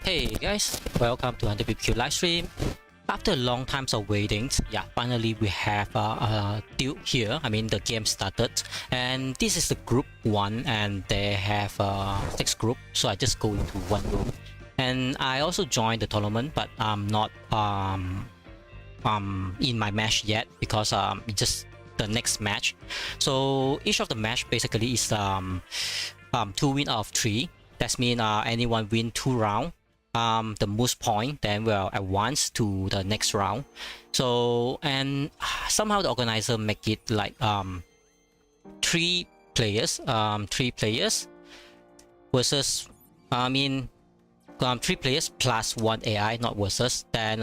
Hey guys, welcome to 100 BBQ livestream. After a long time of waiting, finally we have a duel here. The game started, and this is the group 1, and they have 6 group. So I just go into one room, and I also joined the tournament, but I'm not in my match yet because it's just the next match. So each of the match basically is 2 win out of 3. That means anyone win 2 rounds. The most point then will advance to the next round. So, and somehow the organizer make it like 3 players versus 3 players plus 1 AI, not versus. Then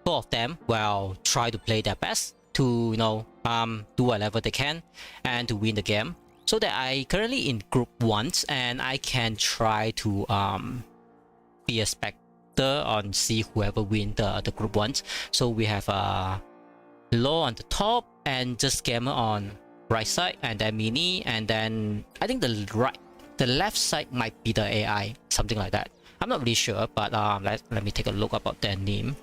both of them will try to play their best to do whatever they can and to win the game. So that I currently in group 1 and I can try to be a spectator on see whoever win the group 1. So we have Law on the top and just Gamer on right side, and then Mini, and then I think the left side might be the AI, something like that. I'm not really sure, but let me take a look about their name.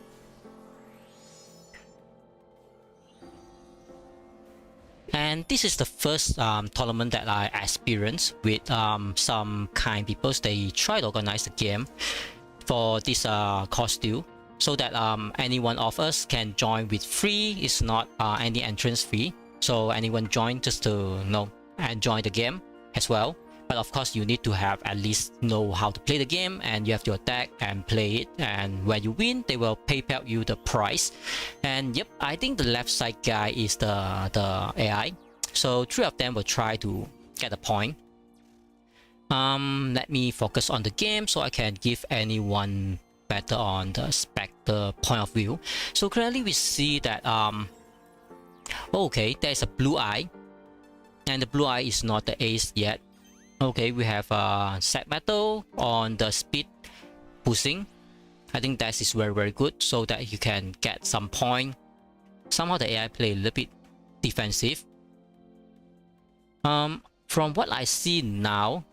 And this is the first tournament that I experienced with some kind people. They try to organize the game for this Cross Duel, so that any one of us can join with free. It's not any entrance fee, so anyone join just to enjoy the game as well. But of course you need to have at least know how to play the game, and you have to attack and play it, and when you win they will PayPal you the price. And yep, I think the left side guy is the AI, so 3 of them will try to get a point. Let me focus on the game so I can give anyone better on the spectator point of view. So currently we see that okay, there's a blue eye, and the blue eye is not the ace yet. Okay, we have set metal on the speed pushing. I think that is very good, so that you can get some point. Somehow the AI play a little bit defensive. From what I see now,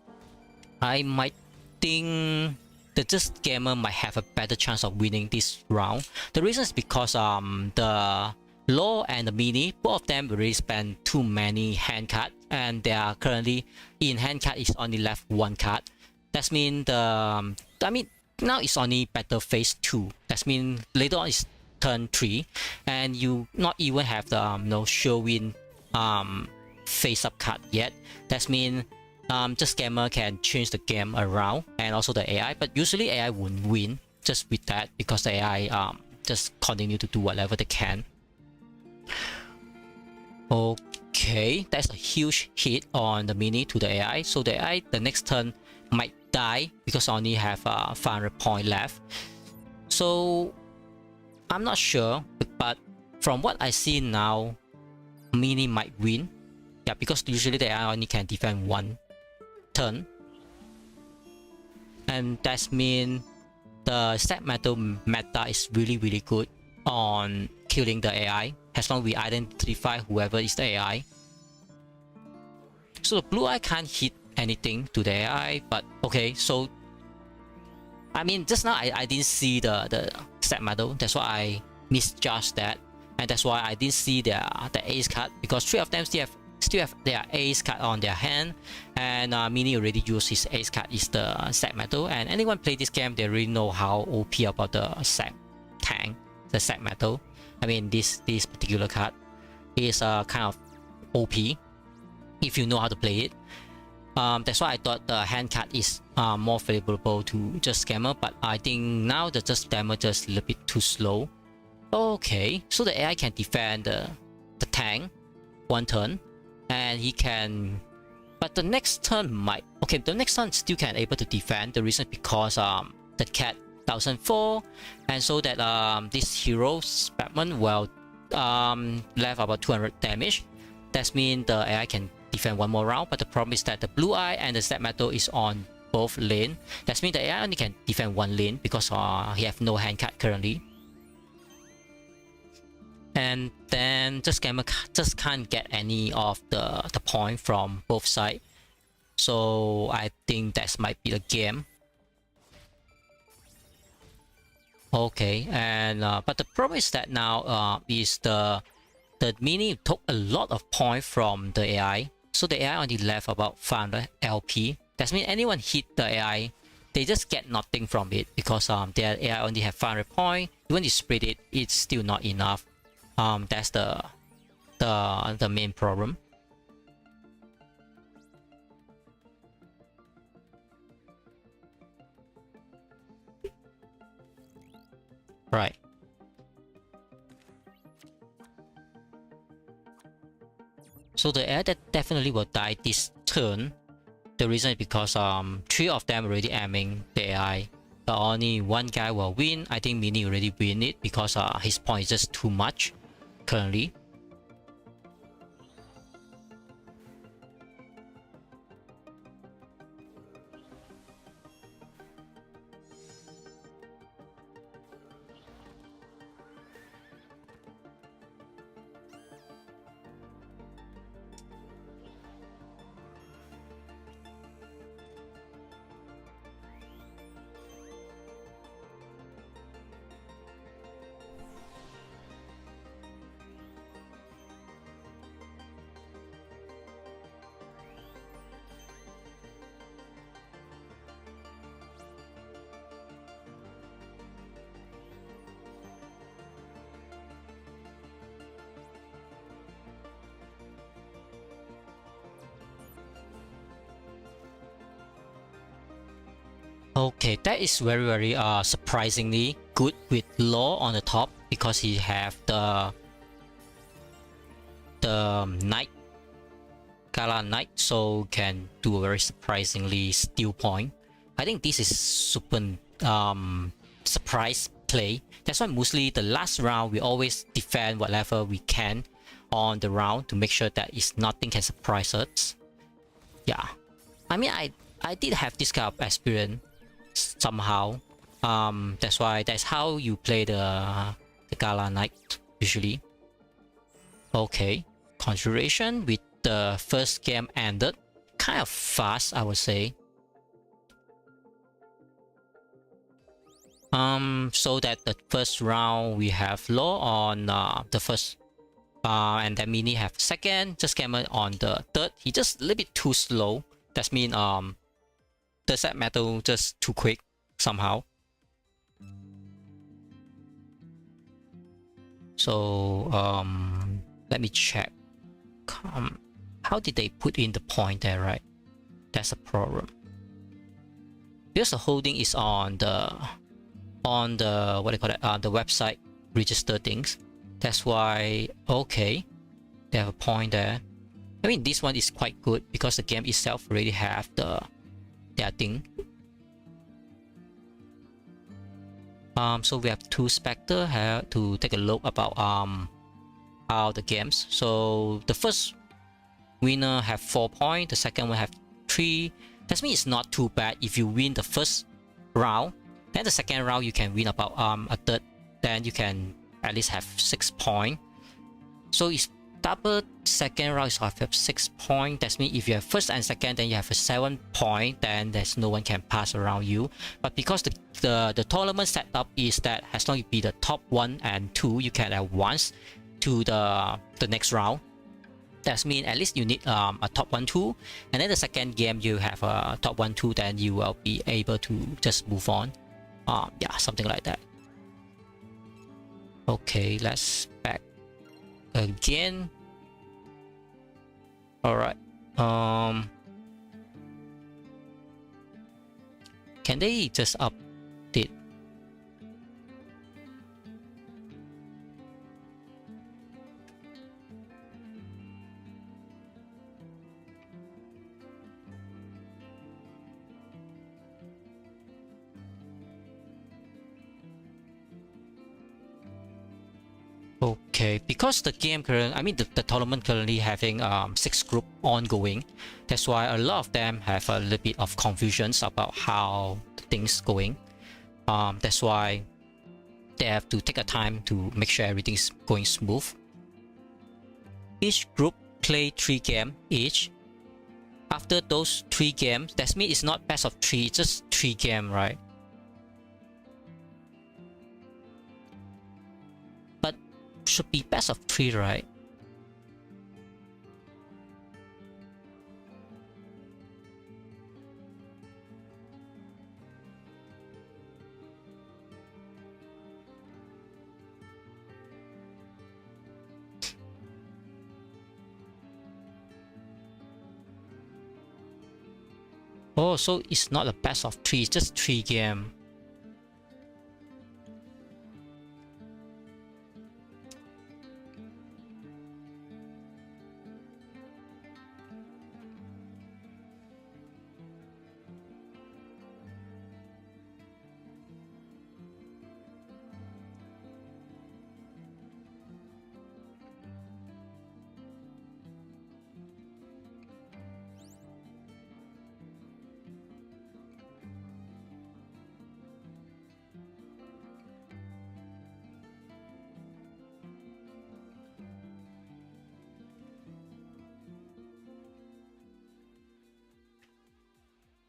I might think the just Gamer might have a better chance of winning this round. The reason is because the Law and the Mini, both of them really spend too many hand cards, and they are currently in hand card is only left 1 card. That means now it's only battle phase 2. That means later on is turn 3, and you not even have the show win face up card yet. That means just Gamer can change the game around, and also the AI, but usually AI won't win just with that, because the AI just continue to do whatever they can. Okay, that's a huge hit on the Mini to the AI, so the AI the next turn might die because I only have 500 point left. So I'm not sure, but from what I see now, Mini might win. Yeah, because usually the AI only can defend 1 turn, and that means the set metal meta is really good on killing the AI, as long as we identify whoever is the AI. So the blue eye can't hit anything to the AI, but okay, so just now I didn't see the set metal, that's why I misjudged that, and that's why I didn't see the ace card, because 3 of them still have their ace card on their hand, and Mini already used his ace card is the set metal, and anyone play this game they really know how OP about the set tank, the set metal. This particular card is kind of OP if you know how to play it. That's why I thought the hand card is more favorable to just Gamer, but I think now the just Gamer just a little bit too slow. Okay, so the AI can defend the tank 1 turn, and he can, but the next turn might, okay, the next turn still can able to defend. The reason because the cat 1004, and so that this hero's Batman will left about 200 damage. That means the AI can defend 1 more round, but the problem is that the blue eye and the set metal is on both lane. That means the AI only can defend 1 lane because he have no hand card currently. And then just Gamer just can't get any of the point from both sides. So I think that might be the game. Okay, and but the problem is that now is the mini took a lot of point from the AI, so the AI only left about 500 LP. That means anyone hit the AI, they just get nothing from it because their AI only have 500 point. Even you split it, it's still not enough. That's the main problem. Right. So the AI that definitely will die this turn. The reason is because 3 of them already aiming the AI. But only one guy will win. I think Mini already win it because his point is just too much currently. Okay, that is very surprisingly good with Law on the top because he have the Knight, Gala Knight, so can do a very surprisingly steal point. I think this is super surprise play. That's why mostly the last round we always defend whatever we can on the round to make sure that is nothing can surprise us. Yeah, I mean I did have this kind of experience somehow. That's why that's how you play the Gala Knight usually. Okay, conjuration with the first game ended kind of fast, I would say. So that the first round we have Law on the first, and then Mini have second. Just came on the third. He just a little bit too slow. That means the set metal just too quick somehow. So let me check. How did they put in the point there, right? That's a problem. Because the holding is on the what do you call it? The website register things. That's why okay, they have a point there. I mean this one is quite good because the game itself already have their thing. So we have 2 Spectre here to take a look about how the games. So the first winner have 4 points, the second one have 3. That means it's not too bad if you win the first round. Then the second round you can win about a third. Then you can at least have 6 points. So it's double second round, so I have 6 points. That means if you have first and second, then you have a 7 point. Then there's no one can pass around you. But because the tournament setup is that as long as you be the top 1 and 2, you can advance to the next round. That means at least you need a top 1, 2, and then the second game you have a top 1, 2, then you will be able to just move on. Yeah, something like that. Okay, let's back again. All right. Can they just update? Okay, because the game the tournament currently having 6 group ongoing. That's why a lot of them have a little bit of confusions about how the things going. That's why they have to take a time to make sure everything's going smooth. Each group play 3 games each. After those 3 games, that means it's not best of 3, it's just 3 games, right? should be best of 3, right? Oh, so it's not a best of 3, it's just 3 game.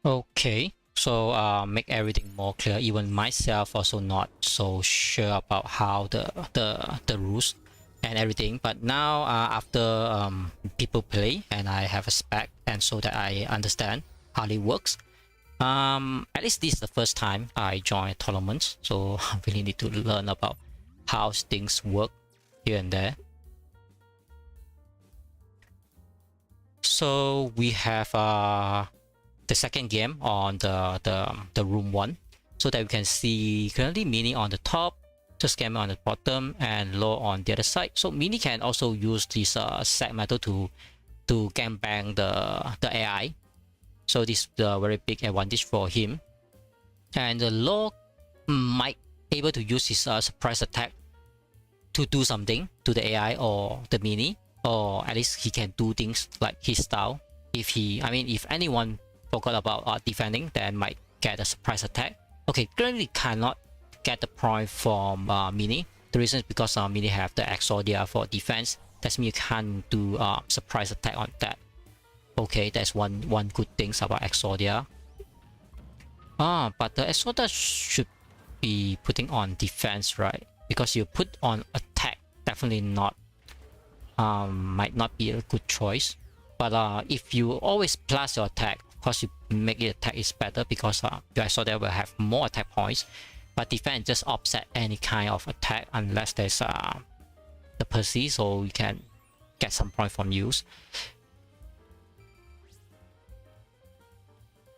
Okay, so make everything more clear. Even myself also not so sure about how the rules and everything. But now after people play and I have a spec, and so that I understand how it works. At least this is the first time I join tournaments, so I really need to learn about how things work here and there. So we have the second game on the room 1, so that we can see currently Mini on the top, the scammer on the bottom, and Law on the other side. So Mini can also use this set method to gangbang the AI. So this is the very big advantage for him. And the Law might able to use his surprise attack to do something to the AI or the Mini, or at least he can do things like his style. If if anyone forgot about defending, then might get a surprise attack. Okay, currently cannot get the point from Mini. The reason is because Mini have the Exodia for defense. That means you can't do surprise attack on that. Okay, that's one good thing about Exodia. But the Exodia should be putting on defense, right? Because you put on attack, definitely not might not be a good choice. But if you always plus your attack, of course you make it attack is better, because your Exodia will have more attack points. But defense just offset any kind of attack unless there's the Percy, so you can get some point from use.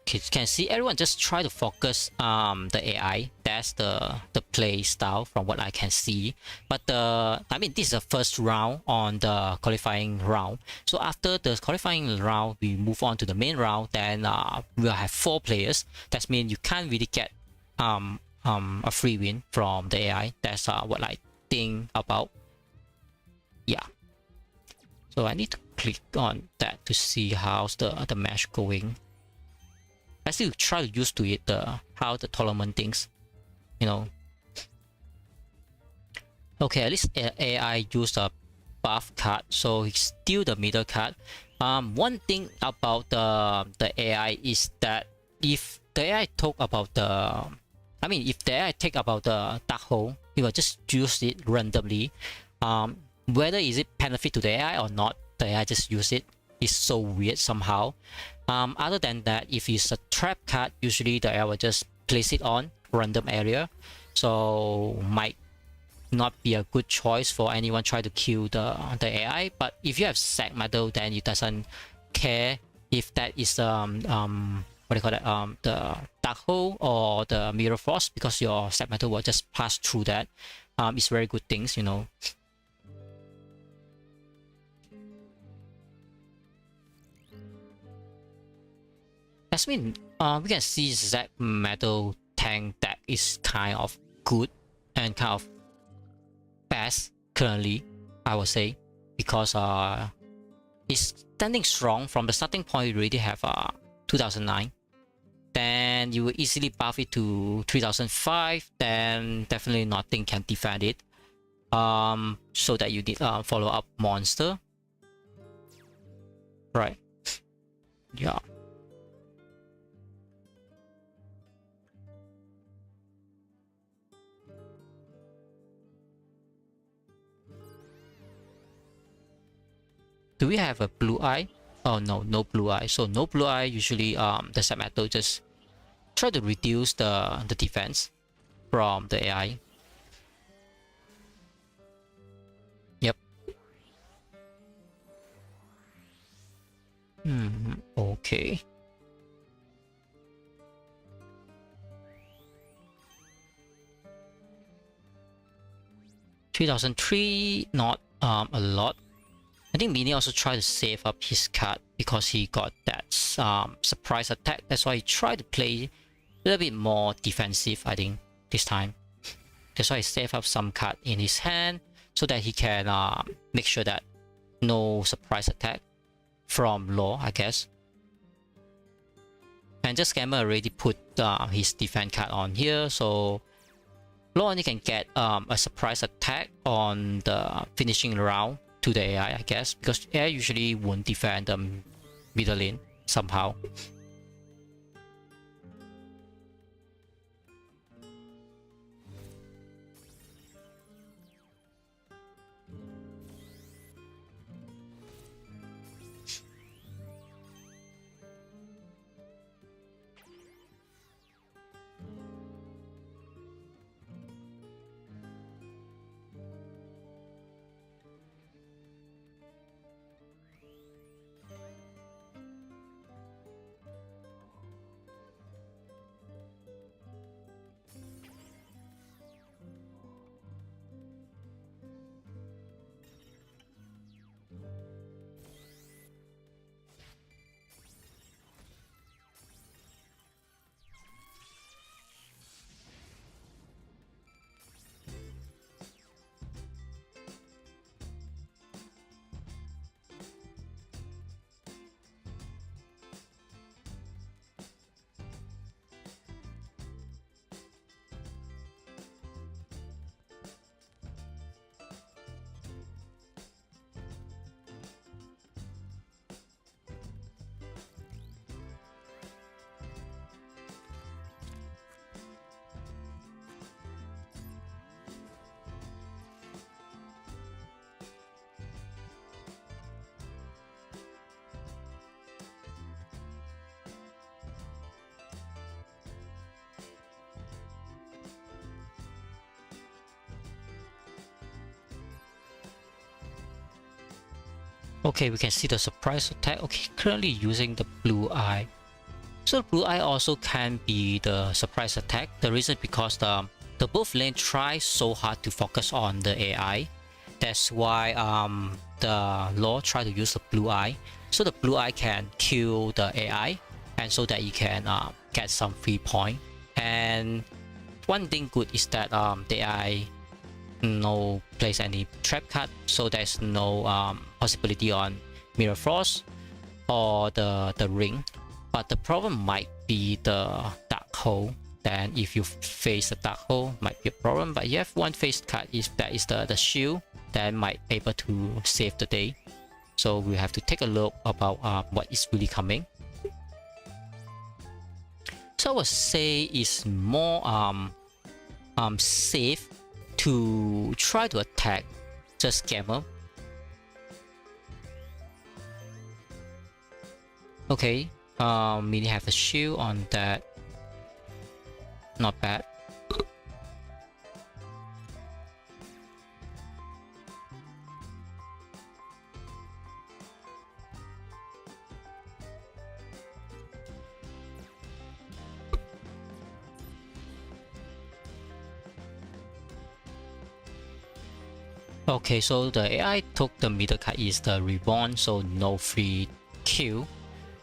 Okay, you can see everyone just try to focus the AI. That's the play style from what I can see. But this is the first round on the qualifying round. So after the qualifying round, we move on to the main round. Then we'll have 4 players. That means you can't really get a free win from the AI. That's what I think about. Yeah. So I need to click on that to see how's the match going. I still try to use to it how the tournament things, you know. Okay, at least AI used a buff card, so it's still the middle card. One thing about the AI is that if the AI talk about if the AI take about the dark hole, it will just use it randomly. Whether is it benefit to the AI or not, the AI just use it. It's so weird somehow. Other than that, if it's a trap card, usually the AI will just place it on random area, so might not be a good choice for anyone try to kill the AI. But if you have sack metal, then it doesn't care if that is what do you call that, the dark hole or the mirror force, because your sack metal will just pass through that. It's very good things, you know. As we can see Zack Metal tank deck is kind of good and kind of best currently, I would say, because it's standing strong from the starting point. You already have 2009, then you will easily buff it to 3005, then definitely nothing can defend it. So that you need follow up monster, right? Yeah. Do we have a blue eye? Oh no, no blue eye. So no blue eye. Usually the set metal just try to reduce the defense from the AI. Yep. Okay. 3003, not a lot. I think Mini also tried to save up his card because he got that surprise attack. That's why he tried to play a little bit more defensive, I think, this time. That's why he saved up some card in his hand so that he can make sure that no surprise attack from Law, I guess. And just Scammer already put his defense card on here, so Law only can get a surprise attack on the finishing round to the AI, I guess, because AI usually won't defend the middle lane somehow. Okay, we can see the surprise attack. Okay, currently using the blue eye. So blue eye also can be the surprise attack. The reason because the both lane try so hard to focus on the AI. That's why the Law try to use the blue eye. So the blue eye can kill the AI, and so that you can get some free point. And one thing good is that the AI no place any trap card, so there's no possibility on Mirror Frost or the ring. But the problem might be the dark hole. Then if you face the dark hole, might be a problem. But you have one face card, if that is the shield, that might be able to save the day. So we have to take a look about what is really coming. So I would say it's more safe to try to attack just Scammer. Okay, Mini have a shield on that. Not bad. Okay, so the AI took the middle card is the Reborn, so no free kill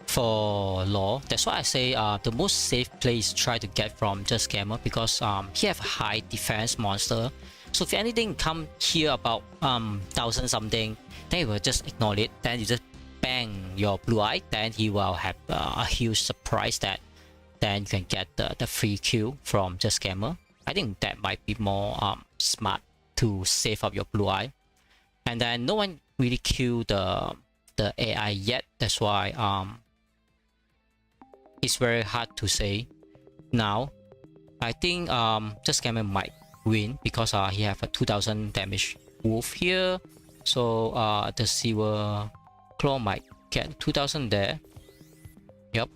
for Law. That's why I say the most safe play is try to get from just Scammer, because he have high defense monster. So if anything come here about 1000 something, then he will just ignore it. Then you just bang your blue eye. Then he will have a huge surprise that then you can get the free kill from just Scammer. I think that might be more smart to save up your blue eye. And then no one really killed the AI yet. That's why it's very hard to say now. I think just Scammer might win because he have a 2000 damage wolf here. So the silver Claw might get 2000 there. Yep.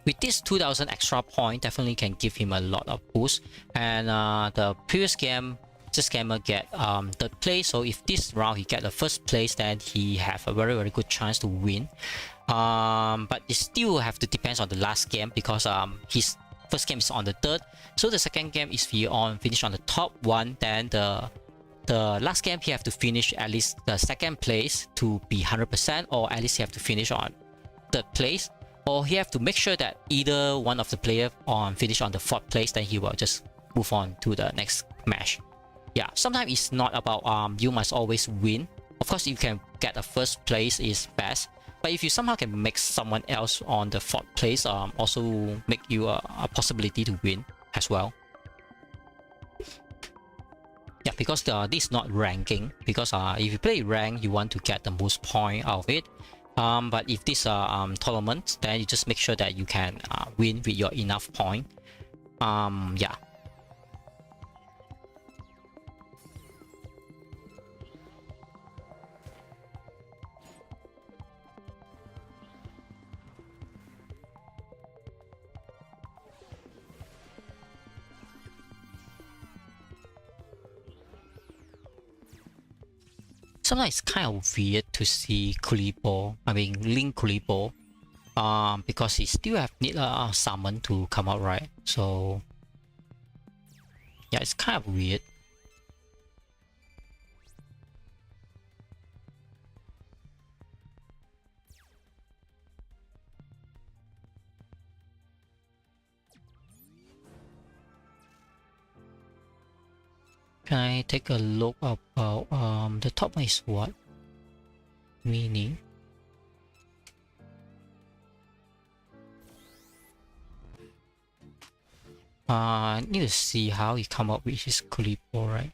With this 2000 extra point, definitely can give him a lot of boost. And the previous game, this gamer get third place. So if this round he get the first place, then he have a very good chance to win. But it still have to depends on the last game, because his first game is on the third. So the second game is finish on the top one. Then the last game he have to finish at least the second place to be 100%, or at least he have to finish on third place, or he have to make sure that either one of the player finish on the fourth place. Then he will just move on to the next match. Yeah, sometimes it's not about you must always win. Of course, you can get a first place is best, but if you somehow can make someone else on the fourth place, also make you a possibility to win as well. Yeah, because this is not ranking. Because if you play rank, you want to get the most point out of it. But if this tournament, then you just make sure that you can win with your enough point. Yeah. Sometimes it's kind of weird to see Kulipo, Link Kulipo, because he still need a summon to come out, right? So yeah, it's kind of weird. Can I take a look about the top one is what? Meaning. I need to see how he come up with his Kulipo, right?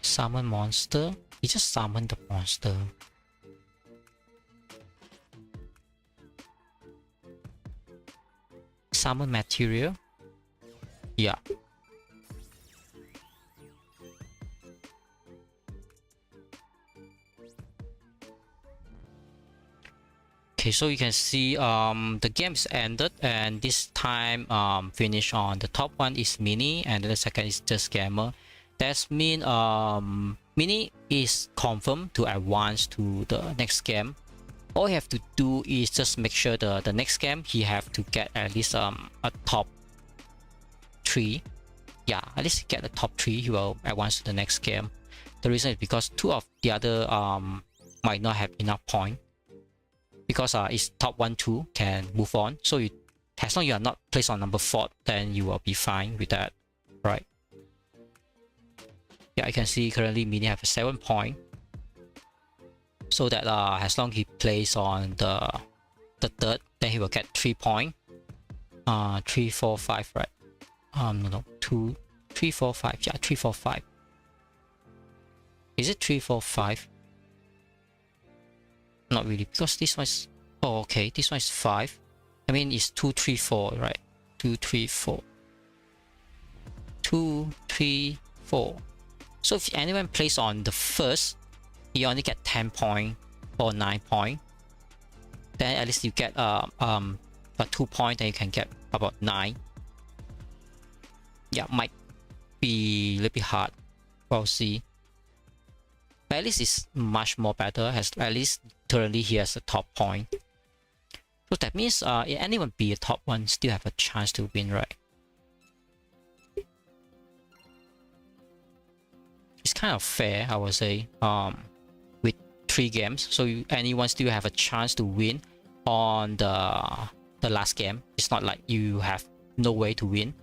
Summon monster. He just summoned the monster. Summon material. Yeah. Okay, so you can see the game is ended, and this time finish on the top one is Mini, and then the second is just Gamer. That means Mini is confirmed to advance to the next game. All you have to do is just make sure the next game he have to get at least a top 3. Yeah, at least get the top 3, he will advance to the next game. The reason is because 2 of the other might not have enough point. Because it's top 1, 2 can move on. So you, as long as you are not placed on number 4, then you will be fine with that, right? Yeah, I can see currently Mini have a 7 point. So that as long as he plays on the third, then he will get 3 point. 3, 4, 5, right? No, 2, 3, 4, 5. Yeah, 3, 4, 5. Is it 3, 4, 5? Not really, because this one is... Oh, okay, this one is 5. I mean, it's 2, 3, 4, right? 2, 3, 4. 2, 3, 4. So if anyone plays on the first, you only get 10 point or 9 point. Then at least you get a 2 point, then you can get about 9. Yeah, might be a little bit hard. We'll see. But at least it's much more better. At least currently he has a top point. So that means anyone be a top 1 still have a chance to win, right? It's kind of fair, I would say. With 3 games, so anyone still have a chance to win on the last game. It's not like you have no way to win.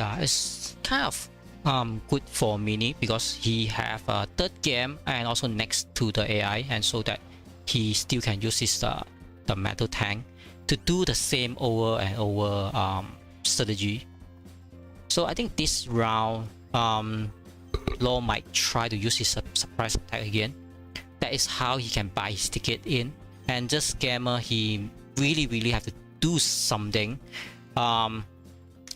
yeah, it's kind of good for Mini because he have a third game and also next to the AI, and so that he still can use his the metal tank to do the same over and over strategy. So I think this round Law might try to use his surprise attack again. That is how he can buy his ticket in, and just Scammer, he really have to do something.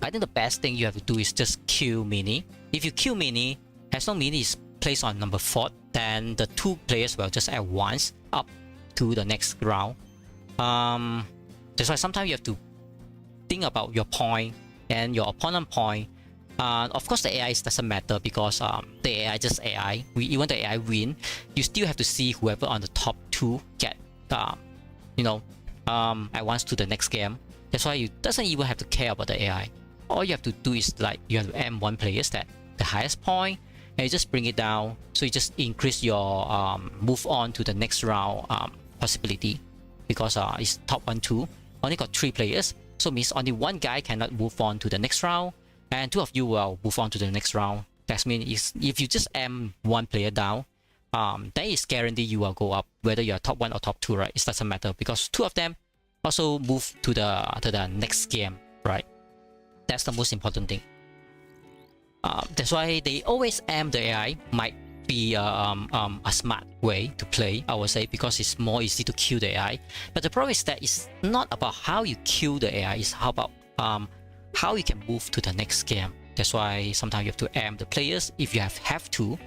I think the best thing you have to do is just kill Mini. If you kill Mini, as long Mini is placed on number 4, then the 2 players will just advance up to the next round. That's why sometimes you have to think about your point and your opponent point. Of course, the AI doesn't matter because the AI just AI. Even the AI win, you still have to see whoever on the top 2 get advance to the next game. That's why you doesn't even have to care about the AI. All you have to do is like you have to aim one players that the highest point, and you just bring it down. So you just increase your move on to the next round possibility, because it's top 1-2 only got 3 players, so means only one guy cannot move on to the next round, and 2 of you will move on to the next round. That means if you just aim one player down, then it's guaranteed you will go up, whether you're top 1 or top 2, right? It doesn't matter because 2 of them also move to the next game, right? That's the most important thing. That's why they always aim the AI. Might be a smart way to play, I would say, because it's more easy to kill the AI. But the problem is that it's not about how you kill the AI, it's how about how you can move to the next game. That's why sometimes you have to aim the players if you have to,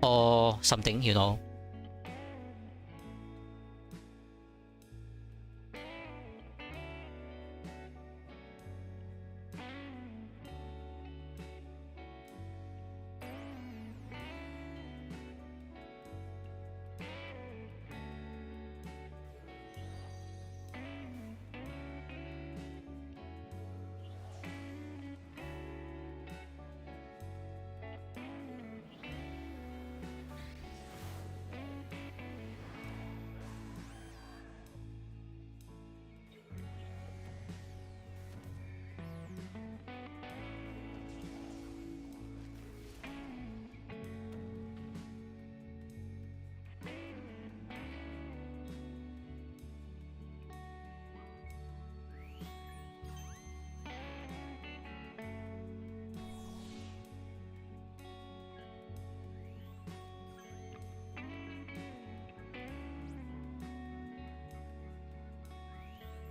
or something, you know.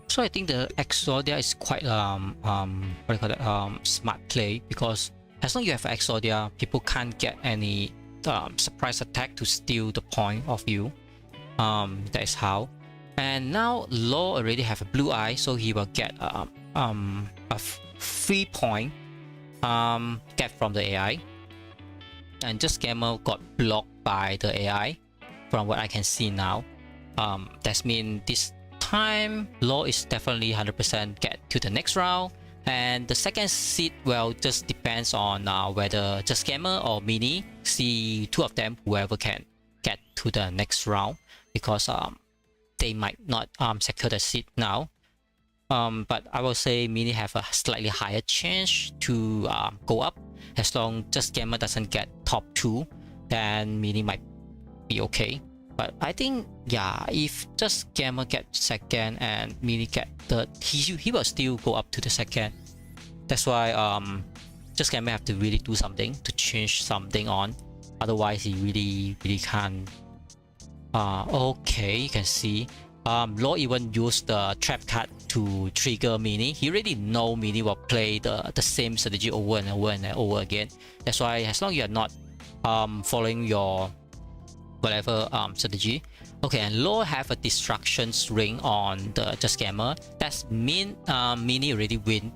So I think the Exodia is quite what do you call that, smart play, because as long as you have Exodia, people can't get any surprise attack to steal the point of you. That is how. And now Law already have a blue eye, so he will get a free point get from the AI. And just Scammer got blocked by the AI from what I can see now. That means this time Law is definitely 100% get to the next round, and the second seed well just depends on whether just Scammer or Mini see 2 of them, whoever can get to the next round, because they might not secure the seed now. But I will say Mini have a slightly higher chance to go up. As long just Scammer doesn't get top 2, then Mini might be okay. But I think, yeah, if just Scammer get second and Mini get third, he will still go up to the second. That's why just Scammer have to really do something to change something on. Otherwise, he really can't. Okay, you can see Law even used the trap card to trigger Mini. He already know Mini will play the same strategy over and over and over again. That's why as long as you are not following your whatever strategy. Okay, and Law have a distractions ring on the just Scammer. That's mean Mini already win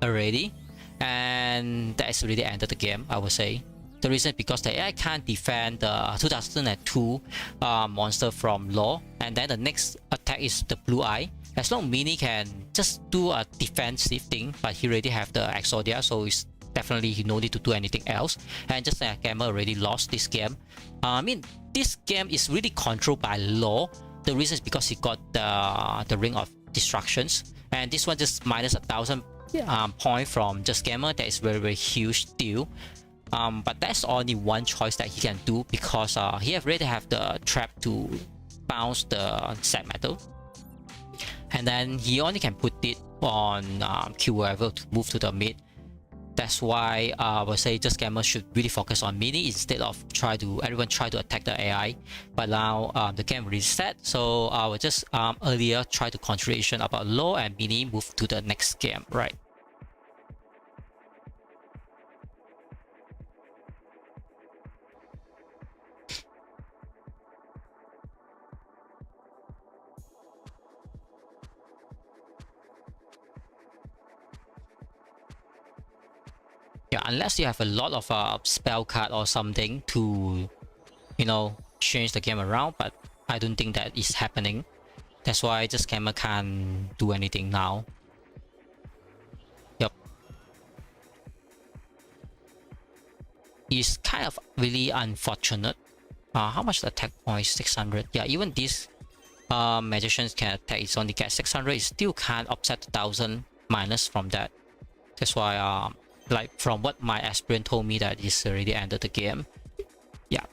already, and that is already ended the game, I would say. The reason because the AI can't defend the 2002 monster from Law, and then the next attack is the blue eye. As long Mini can just do a defensive thing, but he already have the Exodia, so it's definitely he no need to do anything else. And just Scammer already lost this game. I mean, this game is really controlled by Law. The reason is because he got the ring of distractions, and this one just minus 1,000 point from Just Gamer, that is very, very huge deal. But that's only one choice that he can do, because he already have the trap to bounce the set metal, and then he only can put it on Q whoever to move to the mid. That's why I would say Just Gamer should really focus on mini instead of everyone try to attack the AI. But now the game reset, so I will just earlier try to consideration about low and mini move to the next game, right? Yeah, unless you have a lot of spell card or something to, you know, change the game around, but I don't think that is happening. That's why Just Gamer can't do anything now. Yep. It's kind of really unfortunate. How much the attack point? 600. Yeah, even these magicians can attack. It's only get 600. It still can't offset 1000 minus from that. That's why like from what my aspirant told me, that it's already ended the game. Yeah.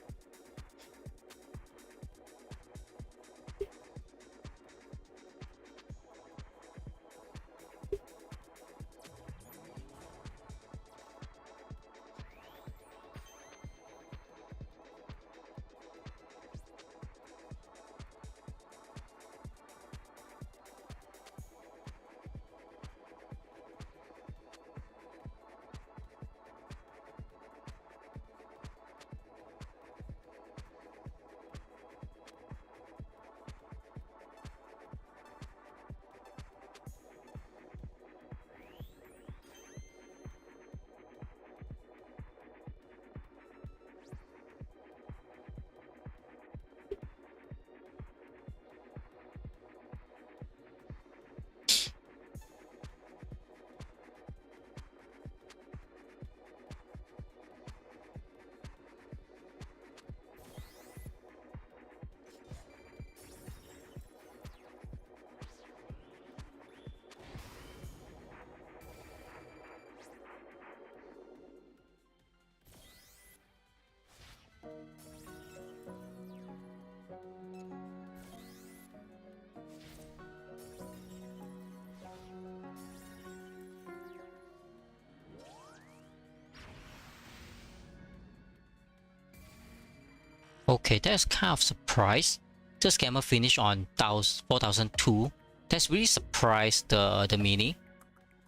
Okay, that's kind of surprised. Just Gamer finished on 4002. That's really surprised the mini.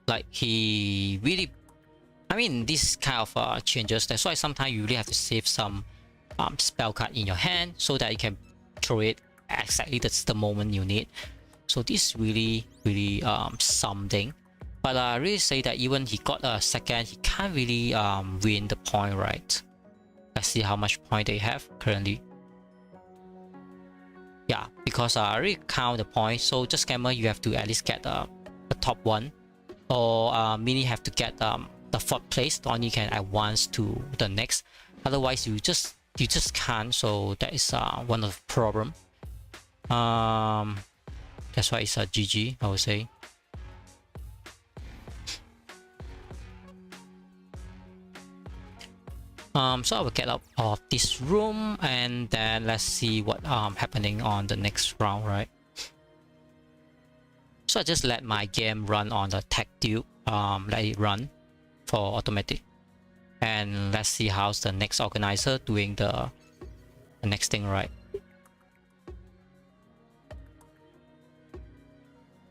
Like he really, I mean, this kind of changes. That's why sometimes you really have to save some spell card in your hand so that you can throw it exactly that's the moment you need. So this really something. But I really say that even he got a second, he can't really win the point, right? Let's see how much point they have currently. Yeah, because I already count the points, so Just Gamer you have to at least get the top one, or mini have to get the fourth place, then you can advance to the next. Otherwise you just can't. So that is one of the problem. That's why it's a GG, I would say. So I will get out of this room, and then let's see what happening on the next round, right? So I just let my game run on the tech tube, let it run for automatic, and let's see how's the next organizer doing the next thing, right?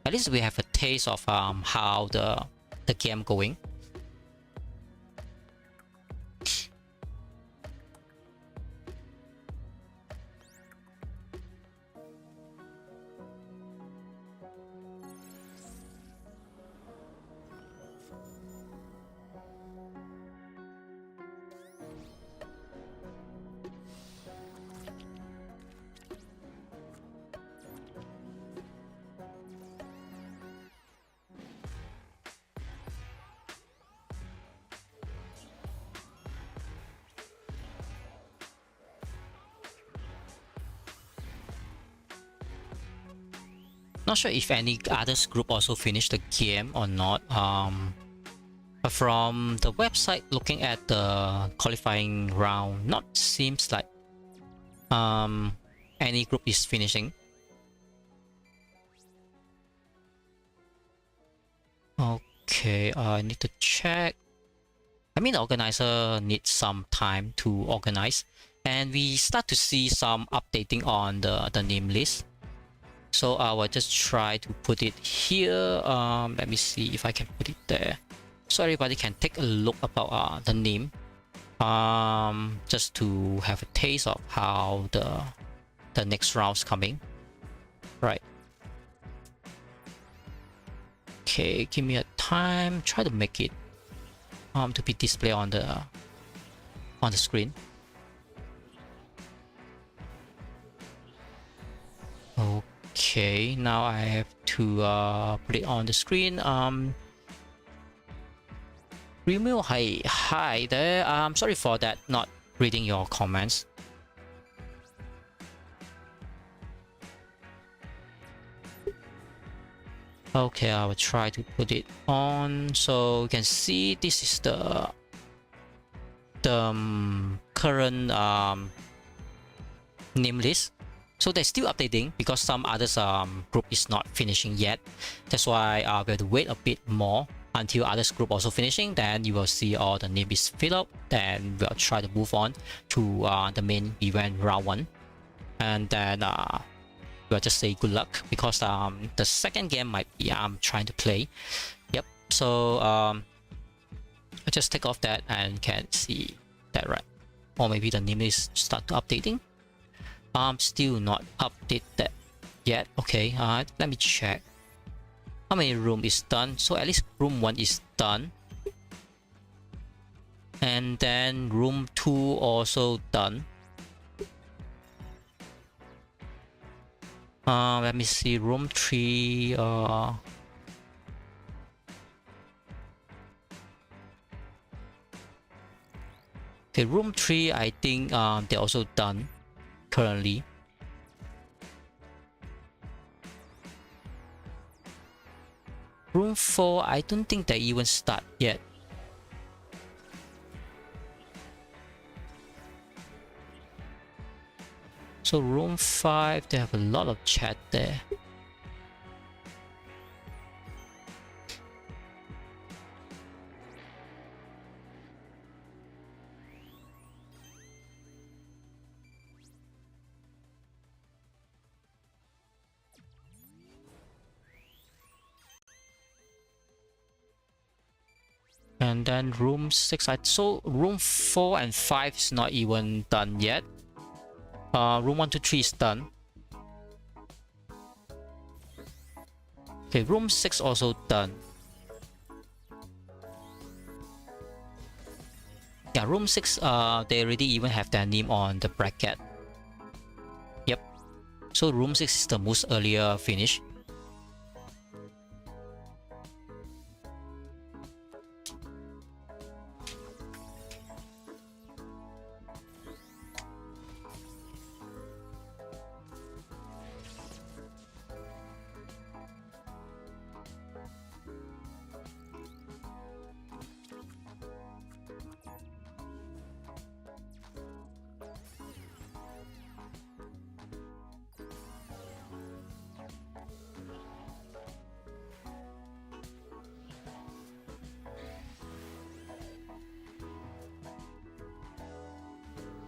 At least we have a taste of how the game going. Not sure if any others group also finished the game or not. But from the website, looking at the qualifying round, not seems like any group is finishing. Okay, I need to check. I mean, the organizer needs some time to organize, and we start to see some updating on the name list. So I will just try to put it here. Let me see if I can put it there, so everybody can take a look about the name. Just to have a taste of how the next round's coming. Right. Okay, give me a time. Try to make it to be displayed on the screen. Okay, now I have to put it on the screen. Remil, hi there. I'm sorry for that, not reading your comments. Okay, I will try to put it on so you can see this is the current name list. So they're still updating because some others group is not finishing yet. That's why we have to wait a bit more until others group also finishing. Then you will see all the name is filled up. Then we'll try to move on to the main event round 1, and then we'll just say good luck because the second game might be I'm trying to play. Yep. So I'll just take off that and can see that, right? Or maybe the name is start updating. Still not updated yet. Okay, let me check how many room is done. So at least room 1 is done, and then room 2 also done. Let me see room 3. Okay, room 3 I think they're also done currently. Room 4 I don't think they even start yet. So room 5 they have a lot of chat there. And then room 6, so room 4 and 5 is not even done yet. Room 1 to 3 is done. Okay, room 6 also done. Yeah, room 6 they already even have their name on the bracket. Yep. So room 6 is the most earlier finish.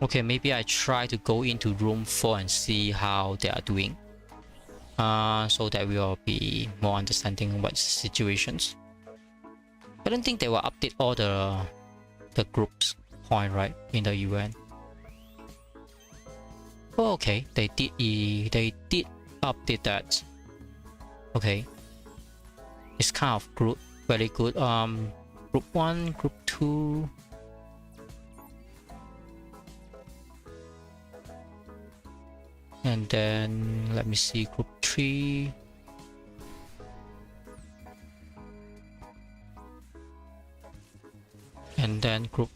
Okay, maybe I try to go into room 4 and see how they are doing. So that we will be more understanding what situations. I don't think they will update all the groups point, right, in the UN. Oh, okay, they did update that. Okay, it's kind of group very good. Group 1, group 2. And then let me see group 3. And then group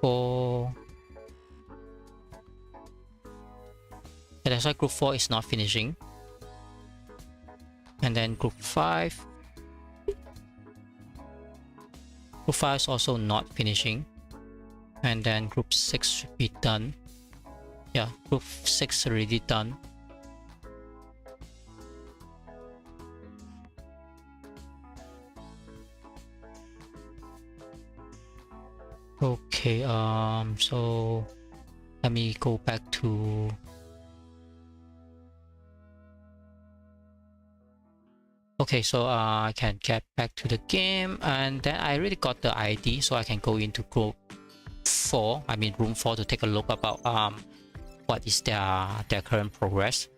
4. And that's why group 4 is not finishing. And And then group 5. Group 5 is also not finishing. And then group 6 should be done. Yeah, group 6 already done. Okay, so let me go back to okay, so I can get back to the game, and then I already got the ID, so I can go into group 4, I mean room 4, to take a look about what is their current progress.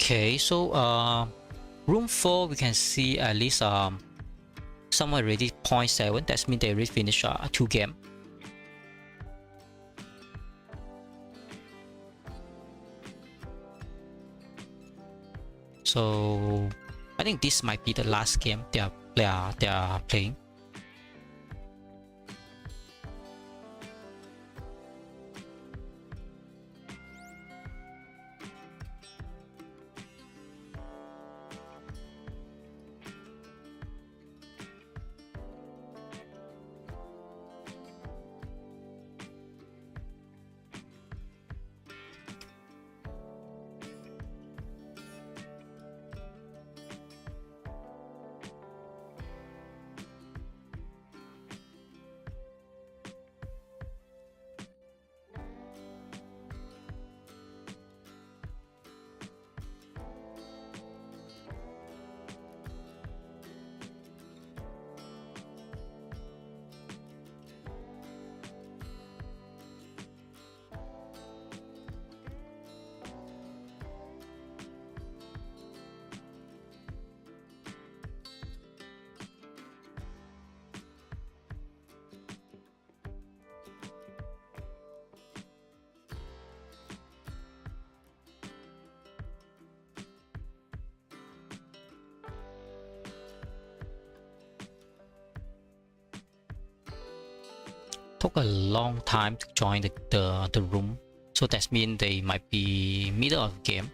Okay, so room 4 we can see at least someone already 0.7. That means they already finished 2 games. So I think this might be the last game they are playing. Took a long time to join the room, so that means they might be middle of game.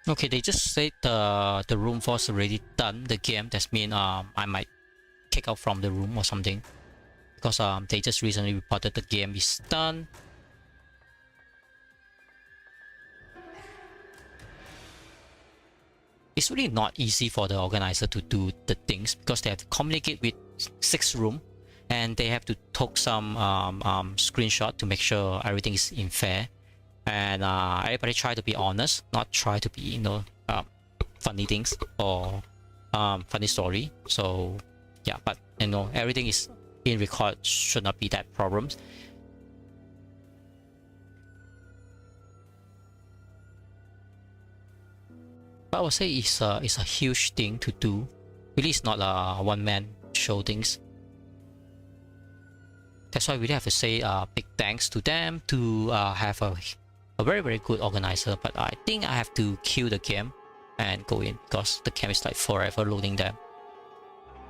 Okay, they just said the room was already done the game. That means I might kick out from the room or something, because they just recently reported the game is done. It's really not easy for the organizer to do the things, because they have to communicate with 6 room, and they have to take some screenshot to make sure everything is in fair. And everybody try to be honest, not try to be funny things or funny story. So yeah, but everything is in record, should not be that problems. But I would say it's a huge thing to do. Really, it's not a one-man show things. That's why we really have to say big thanks to them to have a very, very good organizer. But I think I have to kill the game and go in, because the game is like forever loading them.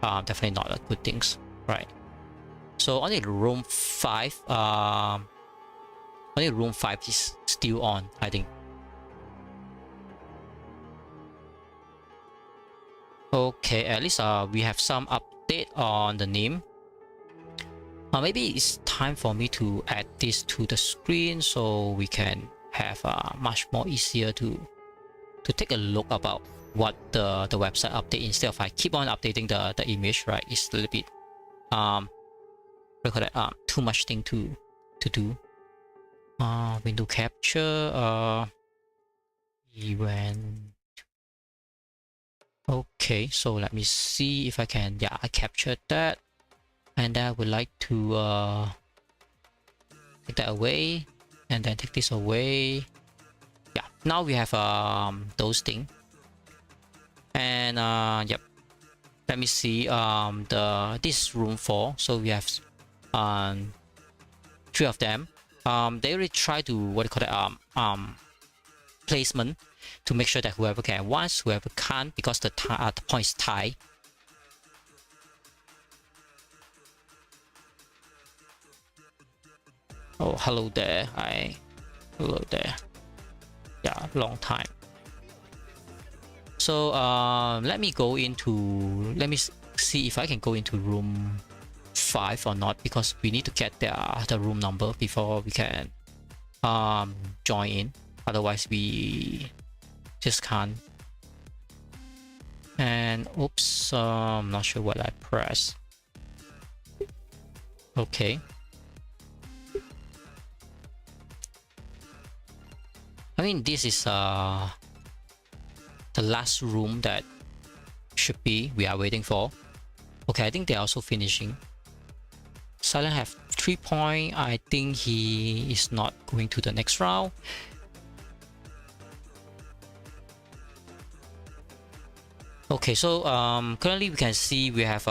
Definitely not a good things, right? So only room 5, only room 5 is still on, I think. 5 is still on, I think. Okay, at least we have some update on the name. Maybe it's time for me to add this to the screen so we can have much more easier to take a look about what the website update, instead of I keep on updating the image, right? It's a little bit too much thing to do. Window capture, event. Okay, so let me see if I can. Yeah, I captured that, and I would like to take that away, and then take this away. Yeah, now we have those things, and yep. Let me see this room 4. So we have 3 of them. They already try to placement to make sure that whoever can advance, whoever can't, because the point is tied. Oh, hello there. Hello there. Yeah, long time. So let me go into. Let me see if I can go into room 5 or not, because we need to get the room number before we can join in. Otherwise, we just can't. And oops, I'm not sure what I pressed. Okay. I mean, this is the last room that should be we are waiting for. Okay, I think they're also finishing. Silent have 3 points. I think he is not going to the next round. Okay, so currently we can see we have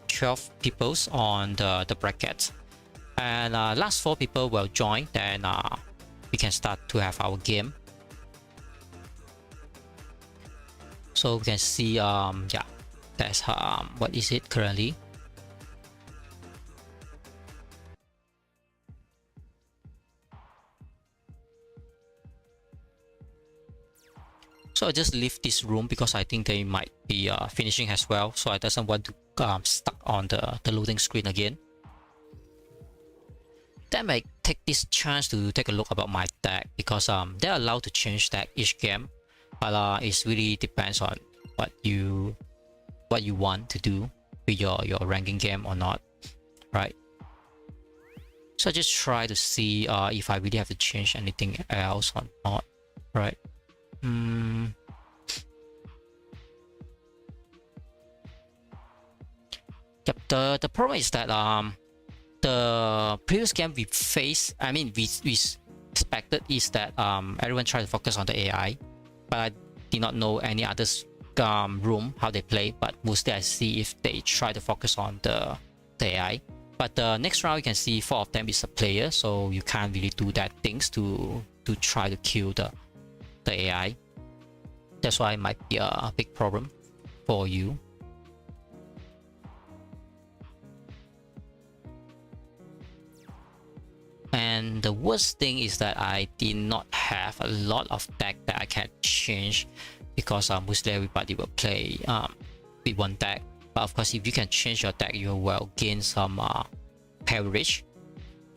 12 people on the bracket, and last 4 people will join. Then we can start to have our game. So we can see yeah, that's what is it currently. So I just leave this room because I think they might be finishing as well. So I doesn't want to stuck on the loading screen again. Then I take this chance to take a look about my deck, because they're allowed to change deck each game, but it really depends on what you want to do with your ranking game or not, right? So I just try to see if I really have to change anything else or not, right? Yep, the problem is that the previous game we faced, I mean we expected is that everyone tried to focus on the AI, but I did not know any other room how they play, but mostly I see if they try to focus on the AI. But the next round you can see 4 of them is a player, so you can't really do that things to try to kill the AI. That's why it might be a big problem for you. And the worst thing is that I did not have a lot of deck that I can change, because mostly everybody will play with one deck. But of course, if you can change your deck, you will gain some coverage,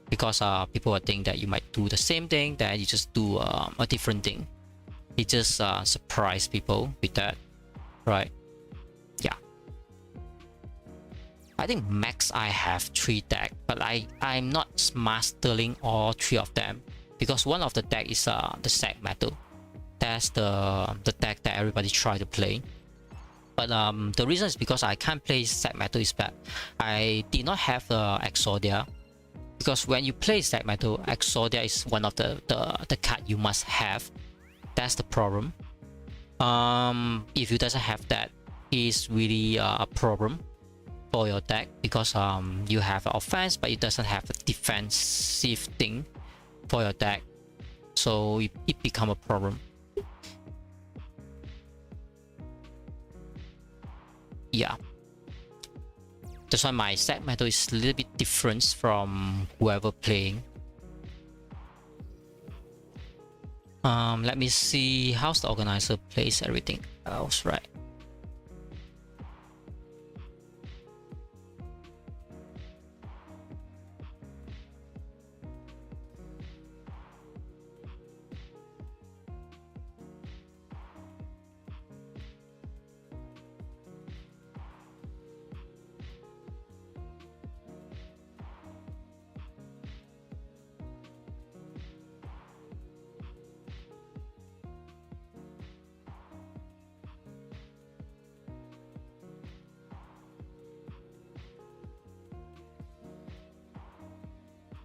because people will think that you might do the same thing, then you just do a different thing. It just surprise people with that, right? Yeah. I think max I have 3 decks, but I'm not mastering all 3 of them, because one of the deck is the sack metal. That's the deck that everybody try to play. But the reason is because I can't play sack metal is that I did not have Exodia. Because when you play sack metal, Exodia is one of the card you must have. That's the problem. If you doesn't have that, it's really a problem for your deck, because you have offense but it doesn't have a defensive thing for your deck, so it become a problem. Yeah, that's why my set metal is a little bit different from whoever playing. Let me see how's the organizer plays everything. else, right?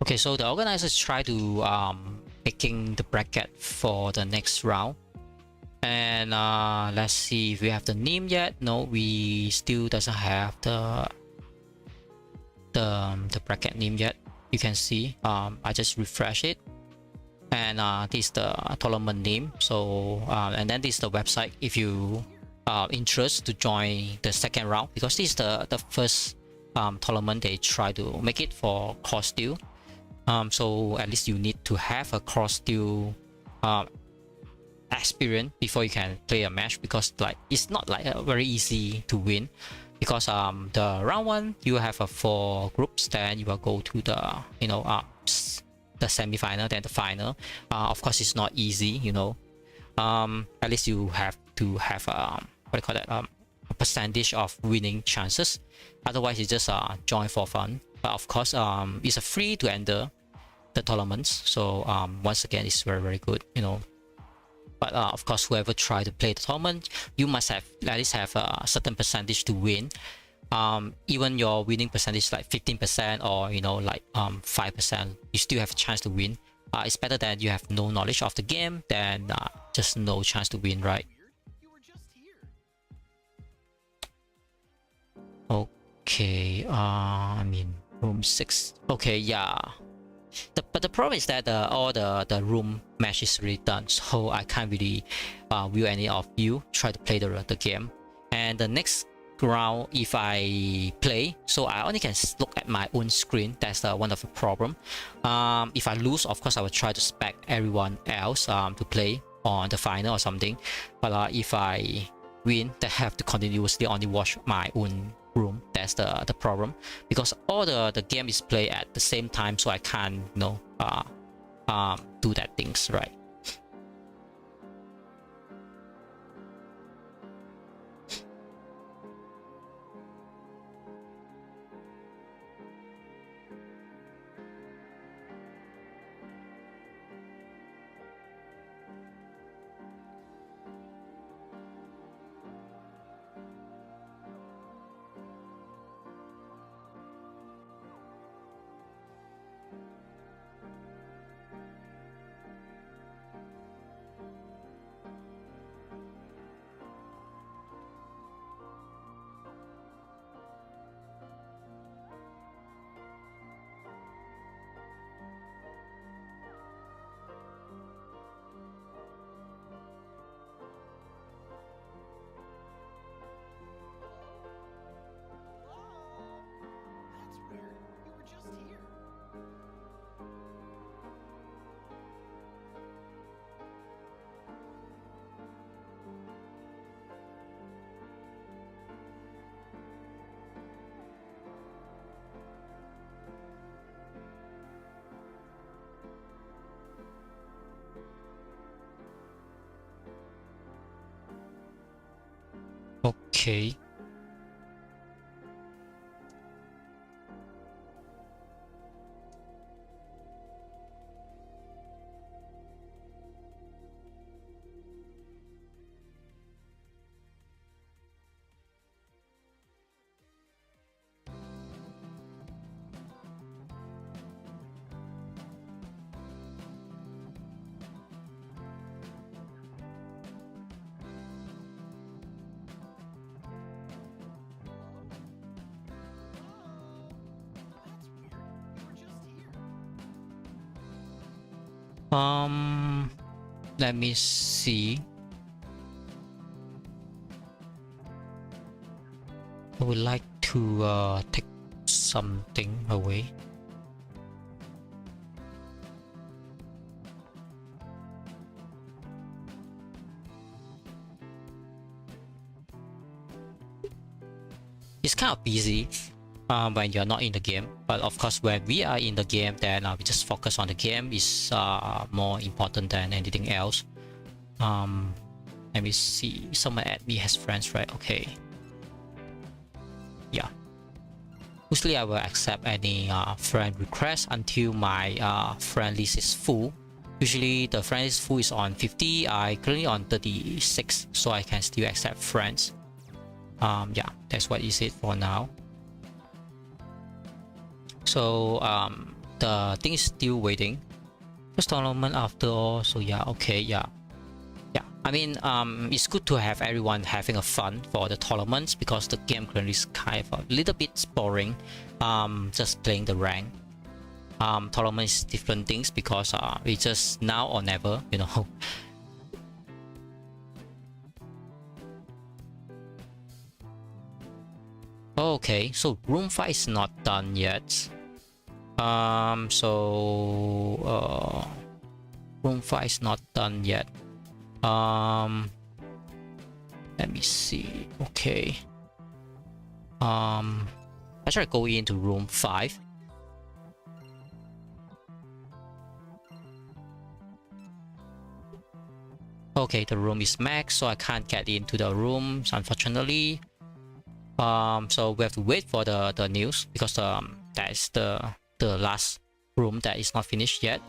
Okay, so the organizers try to picking the bracket for the next round, and let's see if we have the name yet. No, we still doesn't have the bracket name yet. You can see I just refresh it, and this is the tournament name. So and then this is the website if you interest to join the second round, because this is the first tournament they try to make it for Cross Duel. So at least you need to have a Cross Duel experience before you can play a match, because like it's not like very easy to win, because the round one you have 4 groups, then you will go to the the semi-final, then the final. Of course it's not easy, at least you have to have what do you call that, a percentage of winning chances, otherwise you just join for fun. But of course it's a free to enter the tournaments, so once again it's very good, but of course whoever try to play the tournament, you must have at least have a certain percentage to win. Even your winning percentage like 15% or like 5%, you still have a chance to win. It's better that you have no knowledge of the game than just no chance to win, right? Okay, I mean room 6. Okay, yeah. But the problem is that all the room match is already done, so I can't really view any of you try to play the game. And the next round, if I play, so I only can look at my own screen. That's one of the problem. If I lose, of course I will try to spec everyone else to play on the final or something. But if I win, they have to continuously only watch my own room. That's the problem, because all the game is played at the same time, so I can't do that things, right? Okay. Let me see. I would like to take something away. it's kind of busy when you're not in the game. But of course, when we are in the game, then we just focus on the game. Is more important than anything else. Let me see. Someone add me as friends, right? Okay. Yeah. Usually I will accept any friend request until my friend list is full. Usually the friend list full is on 50. I currently on 36, so I can still accept friends. Yeah, that's what is it for now. So the thing is still waiting. First tournament after all. So yeah, okay, yeah. I mean, it's good to have everyone having a fun for the tournaments because the game currently is kind of a little bit boring. Just playing the rank. Tournament is different things because it's just now or never, you know. Okay, so room 5 is not done yet. Room 5 is not done yet. Let me see. Okay. I should go into room 5. Okay, the room is max, so I can't get into the rooms, unfortunately. So we have to wait for the news because that is the last room that is not finished yet.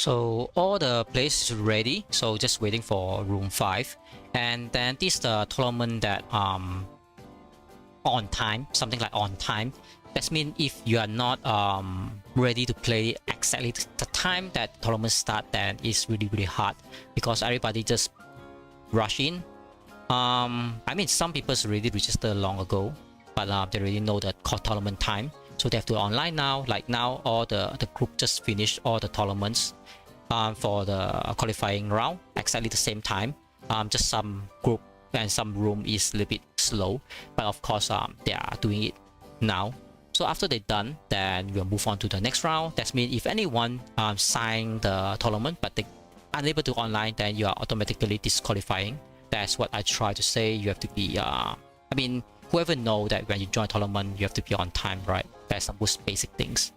So all the place is ready, so just waiting for room 5. And then this is the tournament that on time, something like on time. That means if you are not ready to play exactly the time that tournament start, then it's really hard because everybody just rush in. I mean, some people already registered long ago, but they already know the tournament time, so they have to online now. Like now, all the group just finished all the tournaments for the qualifying round exactly the same time. Just some group and some room is a little bit slow, but of course they are doing it now. So after they're done, then we'll move on to the next round. That means if anyone sign the tournament but they unable to online, then you are automatically disqualifying. That's what I try to say. You have to be I mean, whoever know that when you join tournament you have to be on time, right? That's the most basic things.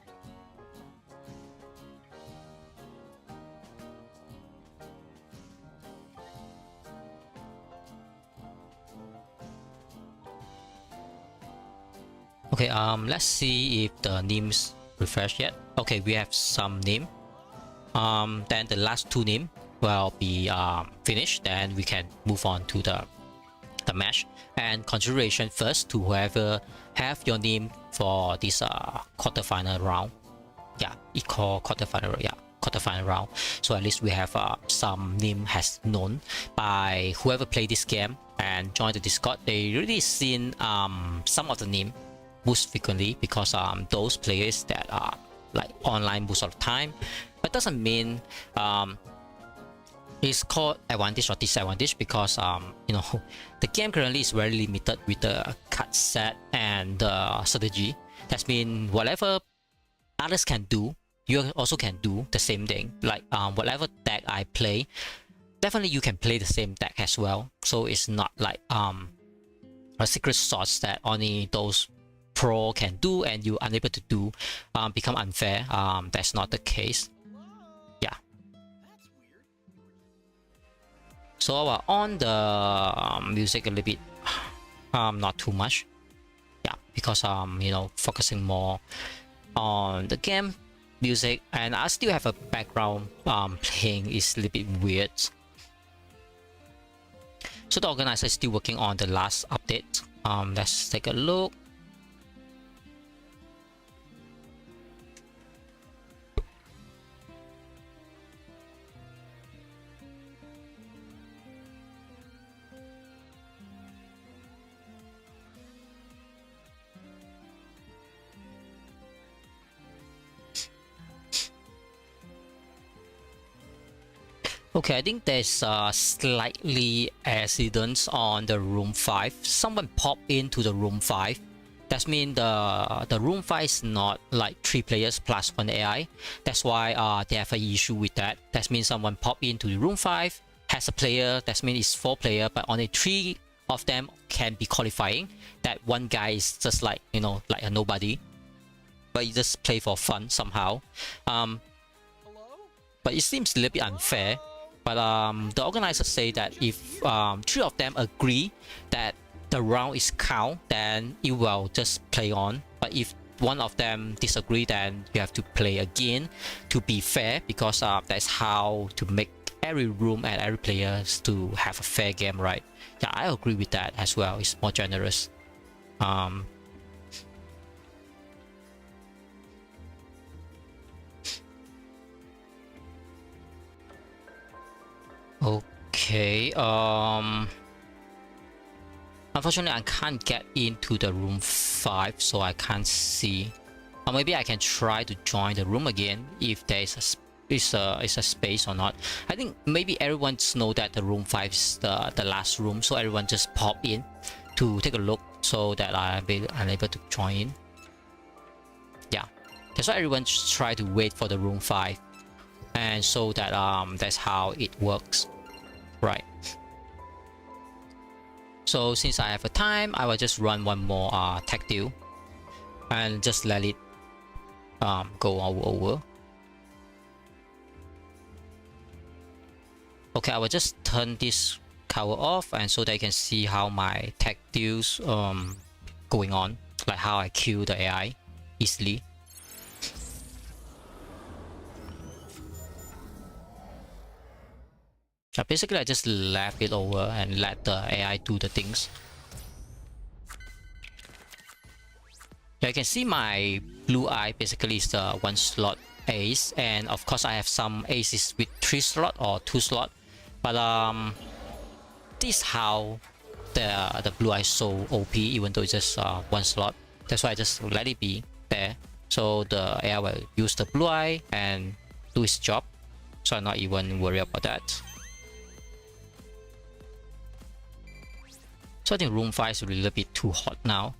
Okay, let's see if the names refresh yet. Okay, we have some name. Then the last 2 name will be finished. Then we can move on to the match. And consideration first to whoever have your name for this quarterfinal round. Yeah, equal quarterfinal. Yeah, quarterfinal round. So at least we have some name has known by whoever played this game and joined the Discord. They really seen some of the name boost frequently because those players that are like online boost all the time, but doesn't mean it's called advantage or disadvantage because you know, the game currently is very limited with the card set and the strategy. That means whatever others can do, you also can do the same thing. Like whatever deck I play, definitely you can play the same deck as well. So it's not like a secret sauce that only those pro can do and you unable to do, become unfair. That's not the case. Yeah. So on the music a little bit, not too much. Yeah, because you know, focusing more on the game music, and I still have a background playing is a little bit weird. So the organizer is still working on the last update. Let's take a look. Okay, I think there's slightly accidents on the room 5. Someone popped into the room 5. That means the room 5 is not like 3 players plus 1 AI. That's why they have an issue with that. That means someone popped into the room 5, has a player, that means it's 4 players, but only 3 of them can be qualifying. That one guy is just like, you know, like a nobody. But he just play for fun somehow. But it seems a little bit unfair. But the organizers say that if 3 of them agree that the round is count, then you will just play on. But if one of them disagree, then you have to play again to be fair, because that's how to make every room and every players to have a fair game, right? Yeah, I agree with that as well. It's more generous. Okay, unfortunately I can't get into the room 5, so I can't see. Or maybe I can try to join the room again if there is a space or not. I think maybe everyone know that the room 5 is the last room, so everyone just pop in to take a look so that I'm able to join in. Yeah, that's why everyone try to wait for the room 5, and so that that's how it works, right? So since I have a time, I will just run one more tech deal and just let it go over. Okay, I will just turn this cover off, and so that you can see how my tech deals going on, like how I kill the AI easily. So basically I just left it over and let the AI do the things. Yeah, you can see my blue eye basically is the 1 slot ace, and of course I have some aces with 3 slot or 2 slot, but this is how the blue eye is so OP, even though it's just 1 slot. That's why I just let it be there, so the AI will use the blue eye and do its job, so I'm not even worried about that. So I think room 5 is a little bit too hot now.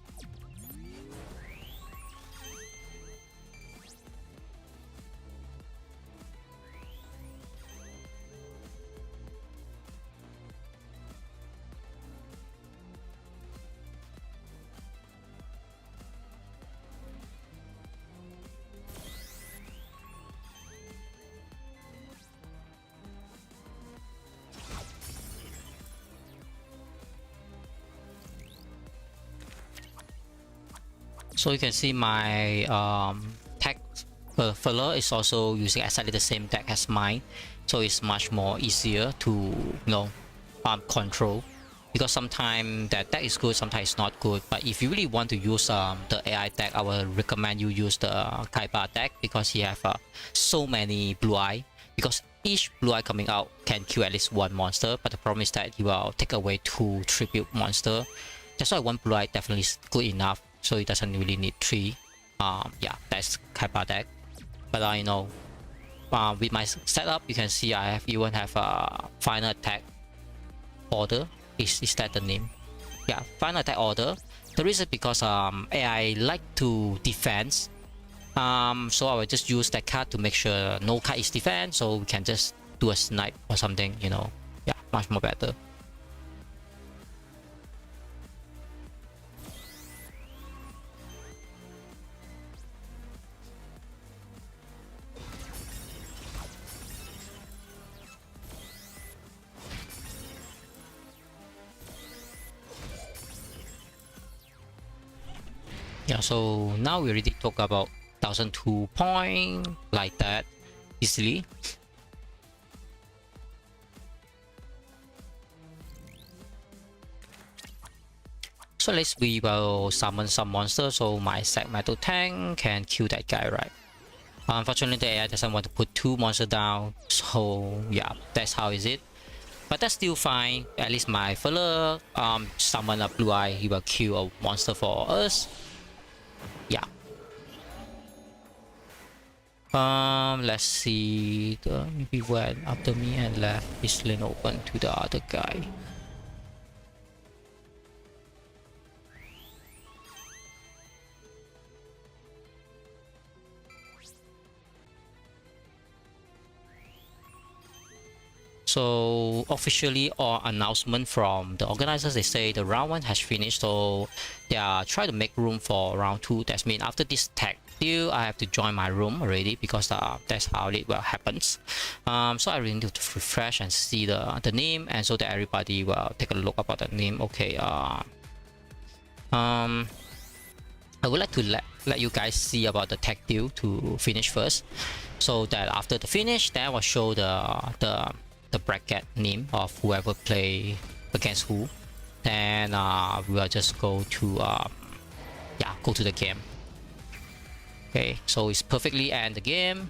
So you can see my tech filler is also using exactly the same deck as mine, so it's much more easier to control, because sometimes that deck is good, sometimes it's not good. But if you really want to use the AI deck, I will recommend you use the Kaiba deck, because he have so many blue eye, because each blue eye coming out can kill at least 1 monster, but the problem is that he will take away 2 tribute monster. That's why 1 blue eye definitely is good enough, so it doesn't really need 3. Yeah, that's Kaiba deck. But with my setup, you can see I even have a final attack order. Is that the name? Yeah, final attack order. The reason because AI like to defense, so I will just use that card to make sure no card is defense, so we can just do a snipe or something, yeah, much more better. Yeah, so now we already talk about 1002 point like that easily. So let's we will summon some monsters, so my Sack Metal Tank can kill that guy, right? Unfortunately, the AI doesn't want to put 2 monsters down, so yeah, that's how is it. But that's still fine. At least my filler summon a blue eye, he will kill a monster for us. Yeah. Let's see. Maybe went after me and left his lane open to the other guy. So officially or announcement from the organizers, they say the round 1 has finished, so they are trying to make room for round 2. That means after this tag deal, I have to join my room already, because that's how it happens. So I really need to refresh and see the name, and so that everybody will take a look about the name. Okay. I would like to let you guys see about the tag deal to finish first, so that after the finish, then I will show the bracket name of whoever play against who. Then we'll just go to go to the game. Okay, so it's perfectly end the game.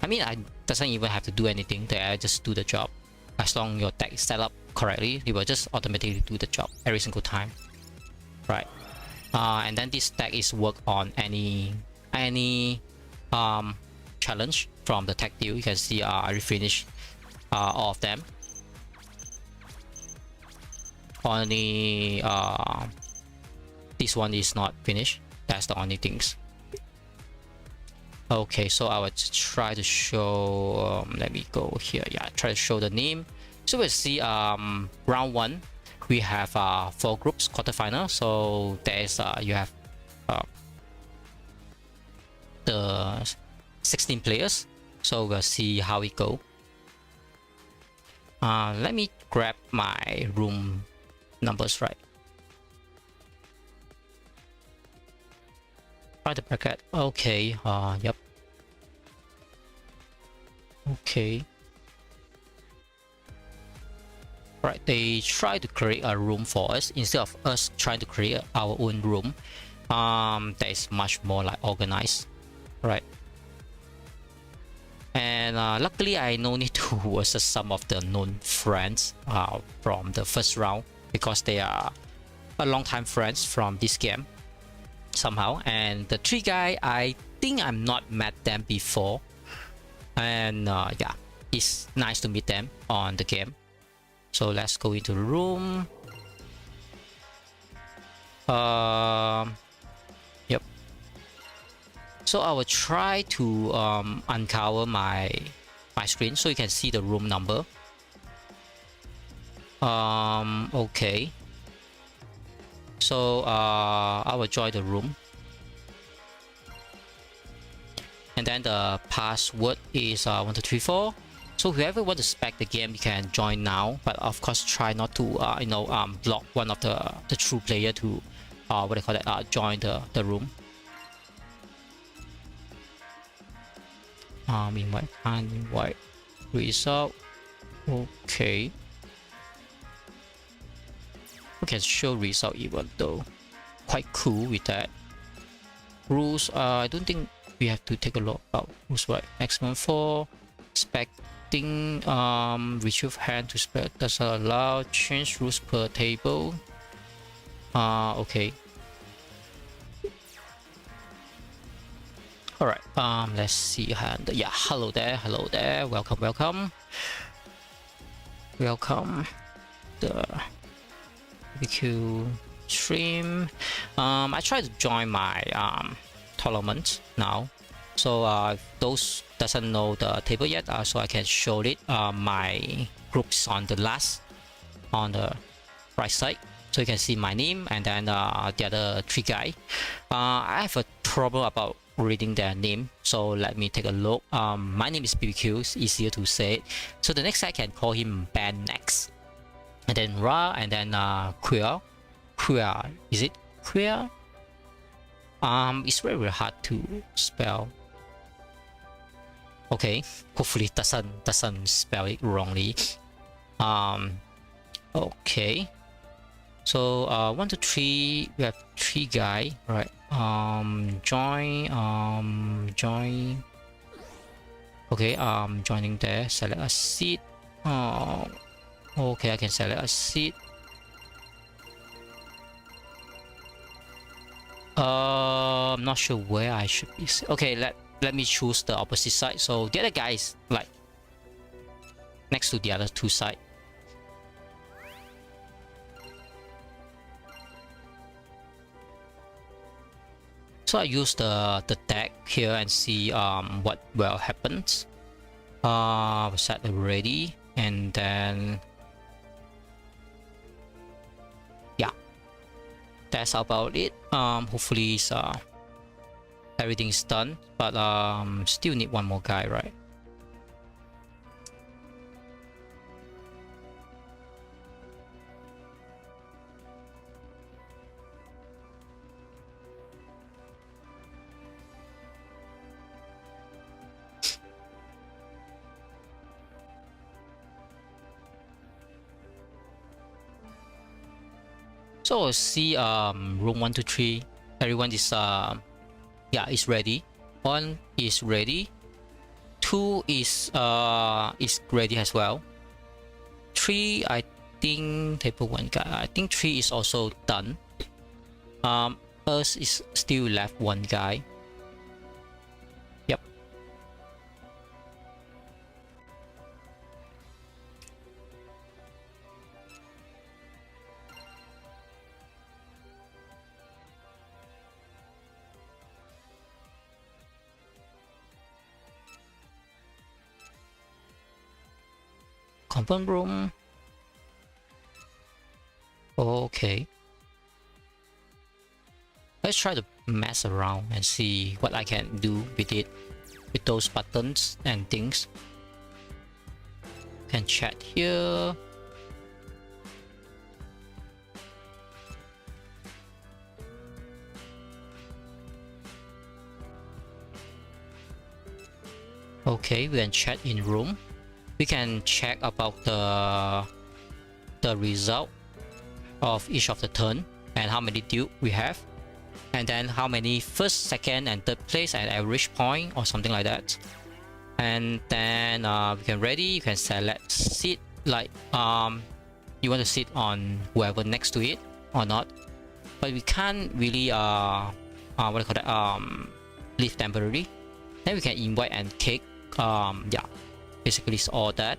I mean, I doesn't even have to do anything there, I just do the job. As long as your deck is set up correctly, it will just automatically do the job every single time. Right. And then this deck is work on any challenge from the tag deal. You can see I finished all of them. Only this one is not finished. That's the only things. Okay, so I will try to show. Let me go here. Yeah, try to show the name. So we'll see. Round 1, we have 4 groups, quarterfinal. So there is you have the 16 players. So we'll see how it go. Let me grab my room numbers right. Try the bracket. Okay. Yep. Okay. Right. They try to create a room for us instead of us trying to create our own room. That is much more like organized. Right. And luckily I no need to versus some of the known friends from the first round, because they are a long time friends from this game somehow. And the 3 guy, I think I'm not met them before, and yeah, it's nice to meet them on the game. So let's go into the room. Yep. So I will try to uncover my screen so you can see the room number. Okay. So I will join the room, and then the password is 1234. So whoever want to spec the game, you can join now, but of course try not to block one of the true player to what do you call that, join the room. Invite result. Okay. We can show result even though. Quite cool with that. Rules, I don't think we have to take a look about rules, right? Maximum 4. Expecting retrieve hand to spec doesn't allow. Change rules per table. Okay. Alright, let's see hand. Yeah, hello there, welcome. The BQ stream. I try to join my tournament now. So those doesn't know the table yet, so I can show it. My groups on the right side, so you can see my name and then the other 3 guy. I have a problem about reading their name, so let me take a look. My name is BBQ, it's easier to say it. So the next I can call him Ben next, and then Ra, and then Queer. Is it Queer? It's very hard to spell. Okay, hopefully it doesn't spell it wrongly. Okay. So 1, 2, 3, we have 3 guy, right? Join. Okay, joining there. Select a seat. Okay, I can select a seat. I'm not sure where I should be. Okay, let me choose the opposite side. So the other guy is like next to the other two sides. So I use the deck here and see what will happens. Set already, and then yeah, that's about it. Hopefully everything's done, but still need one more guy, right? So see room 1 to 3, everyone is yeah, is ready. 1 is ready, 2 is ready as well. 3, I think table 1 guy, I think 3 is also done. Us is still left 1 guy. Yep. Confirm room. Okay. Let's try to mess around and see what I can do with it, with those buttons and things. Can chat here. Okay, we can chat in room. We can check about the result of each of the turn and how many duel we have, and then how many first, second, and third place and average point or something like that. And then we can ready. You can select seat, like you want to sit on whoever next to it or not, but we can't really what do you call that, leave temporarily. Then we can invite and kick. Yeah, basically it's all that.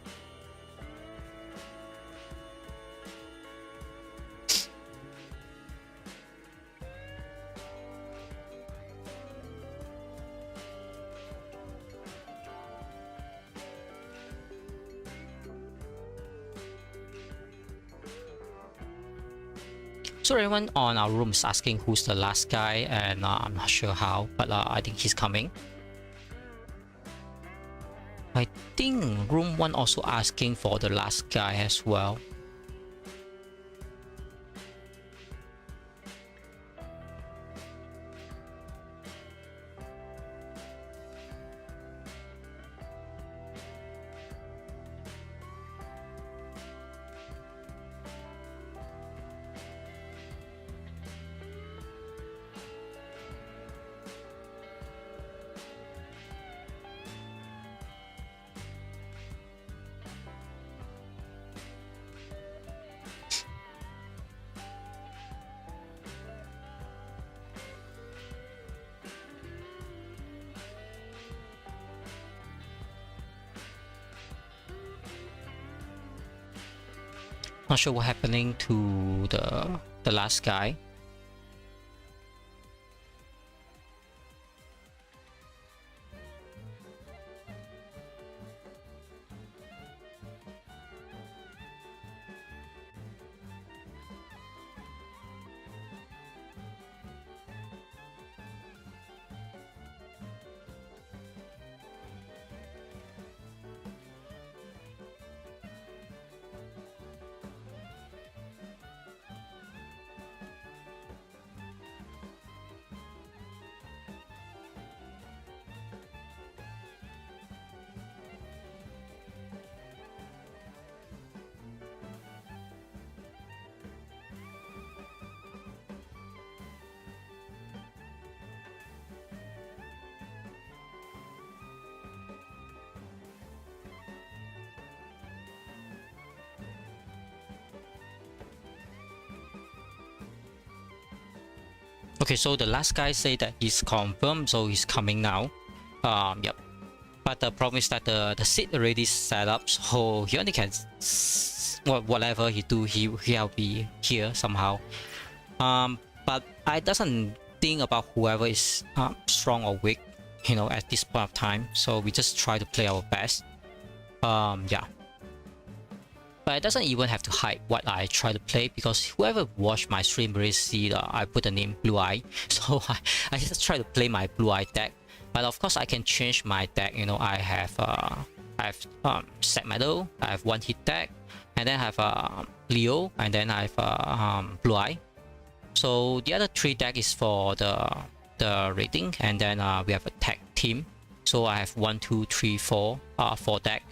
So everyone on our room is asking who's the last guy, and I'm not sure how, but I think he's coming. I think room 1 also asking for the last guy as well. Not sure what happening to the last guy. Okay, so the last guy say that he's confirmed, so he's coming now. Yep. But the problem is that the seat already set up, so he only can whatever he do, he'll be here somehow. But I doesn't think about whoever is strong or weak, you know, at this point of time. So we just try to play our best. Yeah. But it doesn't even have to hide what I try to play, because whoever watched my stream already see that I put the name Blue Eye. So I just try to play my Blue Eye deck. But of course I can change my deck. You know, I have set metal, I have one hit deck, and then I have Leo, and then I have Blue Eye. So the other 3 deck is for the rating, and then we have a tag team. So I have 1, 2, 3, 4 deck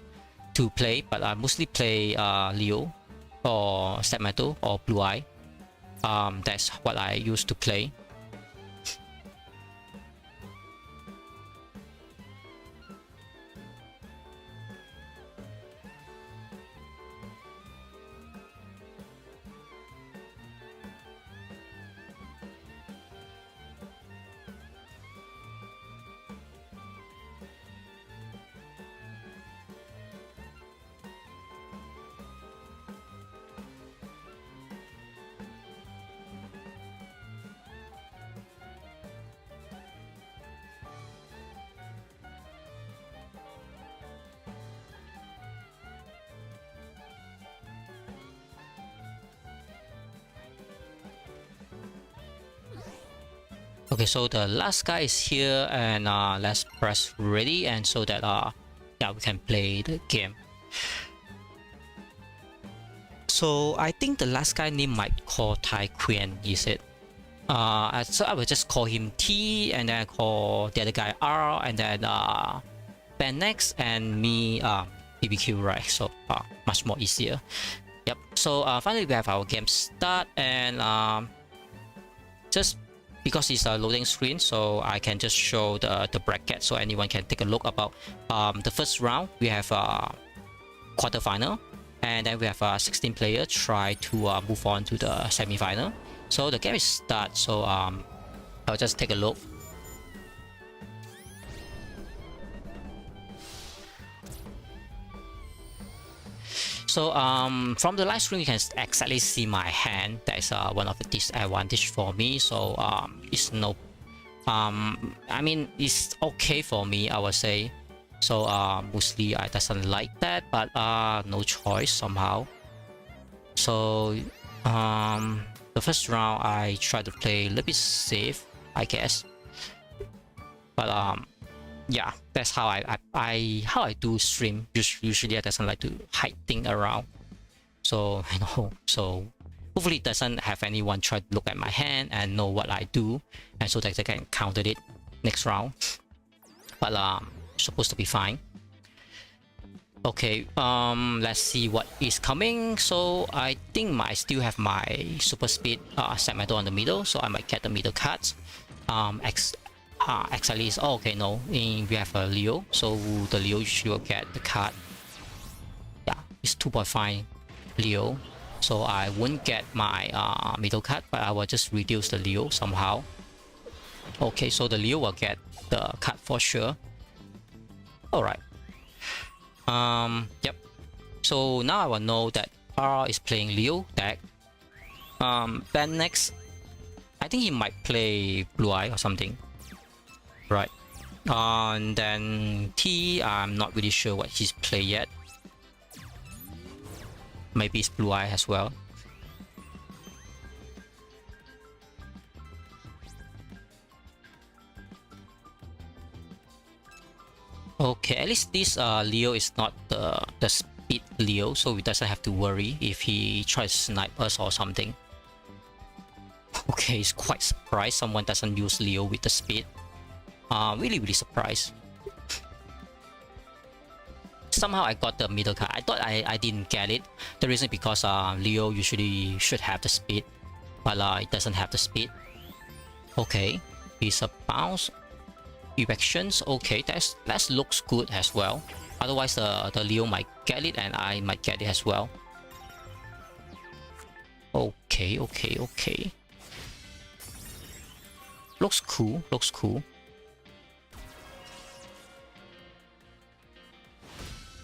to play, but I mostly play Leo or set metal or Blue Eye. That's what I used to play. Okay, so the last guy is here, and let's press ready, and so that yeah, we can play the game. So I think the last guy name might call Tai Queen, is it? So I will just call him T, and then I call the other guy R, and then Ben next, and me BBQ, right? So much more easier. Yep. So finally we have our game start, and just because it's a loading screen, so I can just show the bracket so anyone can take a look about the first round. We have quarterfinal, and then we have 16 players try to move on to the semi-final. So the game is start, so I'll just take a look. So from the live stream you can exactly see my hand. That is one of the disadvantage for me. So it's no I mean it's okay for me, I would say. So mostly I doesn't like that, but no choice somehow. So the first round I try to play a little bit safe, I guess. But yeah, that's how I do stream. Usually I doesn't like to hide things around. So you know, so hopefully it doesn't have anyone try to look at my hand and know what I do, and so that they can counter it next round. But supposed to be fine. Okay, let's see what is coming. So I think I still have my super speed set metal on the middle, so I might get the middle cards. Actually is okay, no, we have a Leo, so the Leo usually will get the card. Yeah, it's 2.5 Leo, so I won't get my middle card, but I will just reduce the Leo somehow. Okay, so the Leo will get the card for sure. Alright. Yep. So now I will know that R is playing Leo deck. Then next, I think he might play Blue Eye or something. Right. And then T, I'm not really sure what he's played yet. Maybe it's Blue Eye as well. Okay, at least this Leo is not the speed Leo, so we doesn't have to worry if he tries to snipe us or something. Okay, it's quite surprised someone doesn't use Leo with the speed. Really surprised. Somehow I got the middle card. I thought I didn't get it. The reason because Leo usually should have the speed, but it doesn't have the speed. Okay, it's a bounce. Erections. Okay, that looks good as well. Otherwise the Leo might get it and I might get it as well. Okay. looks cool, looks cool.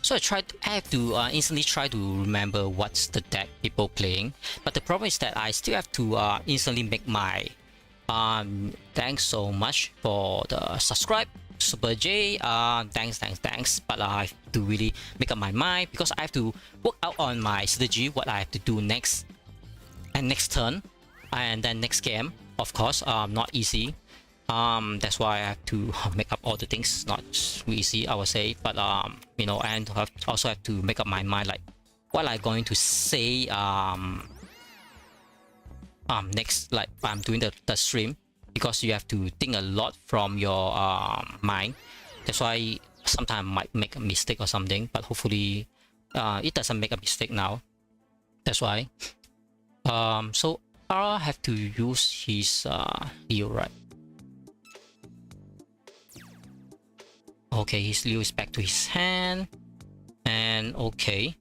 So I have to instantly try to remember what's the deck people playing, but the problem is that I still have to instantly make my thanks so much for the subscribe, Super J. Thanks. But I have to really make up my mind because I have to work out on my strategy, what I have to do next and next turn, and then next game. Of course, not easy. That's why I have to make up all the things. Not easy, I would say, but you know, and also have to make up my mind like what I'm going to say next, like I'm doing the stream, because you have to think a lot from your mind. That's why sometimes I might make a mistake or something, but hopefully it doesn't make a mistake now. That's why so I have to use his Leo, right? Okay, his Leo is back to his hand, and okay.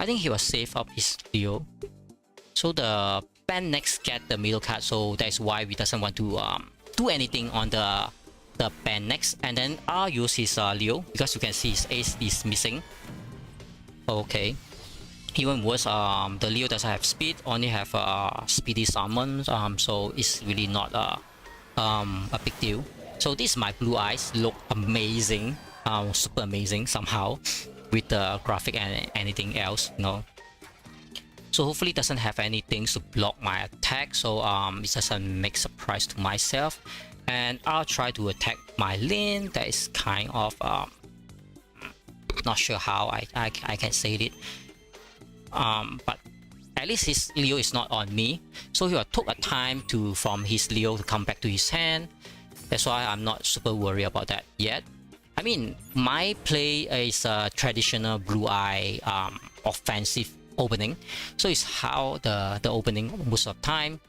I think he was safe up his Leo. So the pen next get the middle card, so that's why we doesn't want to do anything on the pen next, and then I'll use his Leo because you can see his ace is missing. Okay. Even worse, the Leo doesn't have speed, only have speedy summons, so it's really not a big deal. So this is my blue eyes, look amazing, super amazing somehow, with the graphic and anything else, you know. So hopefully it doesn't have anything to block my attack, so it doesn't make surprise to myself. And I'll try to attack my lane. That is kind of not sure how I can say it. But at least his Leo is not on me, so he took a time from his Leo to come back to his hand. That's why I'm not super worried about that yet. I mean, my play is a traditional blue eye offensive opening, so it's how the opening most of the time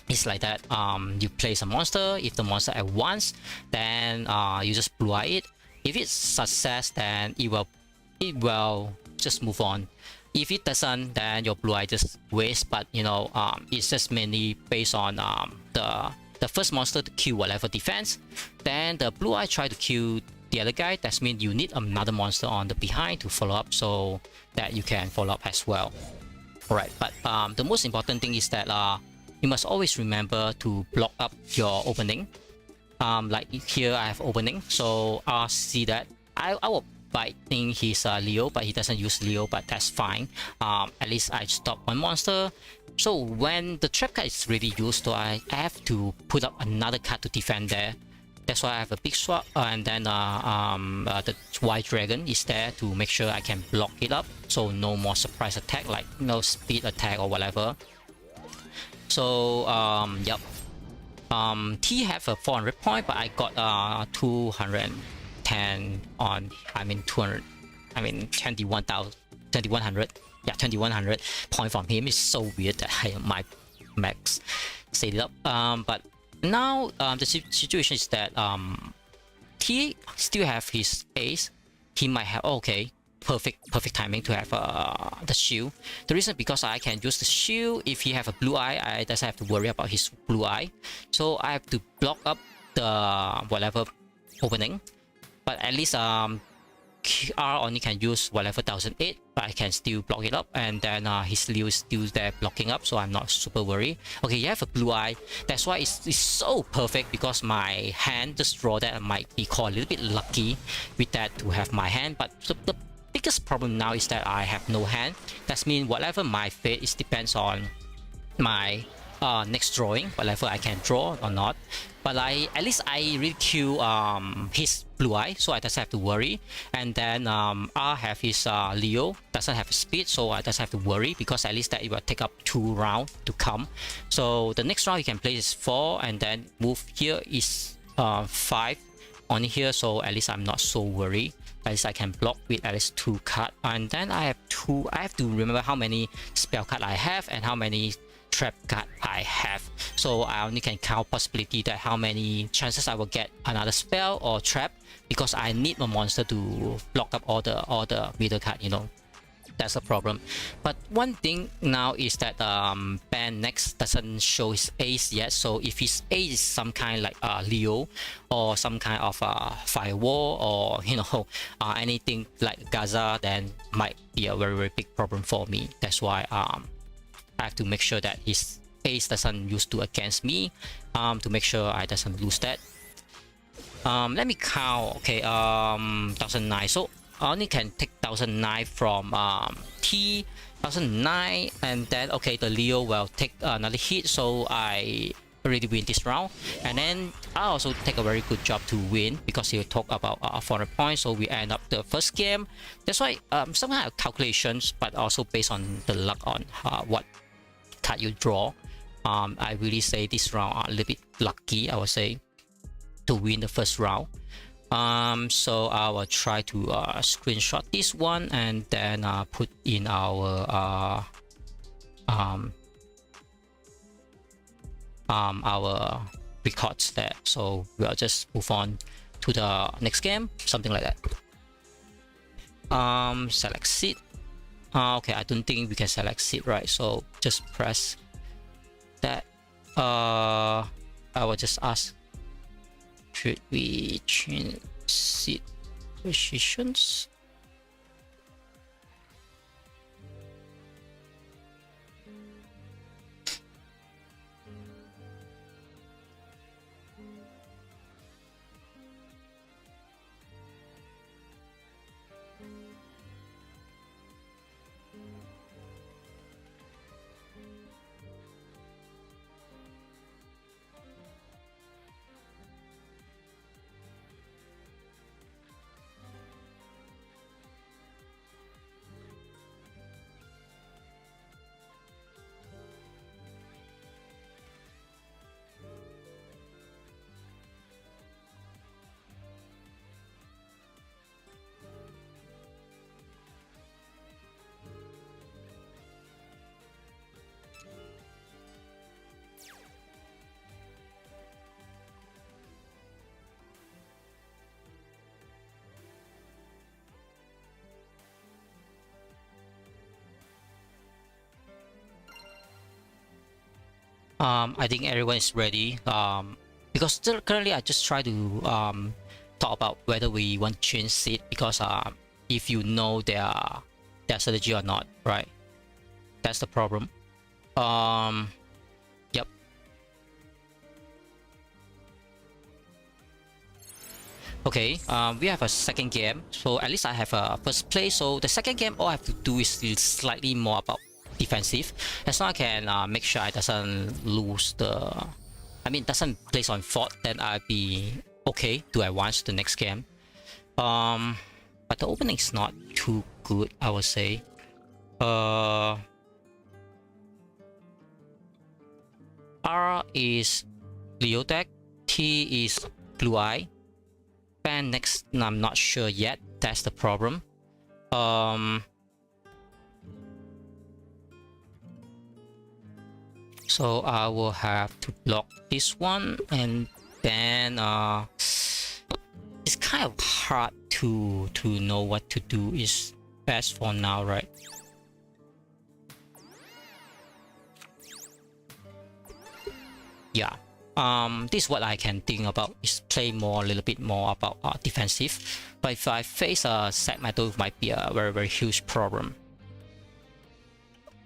is like that. You place a monster. If the monster at once, then you just blue eye it. If it's success, then it will just move on. If it doesn't, then your blue eye just waste. But you know, it's just mainly based on the first monster to kill whatever defense. Then the blue eye try to kill the other guy. That means you need another monster on the behind to follow up, so that you can follow up as well. Alright, but the most important thing is that you must always remember to block up your opening. Like here I have opening, so I'll see that I will biting his Leo, but he doesn't use Leo, but that's fine. At least I stop one monster. So when the trap card is really used, so I have to put up another card to defend there. That's why I have a big swap, and then the white dragon is there to make sure I can block it up, so no more surprise attack, like no speed attack or whatever. So yep. T have a 400 point, but I got 210 on, I mean 200, I mean 21,000, 2100, yeah, 2100 point from him. Is so weird that I might max set it up. But now the situation is that T still have his ace. He might have, okay, perfect timing to have the shield. The reason because I can use the shield. If he have a blue eye, I doesn't have to worry about his blue eye. So I have to block up the whatever opening. But at least R only can use whatever 1008, but I can still block it up, and then his Leo is still there blocking up, so I'm not super worried. Okay, you have a blue eye. That's why it's so perfect, because my hand just draw that. I might be called a little bit lucky with that to have my hand, but the biggest problem now is that I have no hand. That means whatever my fate is depends on my next drawing, whatever I can draw or not. But at least I really kill his blue eye, so I doesn't have to worry. And then I have his Leo, doesn't have speed, so I doesn't have to worry, because at least that it will take up 2 rounds to come. So the next round you can play is 4, and then move here is 5 on here, so at least I'm not so worried. At least I can block with at least 2 cards. And then I have to remember how many spell card I have and how many trap card I have, so I only can count possibility that how many chances I will get another spell or trap, because I need a monster to block up all the middle card, you know. That's a problem. But one thing now is that Ben next doesn't show his ace yet. So if his ace is some kind like Leo or some kind of firewall or anything like Gaza, then might be a very very big problem for me. That's why I have to make sure that his ace doesn't use to against me, to make sure I doesn't lose that. Let me count. Okay, 1009. So I only can take 1009 from T 1009, and then okay, the Leo will take another hit, so I already win this round. And then I also take a very good job to win because he'll talk about 400 points, so we end up the first game. That's why some kind of calculations, but also based on the luck on what card you draw. I really say this round a little bit lucky, I would say, to win the first round. So I will try to screenshot this one and then put in our records there. So we'll just move on to the next game, something like that. Select seat. Okay, I don't think we can select seat, right? So just press that. I will just ask, should we change seat positions? I think everyone is ready. Because still currently I just try to talk about whether we want to change seat, because if you know their strategy or not, right? That's the problem. Yep. Okay, we have a second game, so at least I have a first place. So the second game, all I have to do is slightly more about defensive, as long as I can make sure I doesn't lose the, doesn't place on fort, then I'll be okay to advance to the next game. But the opening is not too good, I would say. R is Leo deck, T is Blue Eye. Ben next, I'm not sure yet. That's the problem. So I will have to block this one, and then it's kind of hard to know what to do is best for now, right? Yeah. This is what I can think about, is play more, a little bit more about defensive. But if I face a set metal, it might be a very very huge problem.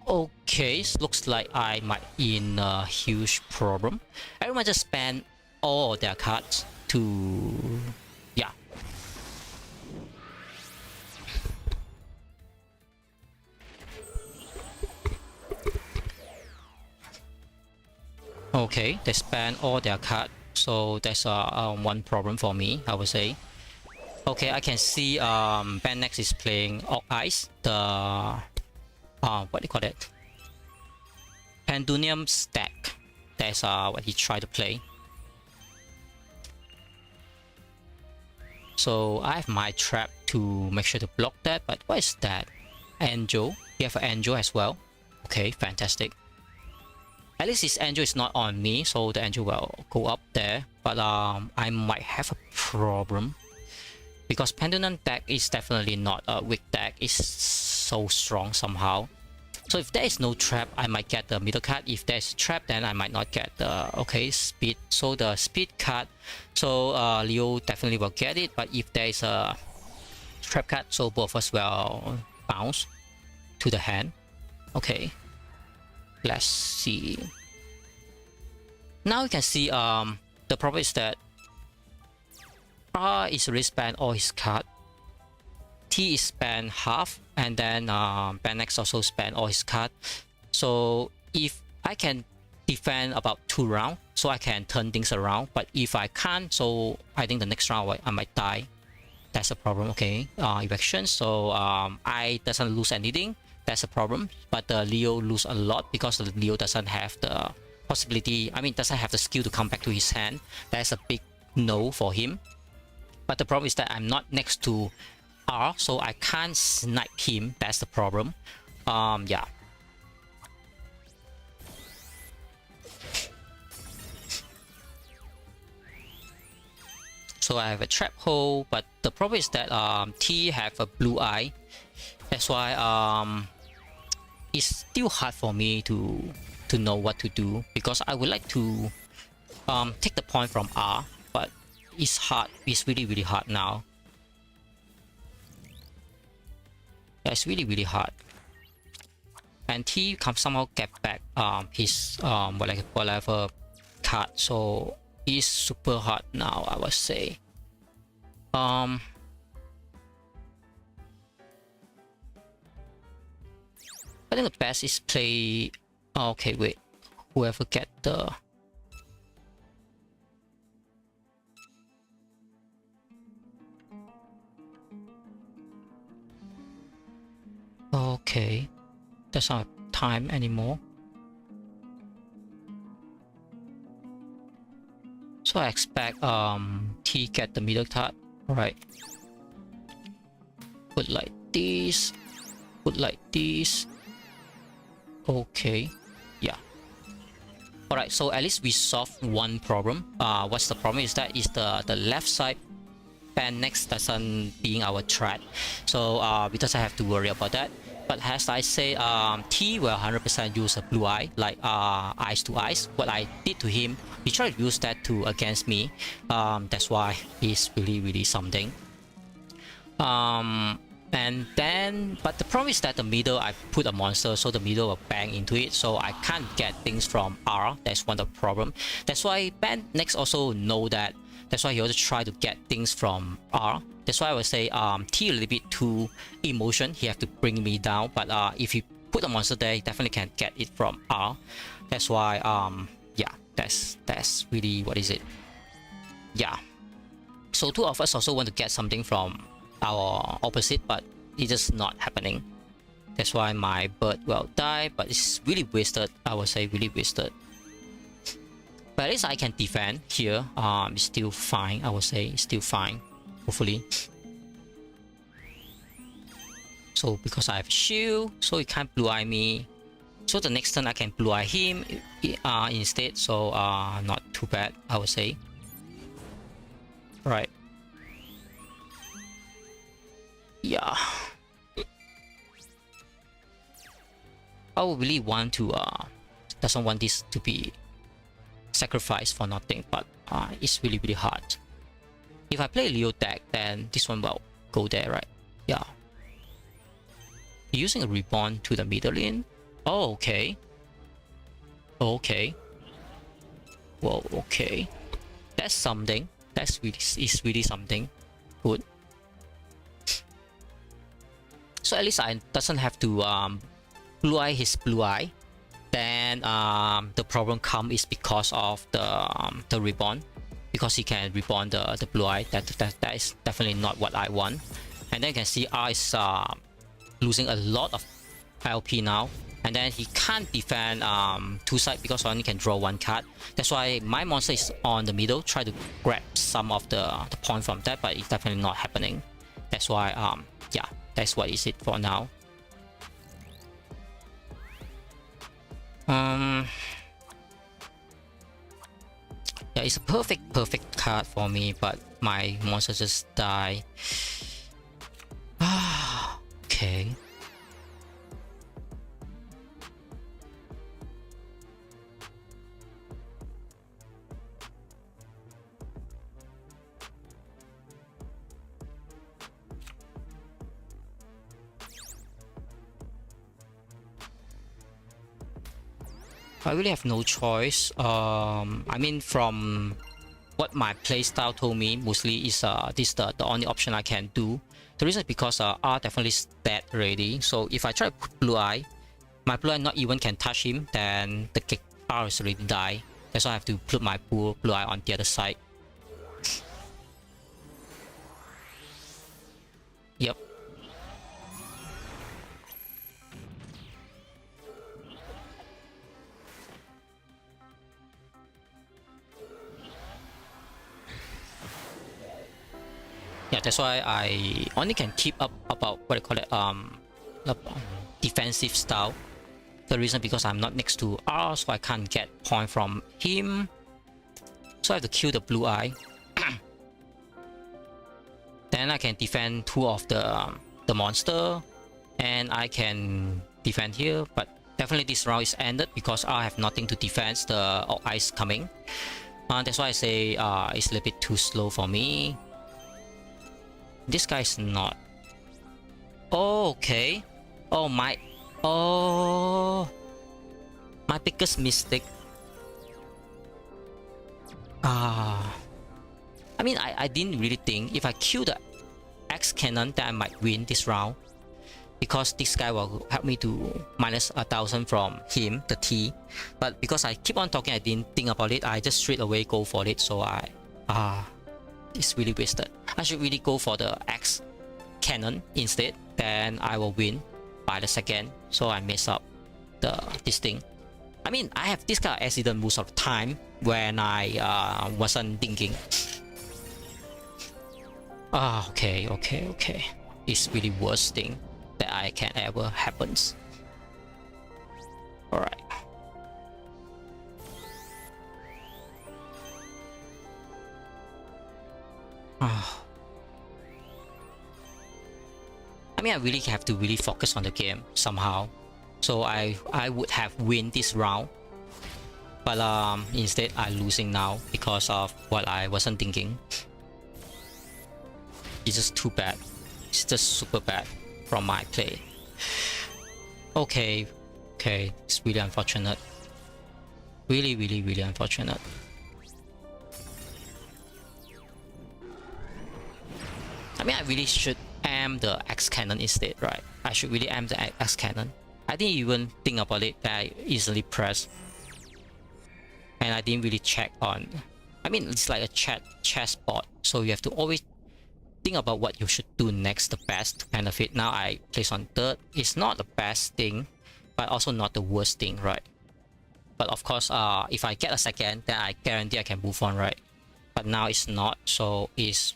Okay, looks like I might in a huge problem. Everyone just spend all their cards to, yeah. Okay, they spend all their cards, so that's one problem for me, I would say. Okay, I can see Ben next is playing Orc Ice, the what do you call it? Pandunium stack. That's what he tried to play. So I have my trap to make sure to block that. But what is that? Angel. You have an angel as well. Okay, fantastic. At least this angel is not on me, so the angel will go up there. But I might have a problem, because Pandunium deck is definitely not a weak deck. It's so strong somehow. So if there is no trap, I might get the middle card. If there's trap, then I might not get the speed. So the speed card, so Leo definitely will get it. But if there is a trap card, so both of us will bounce to the hand. Okay, let's see. Now you can see the problem is that R is already spent all his card. T is spent half, and then Ben X also spent all his card. So if I can defend about 2 rounds, so I can turn things around. But if I can't, so I think the next round I might die. That's a problem. Okay, evasion. So I doesn't lose anything. That's a problem. But Leo lose a lot because Leo doesn't have the possibility. I mean, doesn't have the skill to come back to his hand. That's a big no for him. But the problem is that I'm not next to R, so I can't snipe him. That's the problem. Yeah. So I have a trap hole, but the problem is that T have a blue eye. That's why it's still hard for me to know what to do, because I would like to take the point from R, but it's hard. It's really hard now. Yeah, it's really hard. And T can somehow get back his whatever card, so it's super hard now, I would say. I think the best is play. Okay, wait. Whoever get the. Okay, that's not time anymore. So I expect T get the middle card. Alright. Put like this. Put like this. Okay. Yeah. Alright, so at least we solved one problem. What's the problem is that is the left side Ben next doesn't being our threat. So we doesn't have to worry about that. But as I say, T will 100% use a blue eye, like eyes to eyes. What I did to him, he tried to use that to against me. That's why he's really something. And then, but the problem is that the middle, I put a monster, so the middle will bang into it, so I can't get things from R. That's one of the problem. That's why Ben next also know that. That's why he also try to get things from R. That's why I would say T a little bit too emotion. He have to bring me down. But if you put a monster there, he definitely can get it from R. That's why yeah, that's really what is it. Yeah. So two of us also want to get something from our opposite, but it's just not happening. That's why my bird will die, but it's really wasted. I would say really wasted. But at least I can defend here. It's still fine. I would say it's still fine. Hopefully. So because I have shield, so he can't blue eye me. So the next turn I can blue eye him instead. So not too bad, I would say. Right. Yeah. I would really want to doesn't want this to be sacrificed for nothing, but it's really hard. If I play Leo deck, then this one will go there, right? Yeah. Using a reborn to the middle lane. Oh, okay. Okay. Whoa, okay. That's something. That's really something. Good. So at least I doesn't have to blue eye his blue eye. Then the problem come is because of the reborn, because he can reborn the blue eye. That is definitely not what I want. And then you can see R is losing a lot of LP now, and then he can't defend two side because I only can draw one card. That's why my monster is on the middle, try to grab some of the point from that, but it's definitely not happening. That's why yeah, that's what is it for now. Yeah, it's a perfect card for me, but my monster just die. Okay. I really have no choice. I mean, from what my playstyle told me, mostly is this the only option I can do. The reason is because R definitely is dead already. So if I try to put Blue Eye, my Blue Eye not even can touch him, then the R is already die. That's why I have to put my Blue Eye on the other side. Yep. Yeah, that's why I only can keep up about what I call it defensive style. The reason because I'm not next to R, so I can't get point from him. So I have to kill the Blue Eye. Then I can defend two of the monster, and I can defend here. But definitely this round is ended because I have nothing to defend the ice coming. That's why I say it's a little bit too slow for me. This guy's not. Oh, okay. Oh my. Oh, my biggest mistake. I mean, I didn't really think if I kill the X cannon that I might win this round, because this guy will help me to minus 1,000 from him, the T. But because I keep on talking, I didn't think about it. I just straight away go for it. So it's really wasted. I should really go for the X cannon instead. Then I will win by the second. So I mess up this thing. I mean, I have this kind of accident most of the time when I wasn't thinking. Okay. It's really worst thing that I can ever happens. Alright. I mean, I really have to really focus on the game somehow. So I would have win this round. But instead I'm losing now because of what I wasn't thinking. It's just too bad. It's just super bad from my play. Okay. It's really unfortunate. Really unfortunate. I mean, I really should aim the X cannon instead, right? I should really aim the X cannon. I didn't even think about it that I easily press. And I didn't really check on. I mean, it's like a chessboard, so you have to always think about what you should do next, the best kind of it. Now I place on third. It's not the best thing, but also not the worst thing, right? But of course, if I get a second, then I guarantee I can move on, right? But now it's not, so it's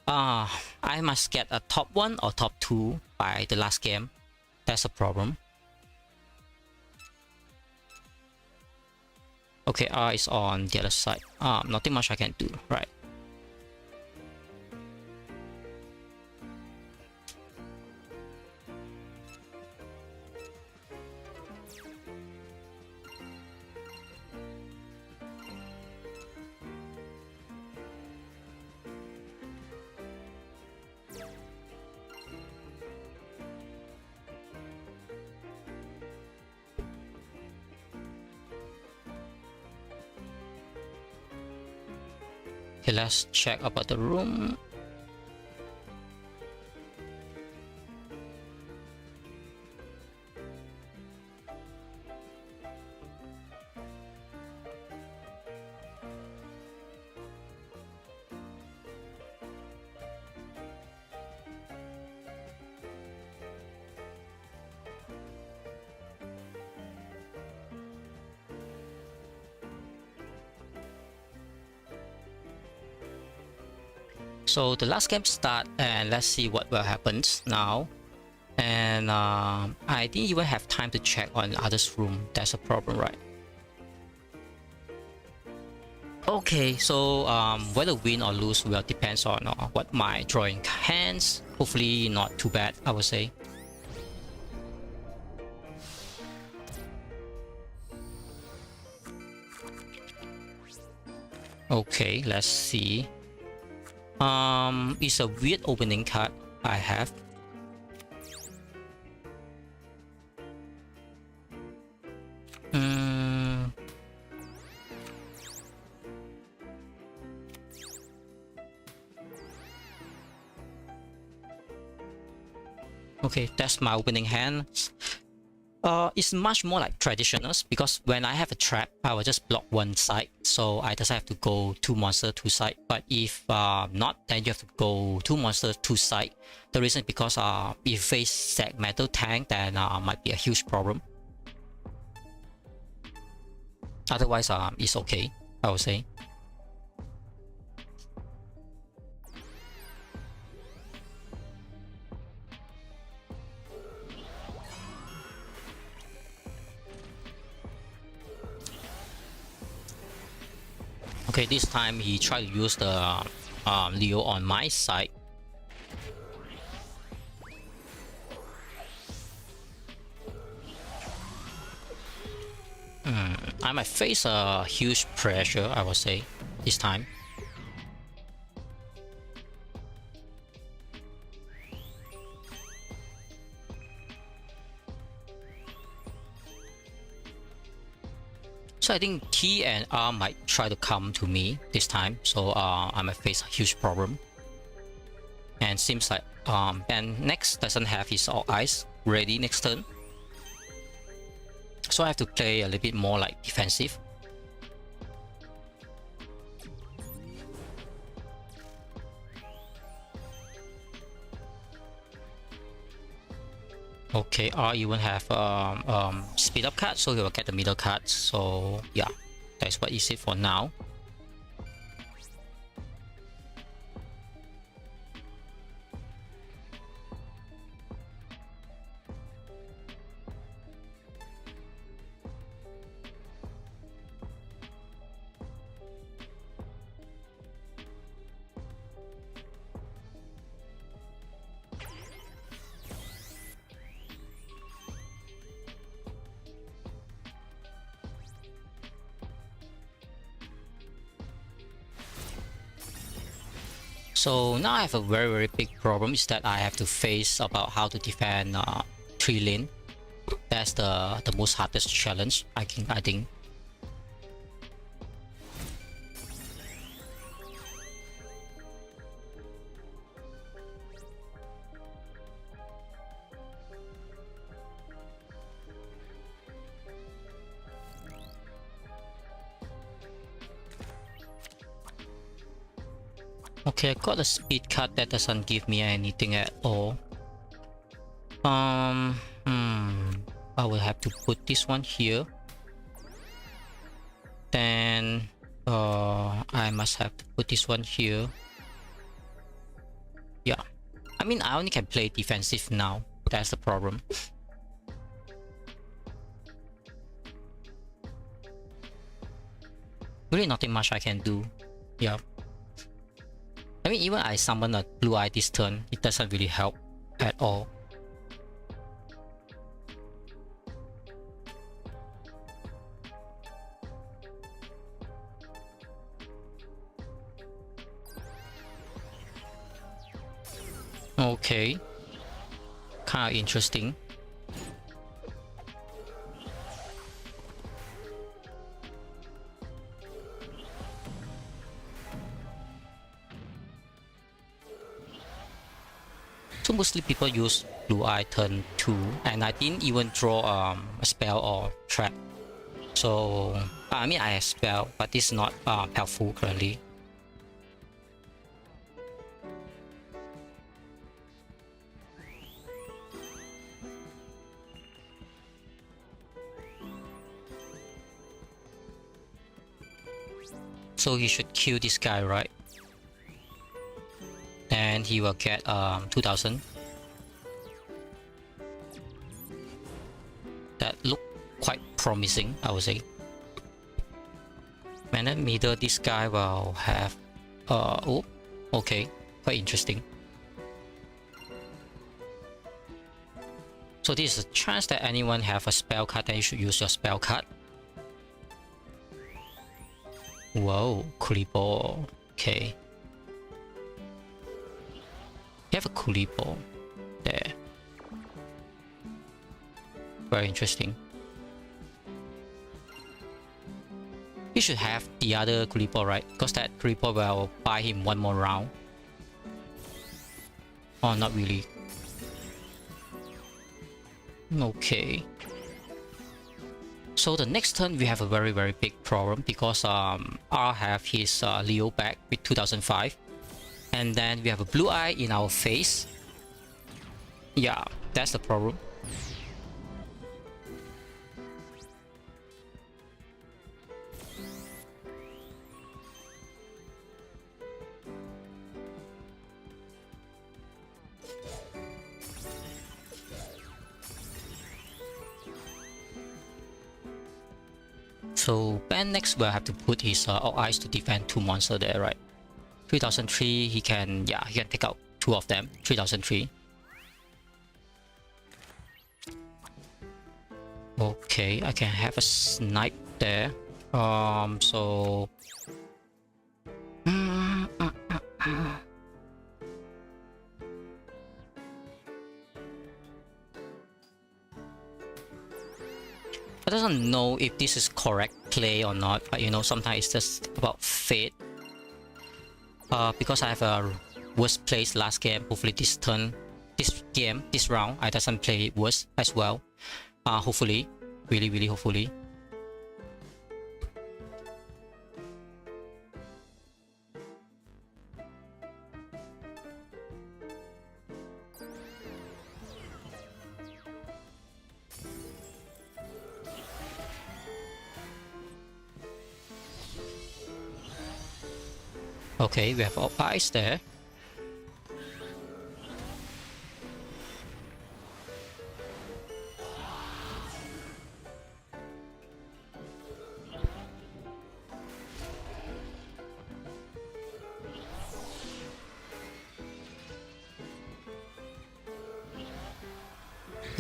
I must get a top 1 or top 2 by the last game. That's a problem. Okay, R is on the other side. Nothing much I can do, right? Okay, let's check about the room. So the last game start, and let's see what will happen now. And I didn't even have time to check on others' room. That's a problem, right? Okay, so whether win or lose will depends on what my drawing hands. Hopefully not too bad, I would say. Okay, let's see. It's a weird opening card I have. Okay, that's my opening hand. It's much more like traditional because when I have a trap, I will just block one side, so I just have to go 2 monsters 2 side. But if not, then you have to go 2 monsters 2 side. The reason is because if you face stack metal tank, then might be a huge problem. Otherwise, it's okay, I would say. Okay, this time he tried to use the Leo on my side. I might face a huge pressure, I would say, this time. So I think T and R might try to come to me this time, so I might face a huge problem. And seems like Ben next doesn't have his all eyes ready next turn, so I have to play a little bit more like defensive. Okay, R even have speed up card, so he will get the middle card. So yeah, that's what is it for now. So now I have a very big problem, is that I have to face about how to defend 3 lane. That's the most hardest challenge I think. Okay, I got a speed cut that doesn't give me anything at all. I will have to put this one here. Then I must have to put this one here. Yeah, I mean I only can play defensive now. That's the problem. Really nothing much I can do. Yeah. I mean, even I summon a blue eye this turn, it doesn't really help at all. Okay, kind of interesting. So mostly people use blue eye turn 2, and I didn't even draw a spell or trap. So I mean I have spell, but it's not helpful currently. So he should kill this guy, right? And he will get 2000. That look quite promising, I would say. And then middle, this guy will have oh, okay, quite interesting. So this is a chance that anyone have a spell card, then you should use your spell card. Whoa, coolie ball. Okay. You have a coolie ball there. Very interesting. You should have the other coolie ball, right? Because that coolie ball will buy him one more round. Oh, not really. Okay. So the next turn we have a very big problem because R have his Leo back with 2005, and then we have a blue eye in our face. Yeah, that's the problem. So Ben next will have to put his Orc Eyes to defend 2 monsters there, right? 3003, he can take out 2 of them. 3003. Okay, I can have a snipe there. So I don't know if this is correct play or not, but you know, sometimes it's just about fate. Because I have a worst place last game, hopefully this round, I doesn't play it worse as well. Hopefully, really hopefully. Okay, we have Orc Eyes there.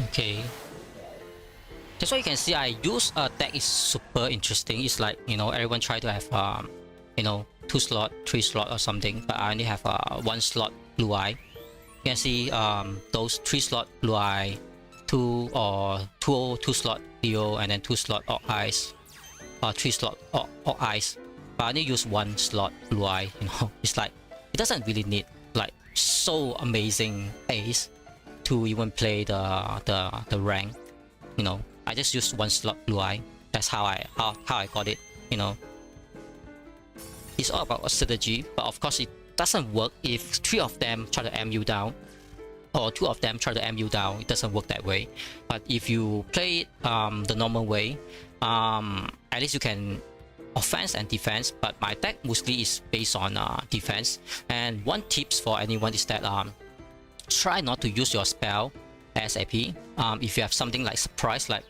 Okay. That's why you can see I use deck is super interesting. It's like, you know, everyone try to have you know, 2 slot, 3 slot or something, but I only have 1 slot blue eye. You can see those 3 slot blue eye, 2 slot Leo, and then 2 slot Orc Eyes, 3 slot Orc Eyes. But I only use 1 slot blue eye. You know, it's like it doesn't really need like so amazing ace to even play the rank. You know, I just use 1 slot blue eye. That's how I got it. You know, it's all about a strategy, but of course it doesn't work if 3 of them try to M you down, or 2 of them try to M you down. It doesn't work that way. But if you play it the normal way, at least you can offense and defense. But my deck mostly is based on defense. And one tips for anyone is that try not to use your spell ASAP. If you have something like surprise, like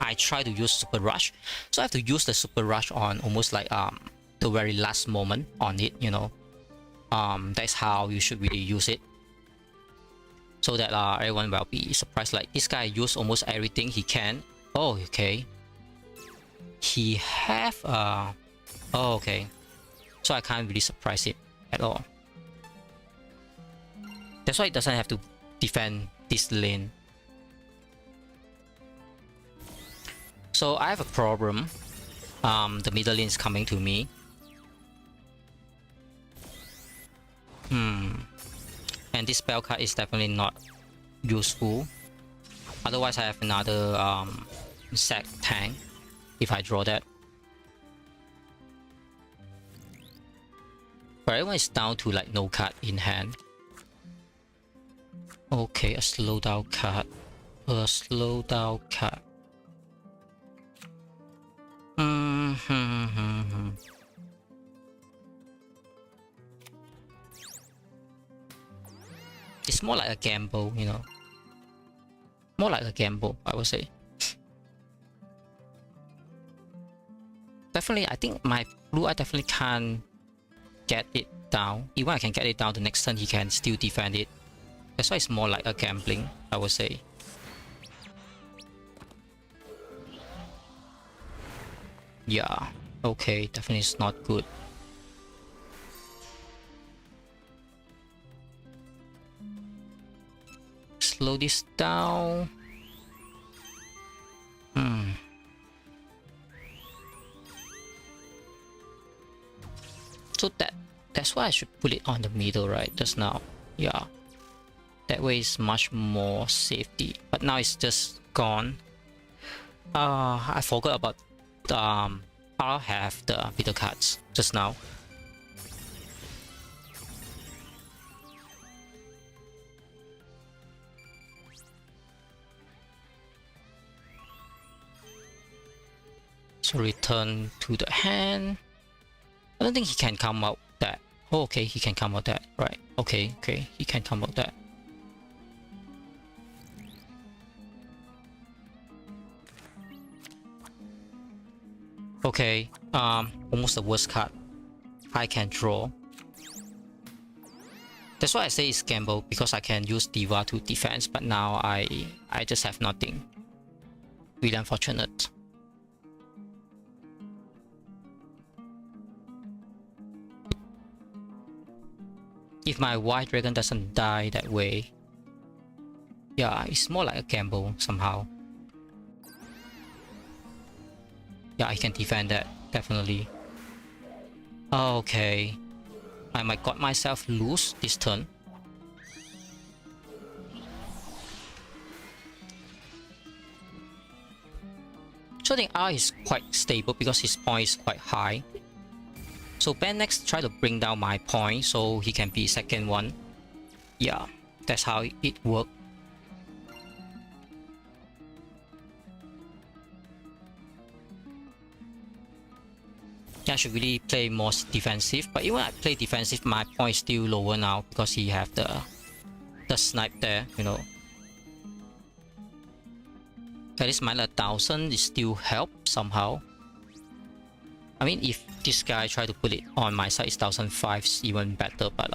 I try to use super rush, so I have to use the super rush on almost like the very last moment on it, you know. That's how you should really use it, so that everyone will be surprised. Like this guy used almost everything he can. Oh, okay. He have oh, okay. So I can't really surprise it at all. That's why it doesn't have to defend this lane. So I have a problem. The middle lane is coming to me. And this spell card is definitely not useful. Otherwise, I have another sack tank if I draw that. But everyone is down to like no card in hand. Okay, a slowdown card. A slowdown card. It's more like a gamble, you know. More like a gamble, I would say. Definitely, I think my blue eye definitely can't get it down. Even I can get it down, the next turn he can still defend it. That's why it's more like a gambling, I would say. Yeah, okay, definitely it's not good. Slow this down. So that's why I should put it on the middle, right? Just now. Yeah. That way it's much more safety. But now it's just gone. I forgot about I'll have the bitter cards just now. So return to the hand. I don't think he can come out that. Oh, okay, he can come out that. Right. Okay, he can come out that. Okay, almost the worst card I can draw. That's why I say it's gamble, because I can use Diva to defense, but now I just have nothing. Really unfortunate. If my white dragon doesn't die that way, yeah, it's more like a gamble somehow. Yeah, I can defend that, definitely. Okay. I might got myself loose this turn. So I think R is quite stable because his point is quite high. So Ben next try to bring down my point so he can be second one. Yeah, that's how it works. I should really play more defensive, but even when I play defensive, my point is still lower now because he have the snipe there, you know. At least minus 1000 is still help somehow. I mean, if this guy try to put it on my side, it's 1005 is even better, but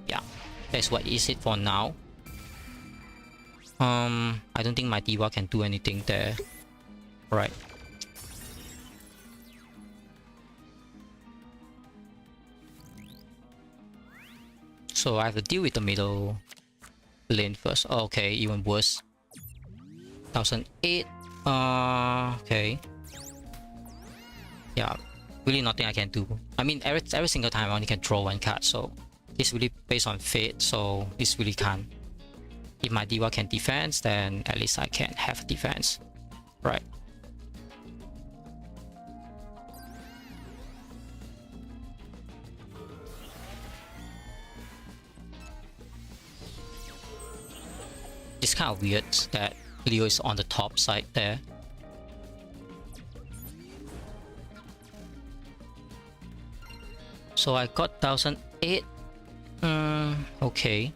yeah, that's what is it for now. I don't think my Diva can do anything there. Right. So I have to deal with the middle lane first. Oh, okay, even worse. 1008. Okay. Yeah, really nothing I can do. I mean, every single time I only can draw one card, so it's really based on fate. So it's really can't. If my Diva can defense, then at least I can have defense, right? It's kind of weird that Leo is on the top side there. So I got 1008. Okay.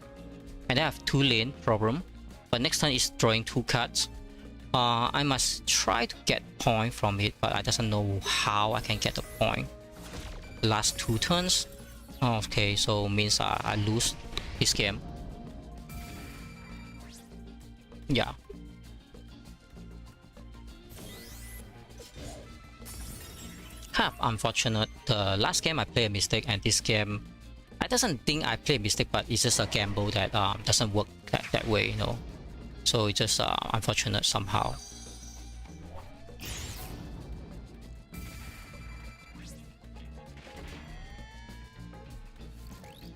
And I have 2 lane problem. But next turn is drawing 2 cards. I must try to get point from it, but I doesn't know how I can get the point. Last 2 turns. Okay, so means I lose this game. Yeah. Kind of unfortunate. The last game I played a mistake, and this game I doesn't think I played a mistake, but it's just a gamble that doesn't work that way, you know. So it's just unfortunate somehow.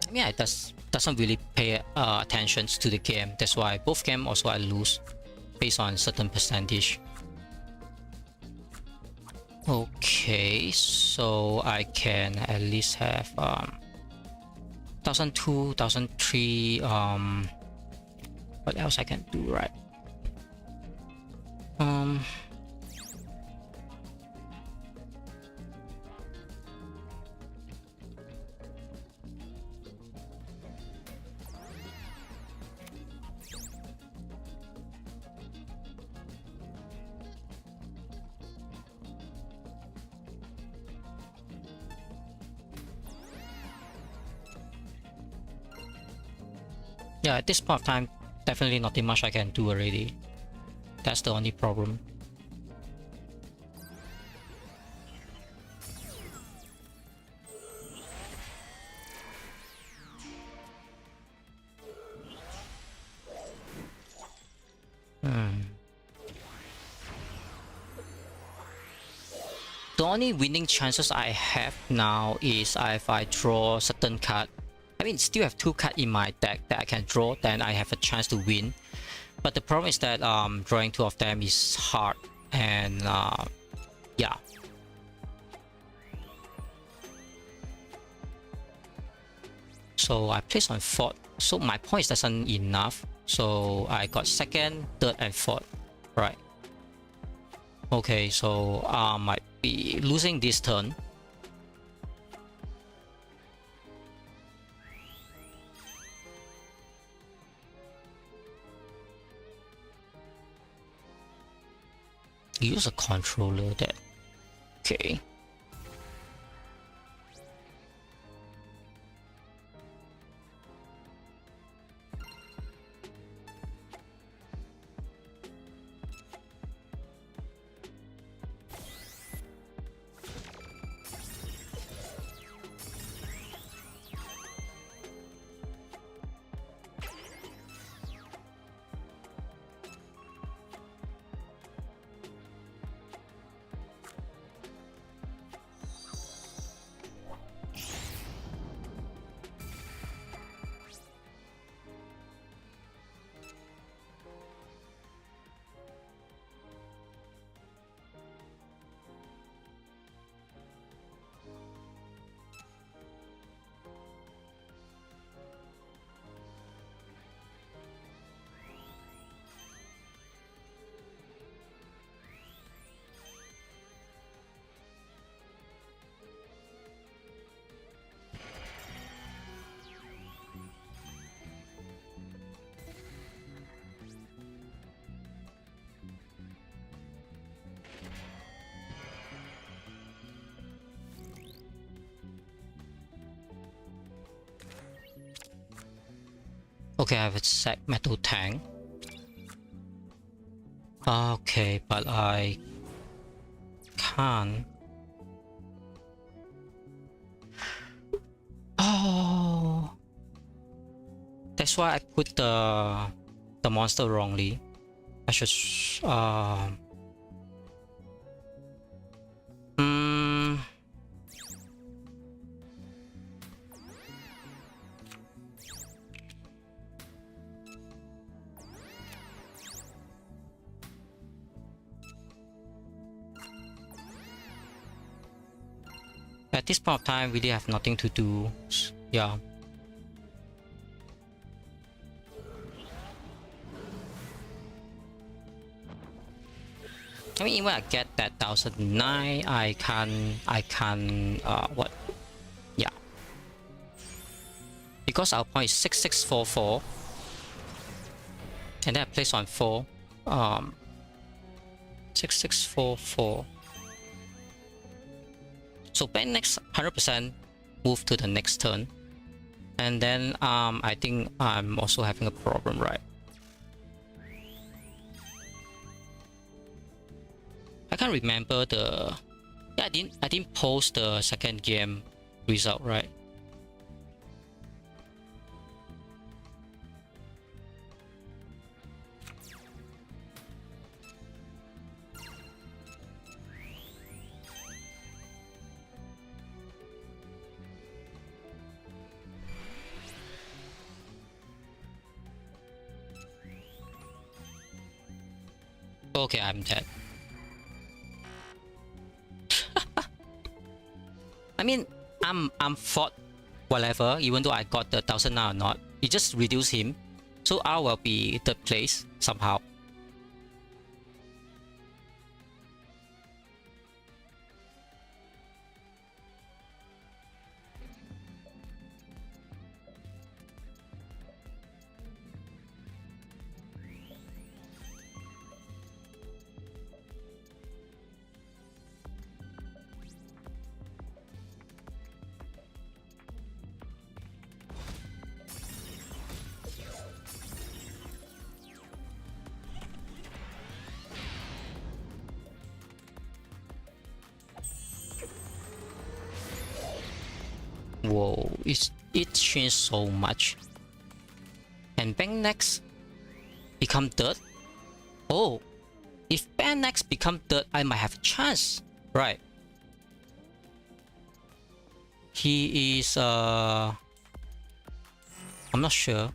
I mean, I doesn't really pay attention to the game. That's why both games also I lose based on certain percentage. Okay, so I can at least have 1002, 1003. What else I can do, right? Yeah, at this point of time, definitely nothing much I can do already. That's the only problem. The only winning chances I have now is if I draw certain card. I mean, still have 2 cards in my deck that I can draw, then I have a chance to win. But the problem is that drawing two of them is hard, and yeah. So I placed on fourth. So my points doesn't enough. So I got second, third, and fourth. Right. Okay, so I might be losing this turn. Use a controller that. Okay. Okay, I have a sack metal tank. Okay, but I can't. Oh, that's why I put the monster wrongly. I should at this point of time, really have nothing to do. Yeah. I mean, even I get that 1009, I can what? Yeah. Because our point is 6644, and then I place on 4. 6644. So bank next 100% move to the next turn, and then I think I'm also having a problem, right? I can't remember the. Yeah, I didn't post the second game result, right? Okay, I'm dead. I mean, I'm fought whatever, even though I got the 1009 or not. It just reduced him, so I will be third place somehow. Whoa, it changed so much. And bank next become third. Oh, if bank next become third, I might have a chance, right? He is I'm not sure.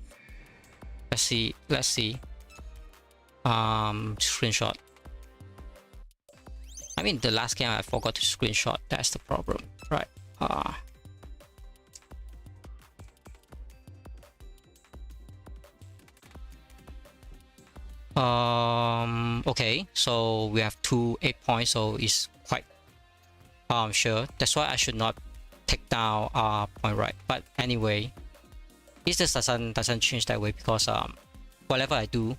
Let's see. Screenshot. I mean, the last game I forgot to screenshot. That's the problem, right? Okay, so we have 8 points, so it's quite sure. That's why I should not take down point, right? But anyway, it just doesn't change that way, because whatever I do,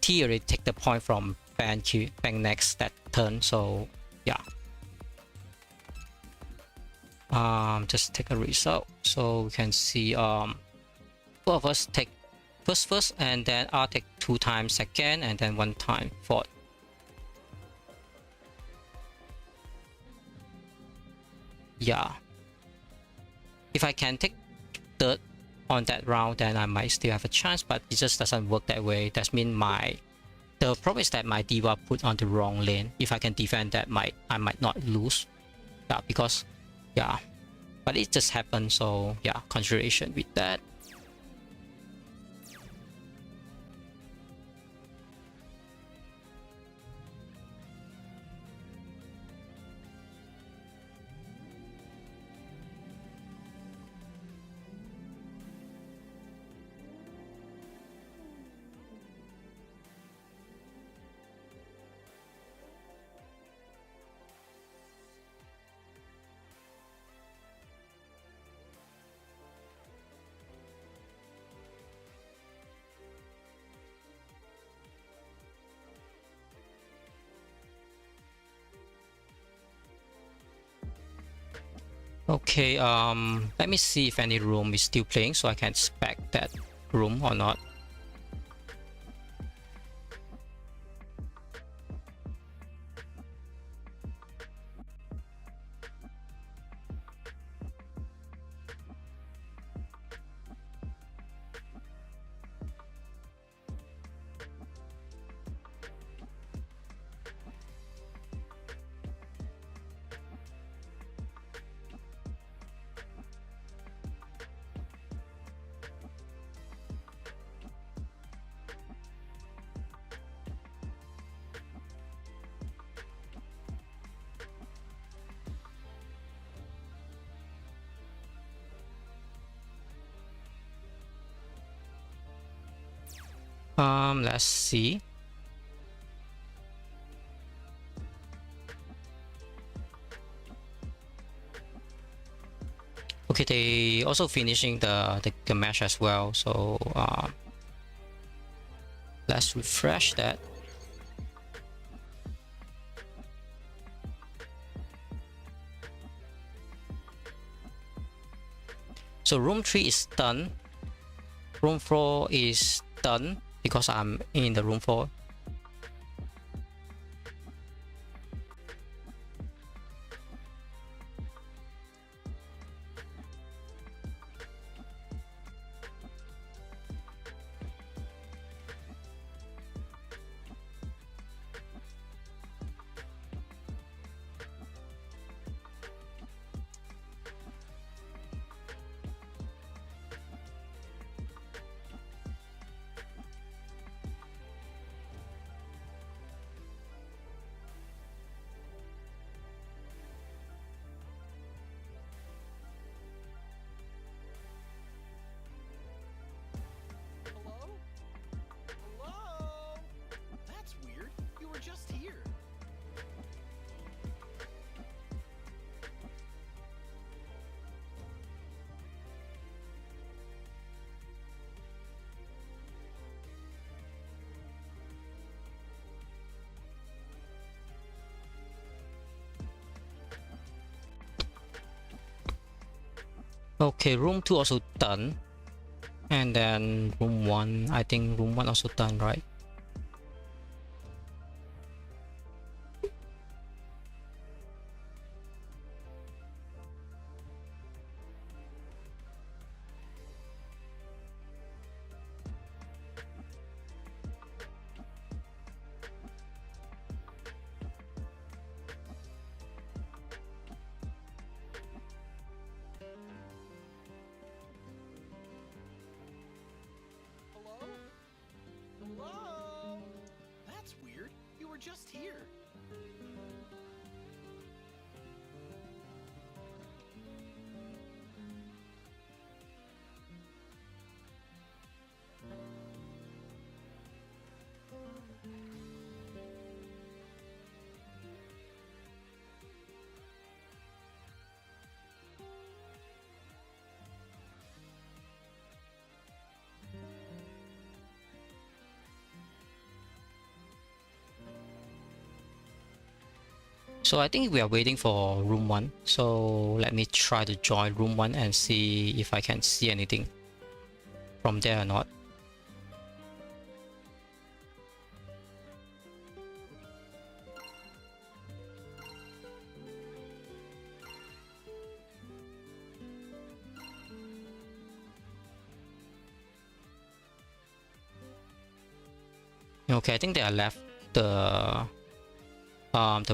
T already take the point from bank next that turn. So yeah, just take a result, so we can see two of us take first, and then I'll take 2 times second, and then 1 time fourth. Yeah, if I can take third on that round, then I might still have a chance, but it just doesn't work that way. That means the problem is that my diva put on the wrong lane. If I can defend that, I might not lose. Yeah, because yeah, but it just happened. So yeah, consideration with that. Okay, let me see if any room is still playing, so I can spec that room or not. Let's see. Okay, they also finishing the match as well, so let's refresh that. So room 3 is done. Room 4 is done because I'm in the room 4. Okay, room 2 also done. And then room 1, I think room 1 also done, right? Hello? just here. So I think we are waiting for room 1. So let me try to join room 1 and see if I can see anything from there or not. Okay, I think they are left the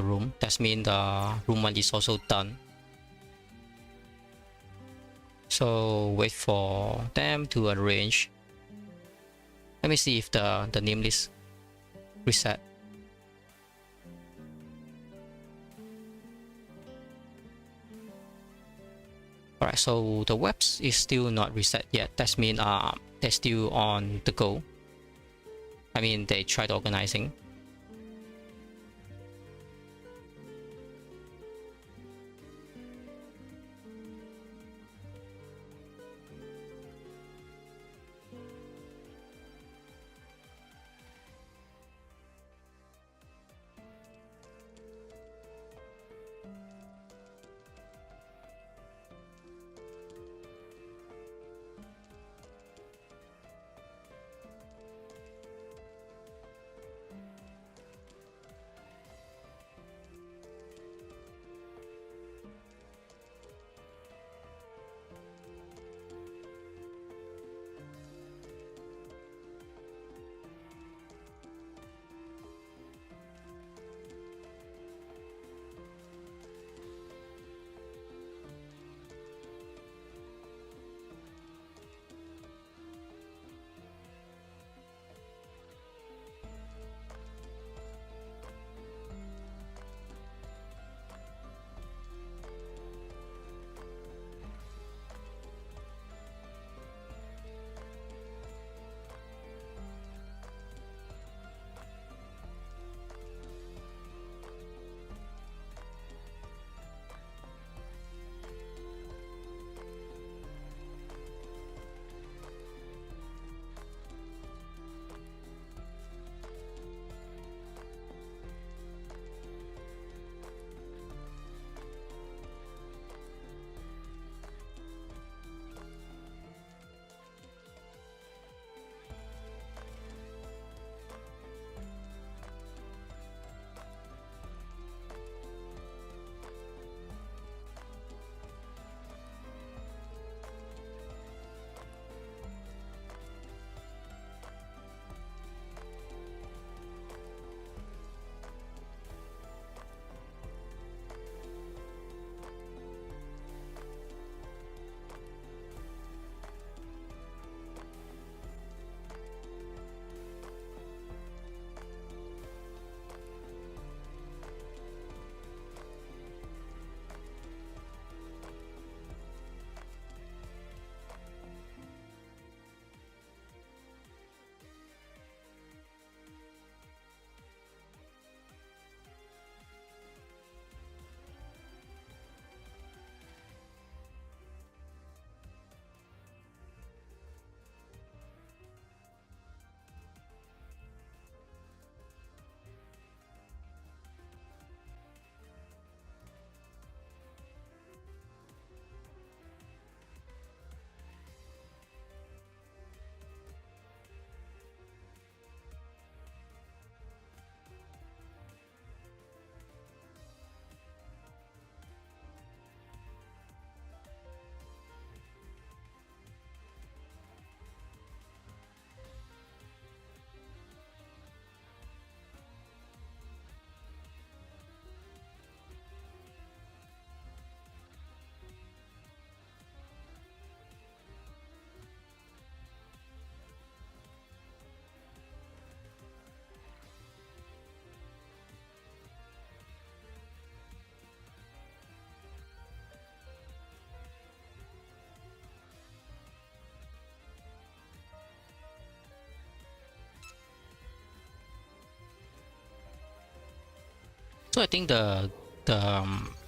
room. That means the room 1 is also done. So wait for them to arrange. Let me see if the name list reset. Alright, so the webs is still not reset yet. That means they're still on the go. I mean, they tried organizing. So I think the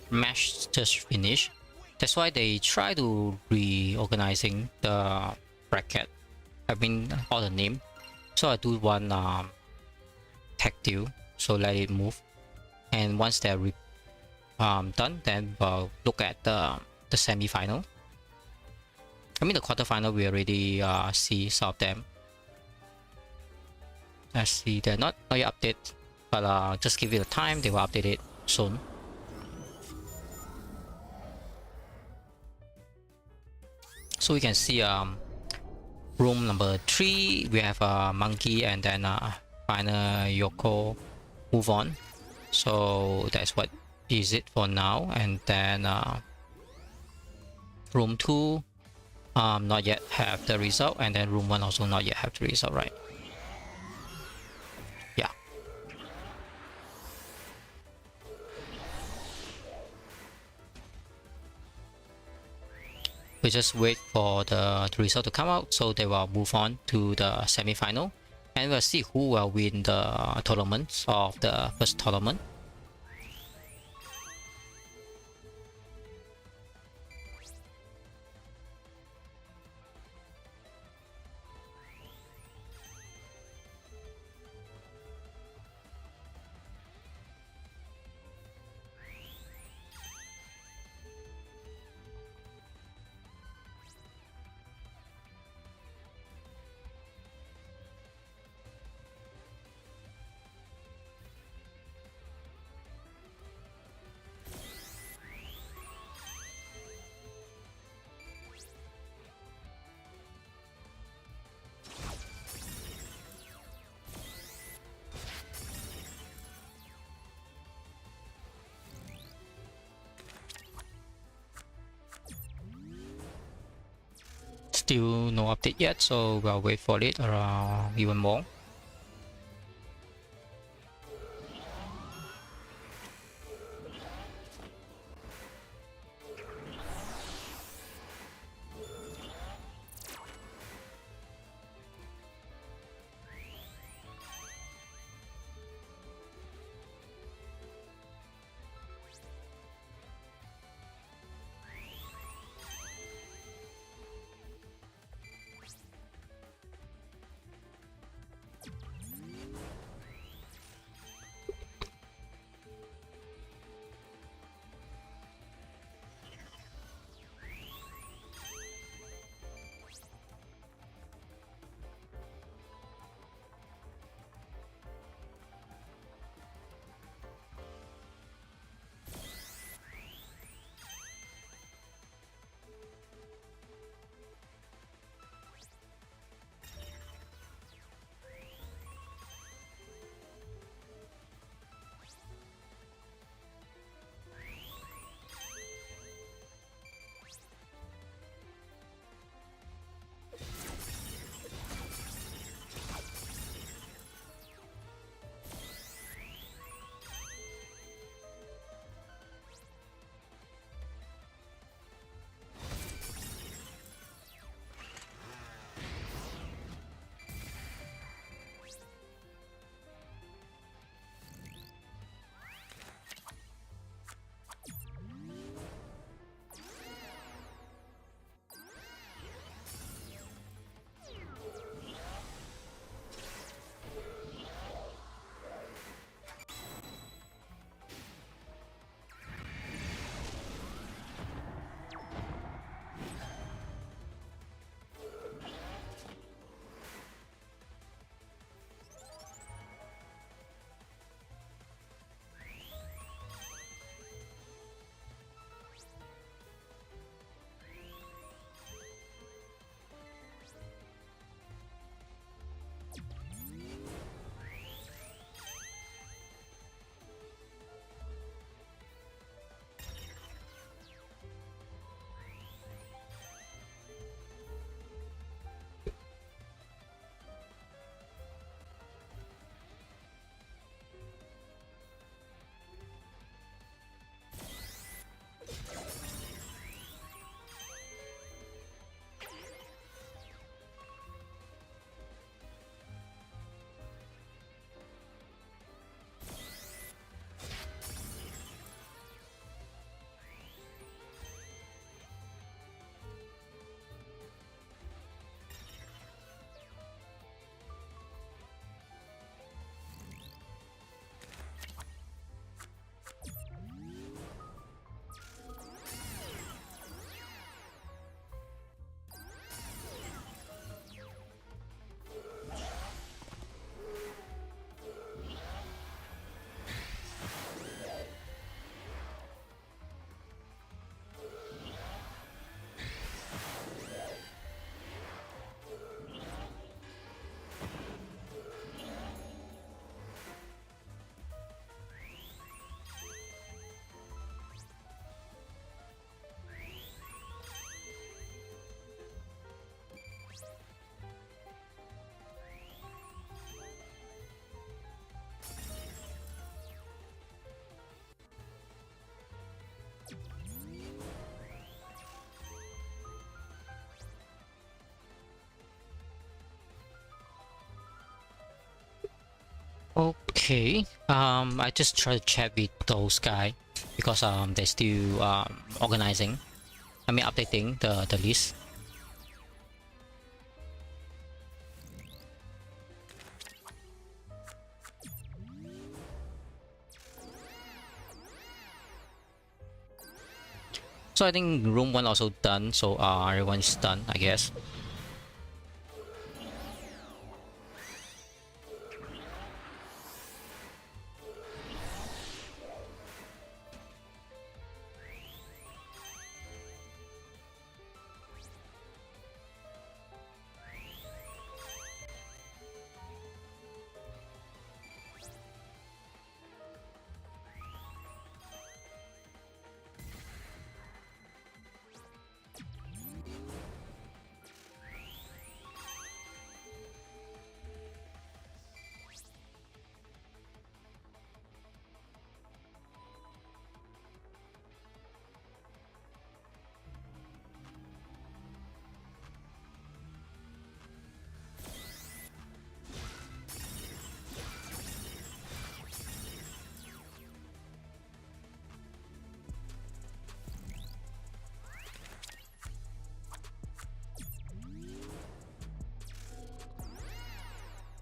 match just finished. That's why they try to reorganizing the bracket. I mean all the name. So I do one tag deal. So let it move. And once they're done, then we'll look at the semi-final. I mean the quarterfinal we already see some of them. Let's see, they're not yet updated, but just give it a time, they will update it soon. So we can see room number 3, we have a monkey and then final Yoko move on. So that's what is it for now. And then room 2 not yet have the result, and then room 1 also not yet have the result, right? Yeah. We just wait for the result to come out, so they will move on to the semi-final, and we'll see who will win the tournament of the first tournament. Still no update yet, so we'll wait for it even more. Okay. I just try to chat with those guys because they're still organizing. I mean updating the list. So I think room 1 also done, so everyone's done, I guess.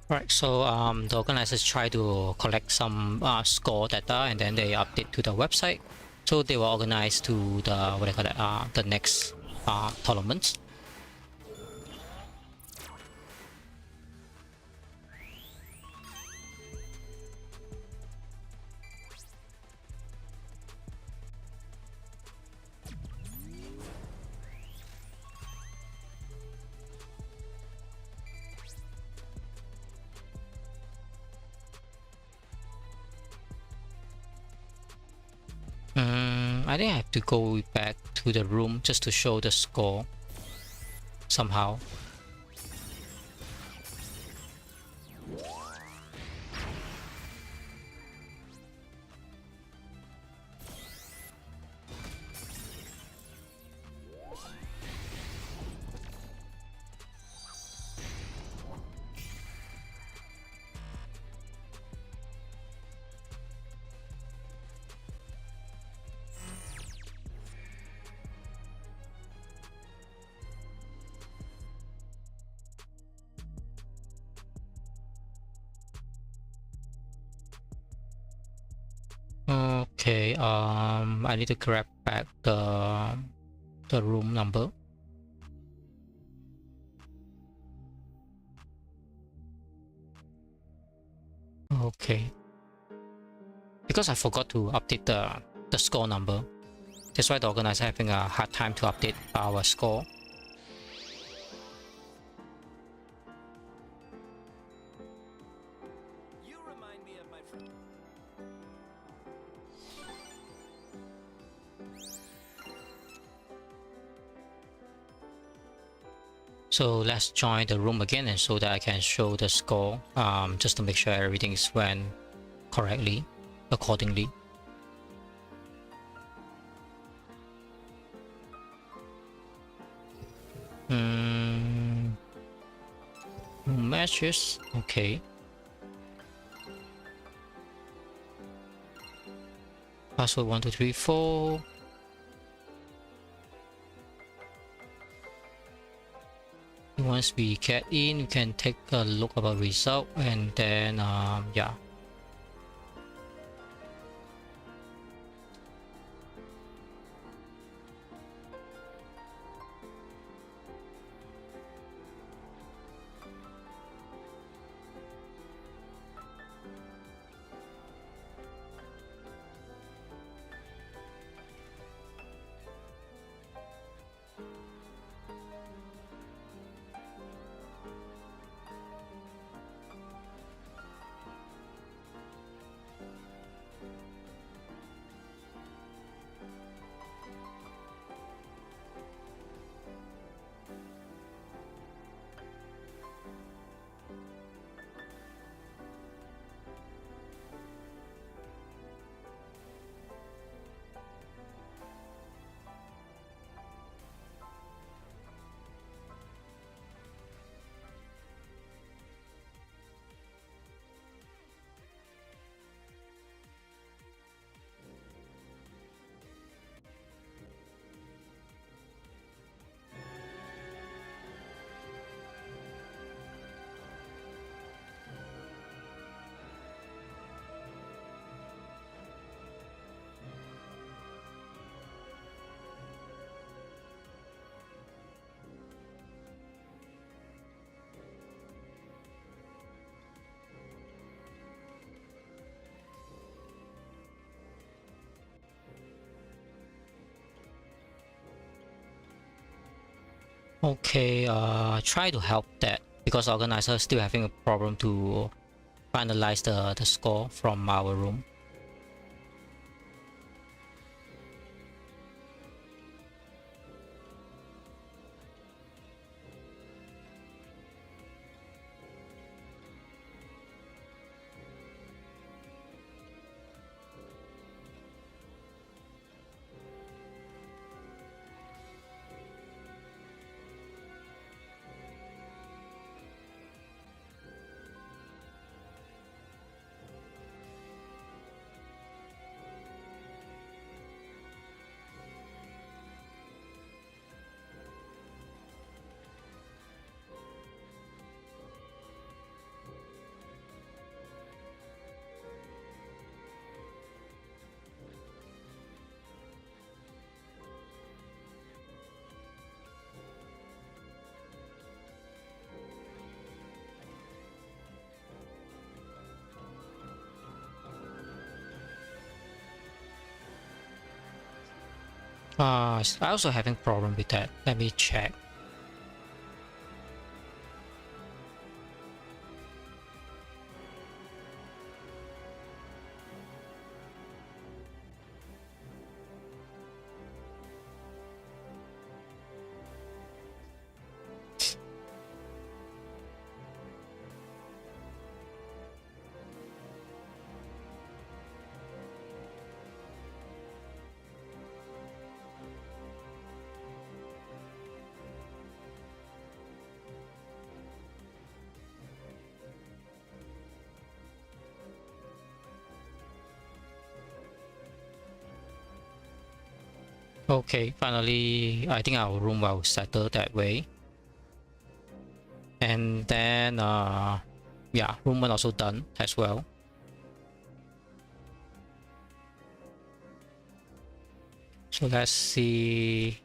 Right, so the organizers try to collect some score data and then they update to the website. So they will organize to the what do you call it, the next tournaments. I think I have to go back to the room just to show the score somehow. Okay, I need to grab back the room number. Okay, because I forgot to update the score number. That's why the organizer having a hard time to update our score. You remind me of my friend. So let's join the room again and so that I can show the score, just to make sure everything is went correctly, accordingly. Matches, okay. Password 1234. Once we get in, we can take a look about result and then yeah. Okay, try to help that because organizer is still having a problem to finalize the score from our room. I also having problem with that. Let me check. Okay, finally, I think our room will settle that way. And then, yeah, room 1 also done as well. So let's see.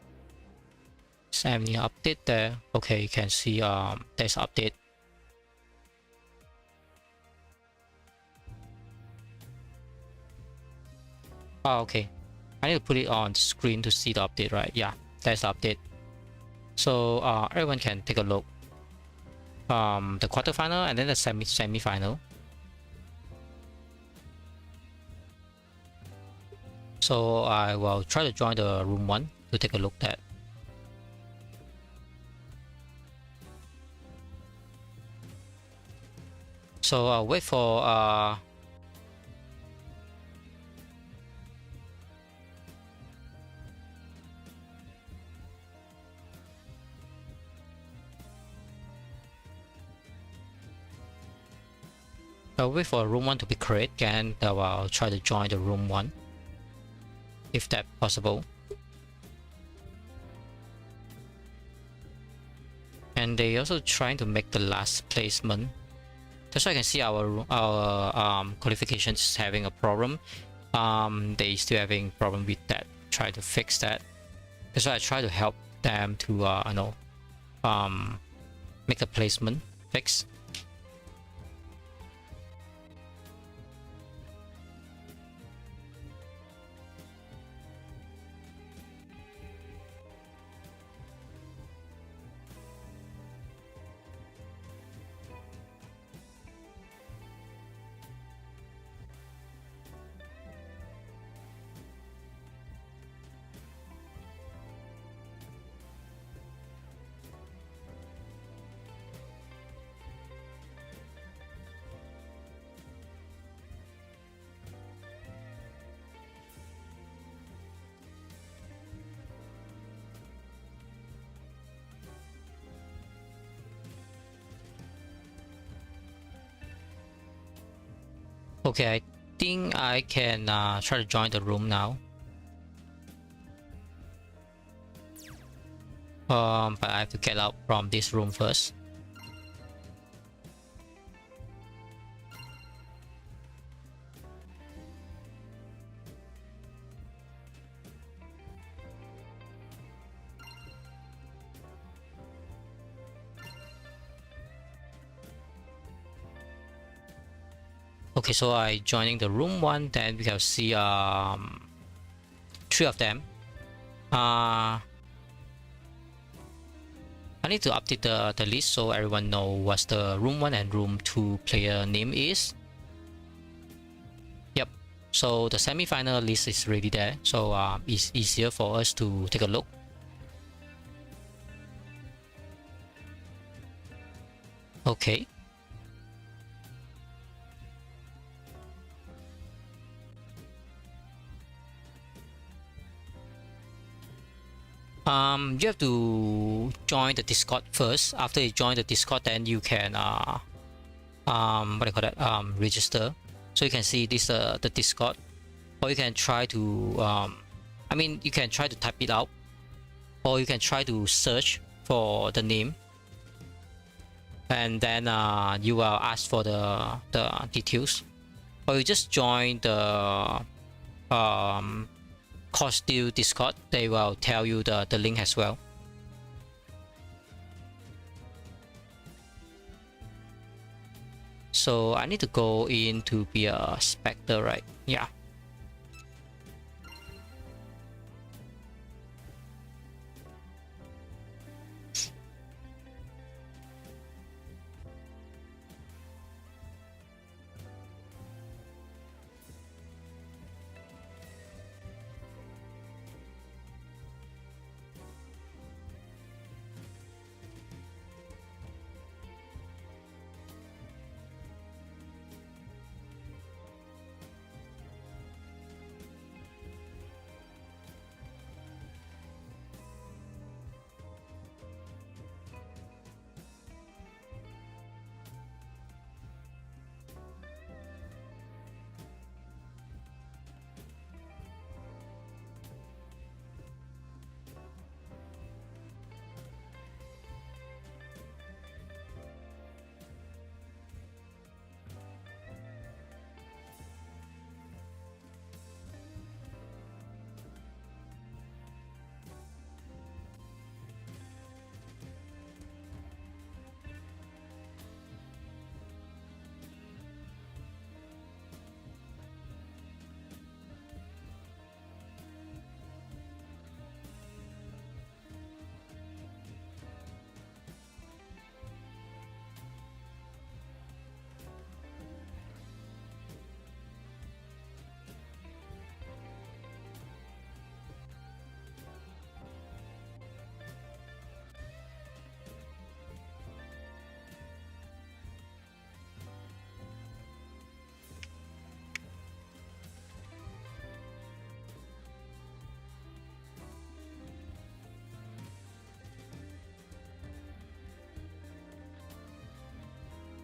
Is there any update there? Okay, you can see there's update. Oh, okay. I need to put it on screen to see the update, right? Yeah, that's the update. So everyone can take a look. The quarterfinal and then the semi-final. So I will try to join the room 1 to take a look at. So I'll wait for room 1 to be created, and I'll try to join the room 1 if that's possible. And they also trying to make the last placement. That's why I can see our qualifications is having a problem. They still having problem with that. Try to fix that. That's why I try to help them to make the placement fix. Okay, I think I can try to join the room now. But I have to get out from this room first. Okay, so I joining the room 1, then we can see 3 of them. I need to update the list so everyone know what the room 1 and room 2 player name is. Yep, so the semi-final list is already there, so it's easier for us to take a look. Okay. You have to join the Discord first. After you join the Discord, then you can what do you call that? Register. So you can see this the Discord, or you can try to I mean, you can try to type it out, or you can try to search for the name, and then you will ask for the details, or you just join the Cross Duel Discord. They will tell you the link as well. So I need to go in to be a Spectre, right? Yeah.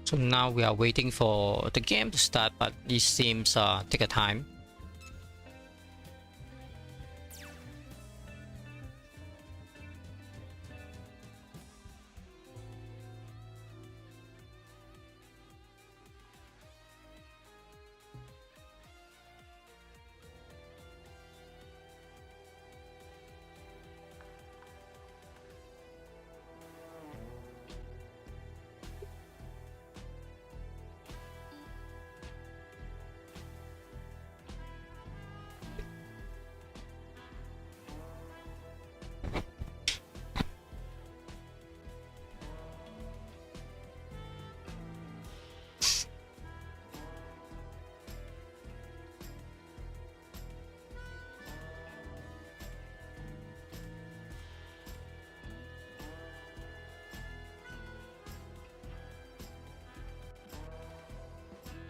So now we are waiting for the game to start, but it seems take a time.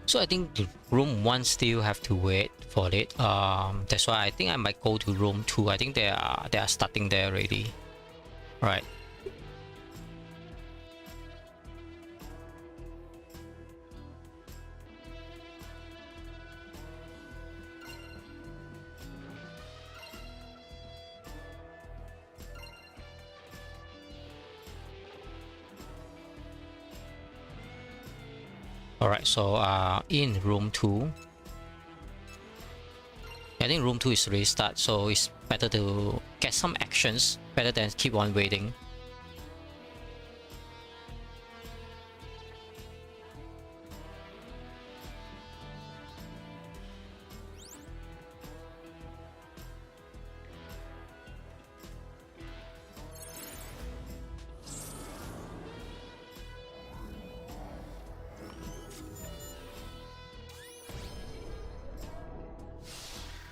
So I think room 1 still have to wait for it. That's why I think I might go to room 2. I think they are starting there already. Right. Alright, so in room 2, I think room 2 is already start, so it's better to get some actions better than keep on waiting.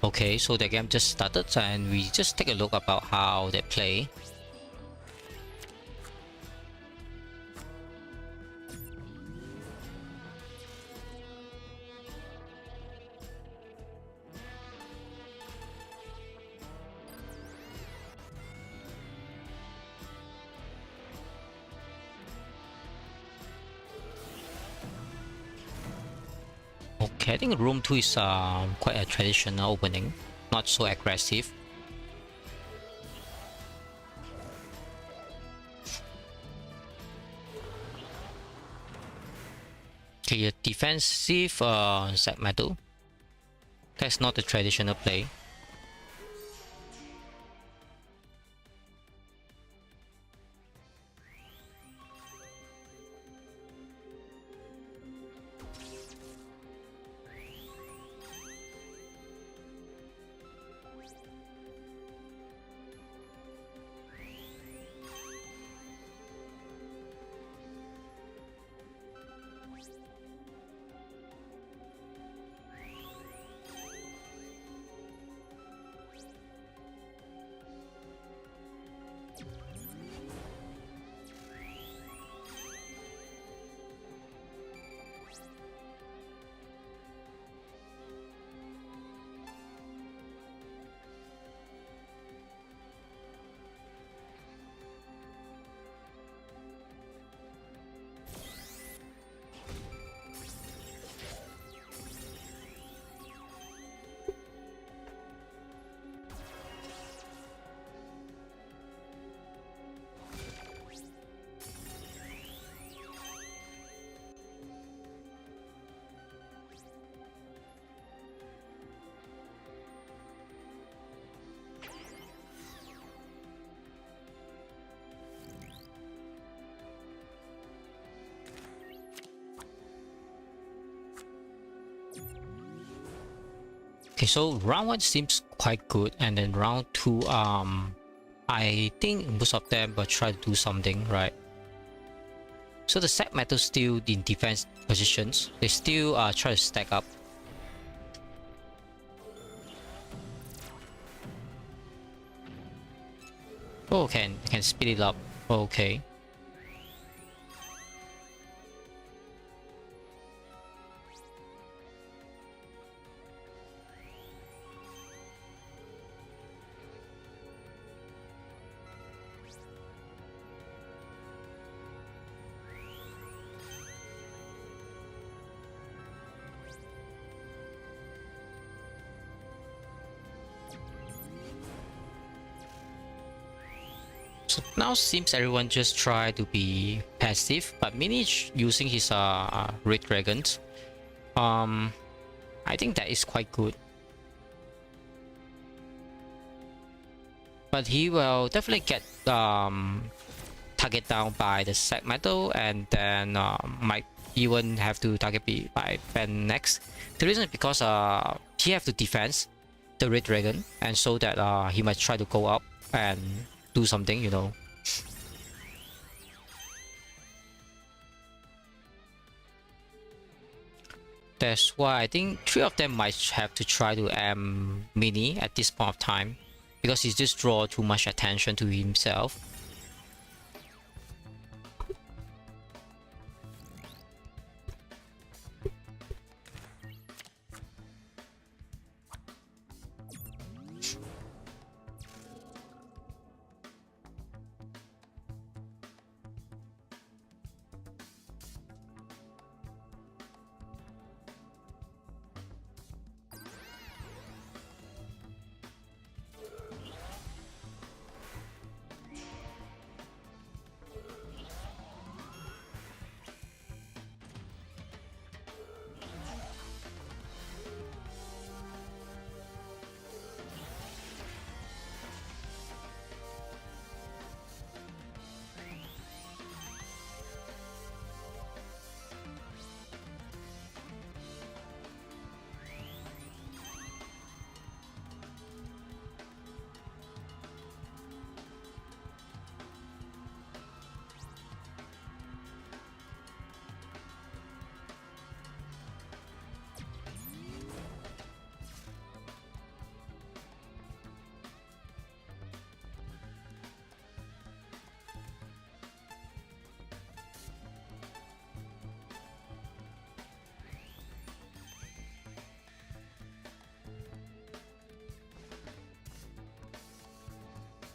Okay, so the game just started and we just take a look about how they play. Okay, I think room 2 is quite a traditional opening, not so aggressive. Okay, a defensive set metal. That's not the traditional play. Okay, so round 1 seems quite good, and then round 2, I think most of them will try to do something, right? So the set metal still in defense positions. They still try to stack up. Oh, can speed it up. Okay. So now seems everyone just try to be passive, but Mini using his red dragons. I think that is quite good. But he will definitely get target down by the sec metal, and then might even have to target by Ben next. The reason is because he have to defense the red dragon, and so that he might try to go up and do something, you know. That's why I think 3 of them might have to try to Mini at this point of time, because he just draw too much attention to himself.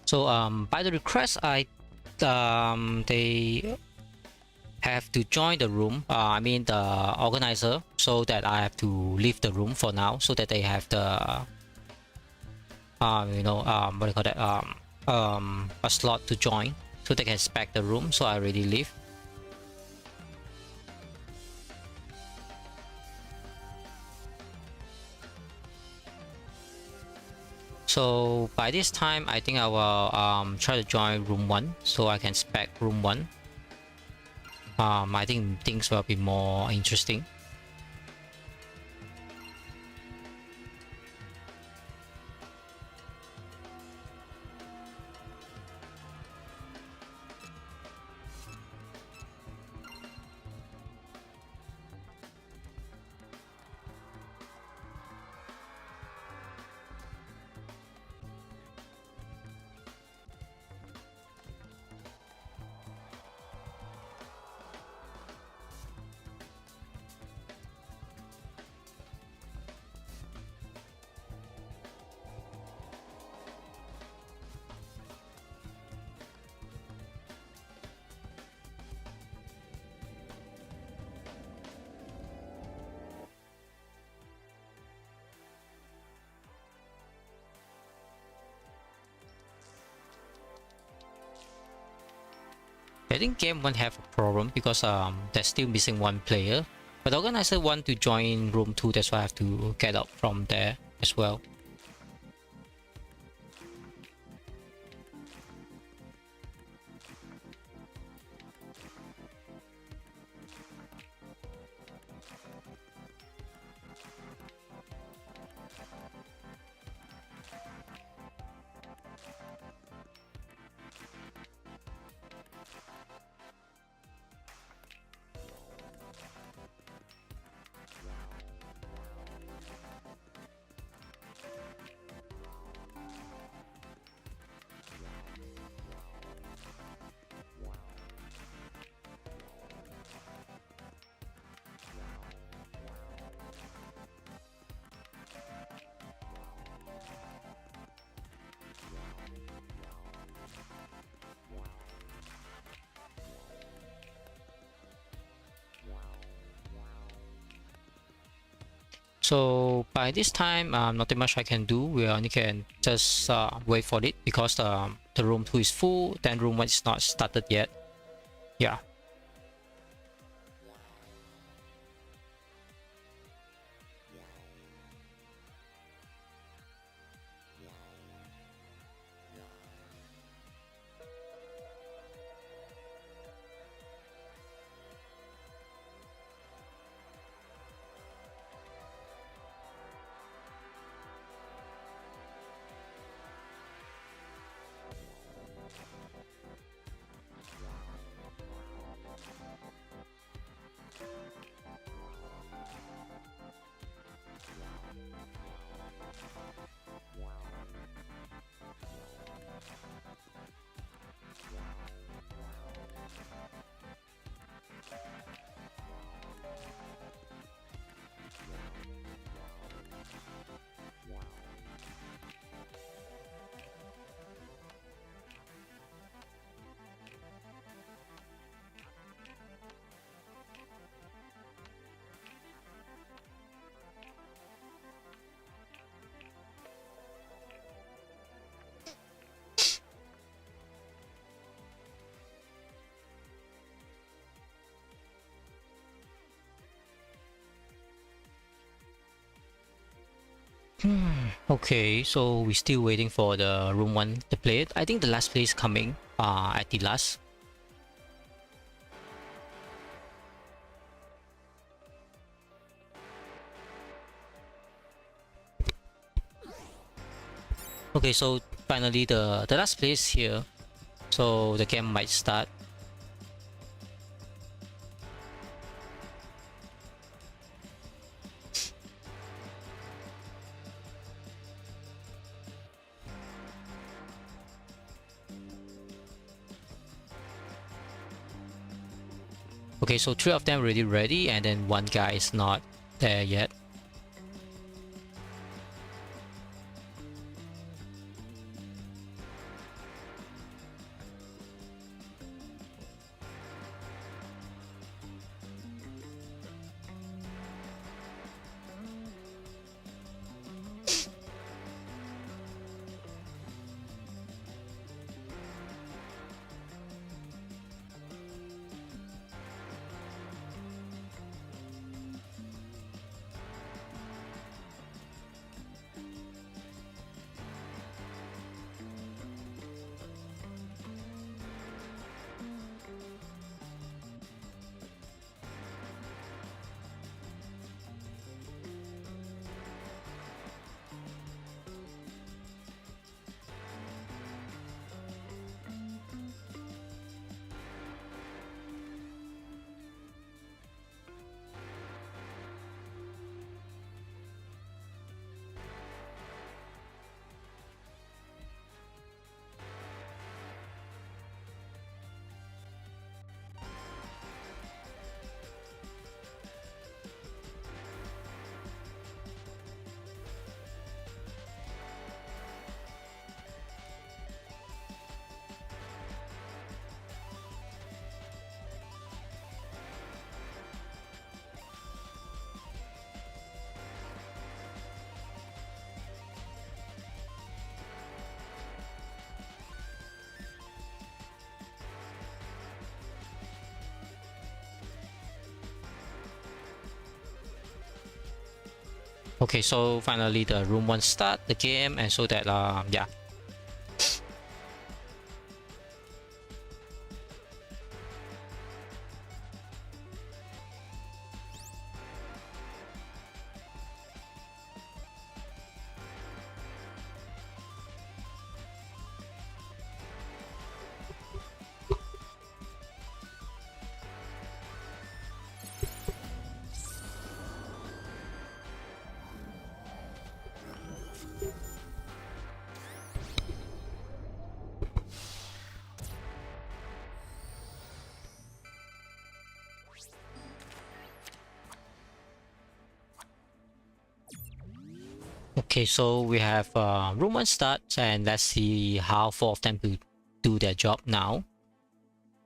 So by the request, they have to join the room. I mean the organizer, so that I have to leave the room for now, so that they have the what do you call that, a slot to join, so they can spec the room. So I already leave. So by this time, I think I will try to join room 1, so I can spec room 1. I think things will be more interesting. I think game 1 have a problem because they're still missing 1 player. But the organizer want to join room 2, that's why I have to get out from there as well. So by this time, nothing much I can do. We only can just wait for it, because the room 2 is full, then room 1 is not started yet. Yeah. Okay, so we're still waiting for the room 1 to play it. I think the last play is coming at the last. Okay, so finally the last play is here, so the game might start. Okay, so 3 of them already ready, and then 1 guy is not there yet. Okay, so finally the room 1 start the game, and so that yeah. Okay, so we have room 1 start, and let's see how 4 of them will do their job now.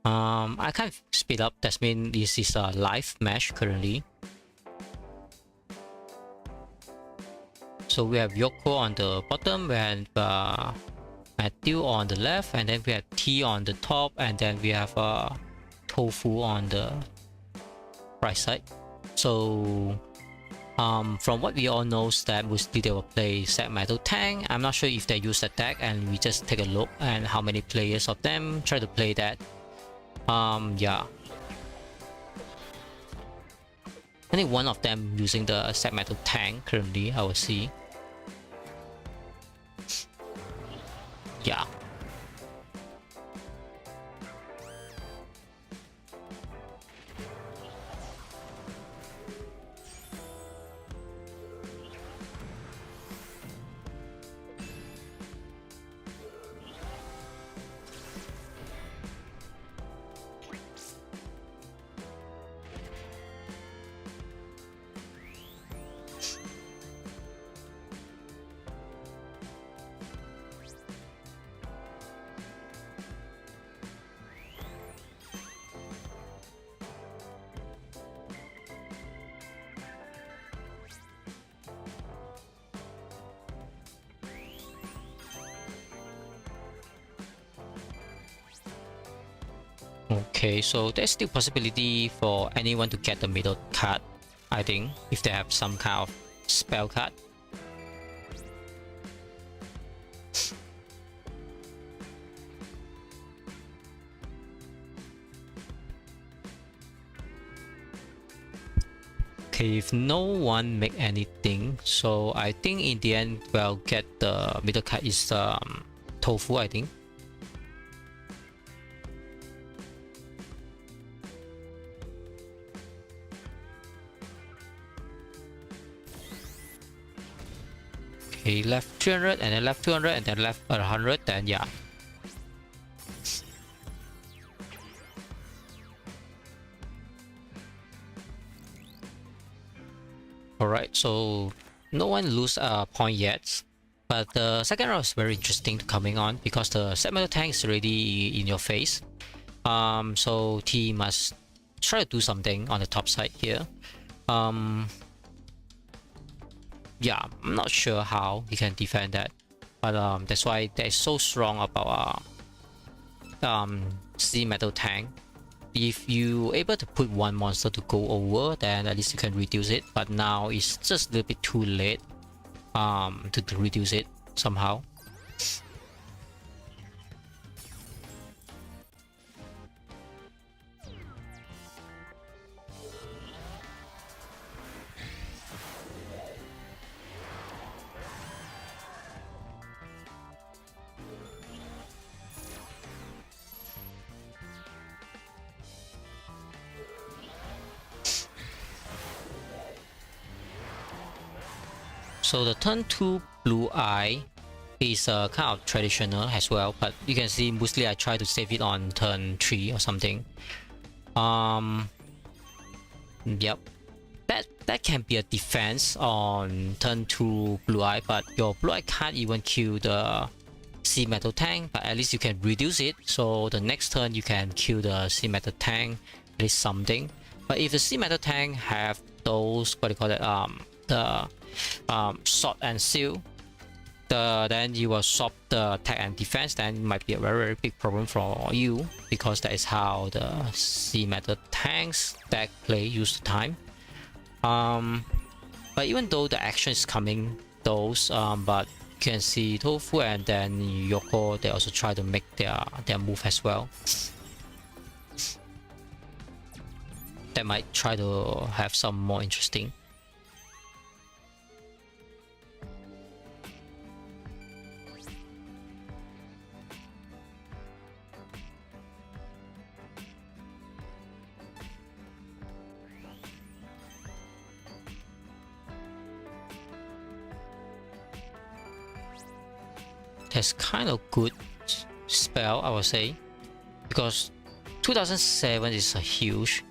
I can't speed up, that means this is a live match currently. So we have Yoko on the bottom, we have Matthew on the left, and then we have T on the top, and then we have Tofu on the right side. So from what we all know, that mostly they will play set metal tank. I'm not sure if they use the deck, and we just take a look and how many players of them try to play that. Yeah, I think one of them using the set metal tank currently, I will see. Yeah. Okay, so there's still possibility for anyone to get the middle card, I think, if they have some kind of spell card. Okay, if no one make anything, so I think in the end we'll get the middle card is Tofu, I think. Okay, left 300 and then left 200 and then left 100, then yeah. Alright, so no one lose a point yet, but the second round is very interesting coming on because the set metal tank is already in your face. So T must try to do something on the top side here. Yeah, I'm not sure how he can defend that, but that's why they're so strong about C metal tank. If you able to put one monster to go over, then at least you can reduce it, but now it's just a little bit too late to reduce it somehow. So the turn 2 blue eye is kind of traditional as well, but you can see mostly I try to save it on turn 3 or something. Yep, that can be a defense on turn 2 blue eye, but your blue eye can't even kill the C metal tank, but at least you can reduce it, so the next turn you can kill the C metal tank, at least something. But if the C metal tank have those, what do you call it, the sword and seal, then you will swap the attack and defense, then it might be a very, very big problem for you, because that is how the C metal tanks deck play use the time. But even though the action is coming, those but you can see Tofu and then Yoko, they also try to make their move as well. That might try to have some more interesting. That's kind of good spell, I would say, because 2007 is a huge.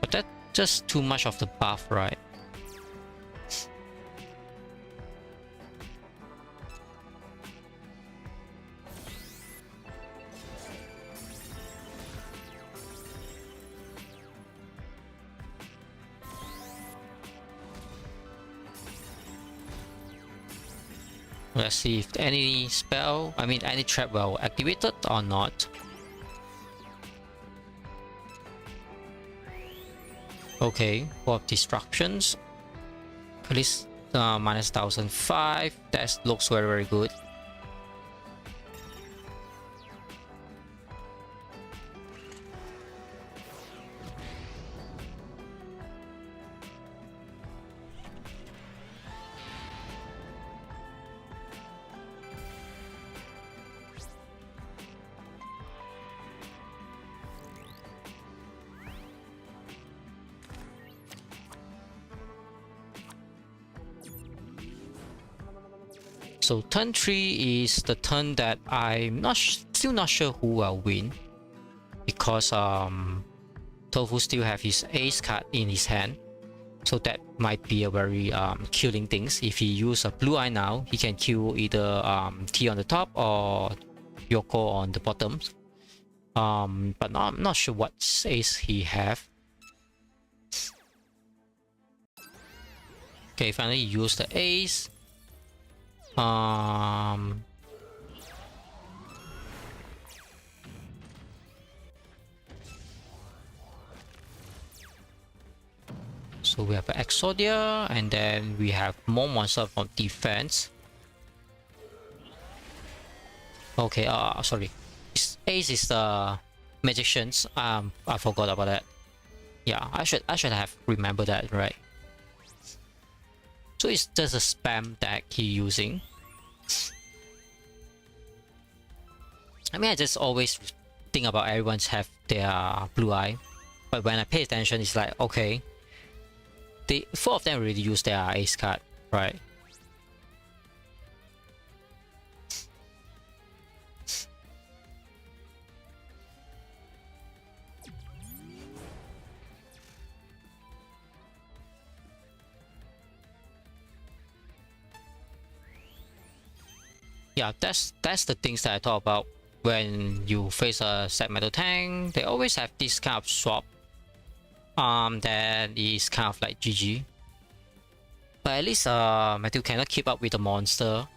But that's just too much of the buff, right? Let's see if any spell, I mean any trap will activated or not. Okay, for disruptions, at least minus 1005. That looks very, very good. So turn 3 is the turn that I'm still not sure who will win, because Tofu still have his ace card in his hand, so that might be a very killing things. If he use a blue eye now, he can kill either T on the top or Yoko on the bottom. But I'm not sure what ace he have. Okay, finally use the ace. So we have an Exodia, and then we have more monster from defense. Okay, sorry. Ace is the magicians. I forgot about that. Yeah, I should have remembered that, right? So it's just a spam deck he using. I mean, I just always think about everyone's have their blue eye, but when I pay attention, it's like, okay, the 4 of them already use their ace card, right? Yeah, that's the things that I talk about when you face a set metal tank. They always have this kind of swap. That is kind of like GG. But at least Matthew cannot keep up with the monster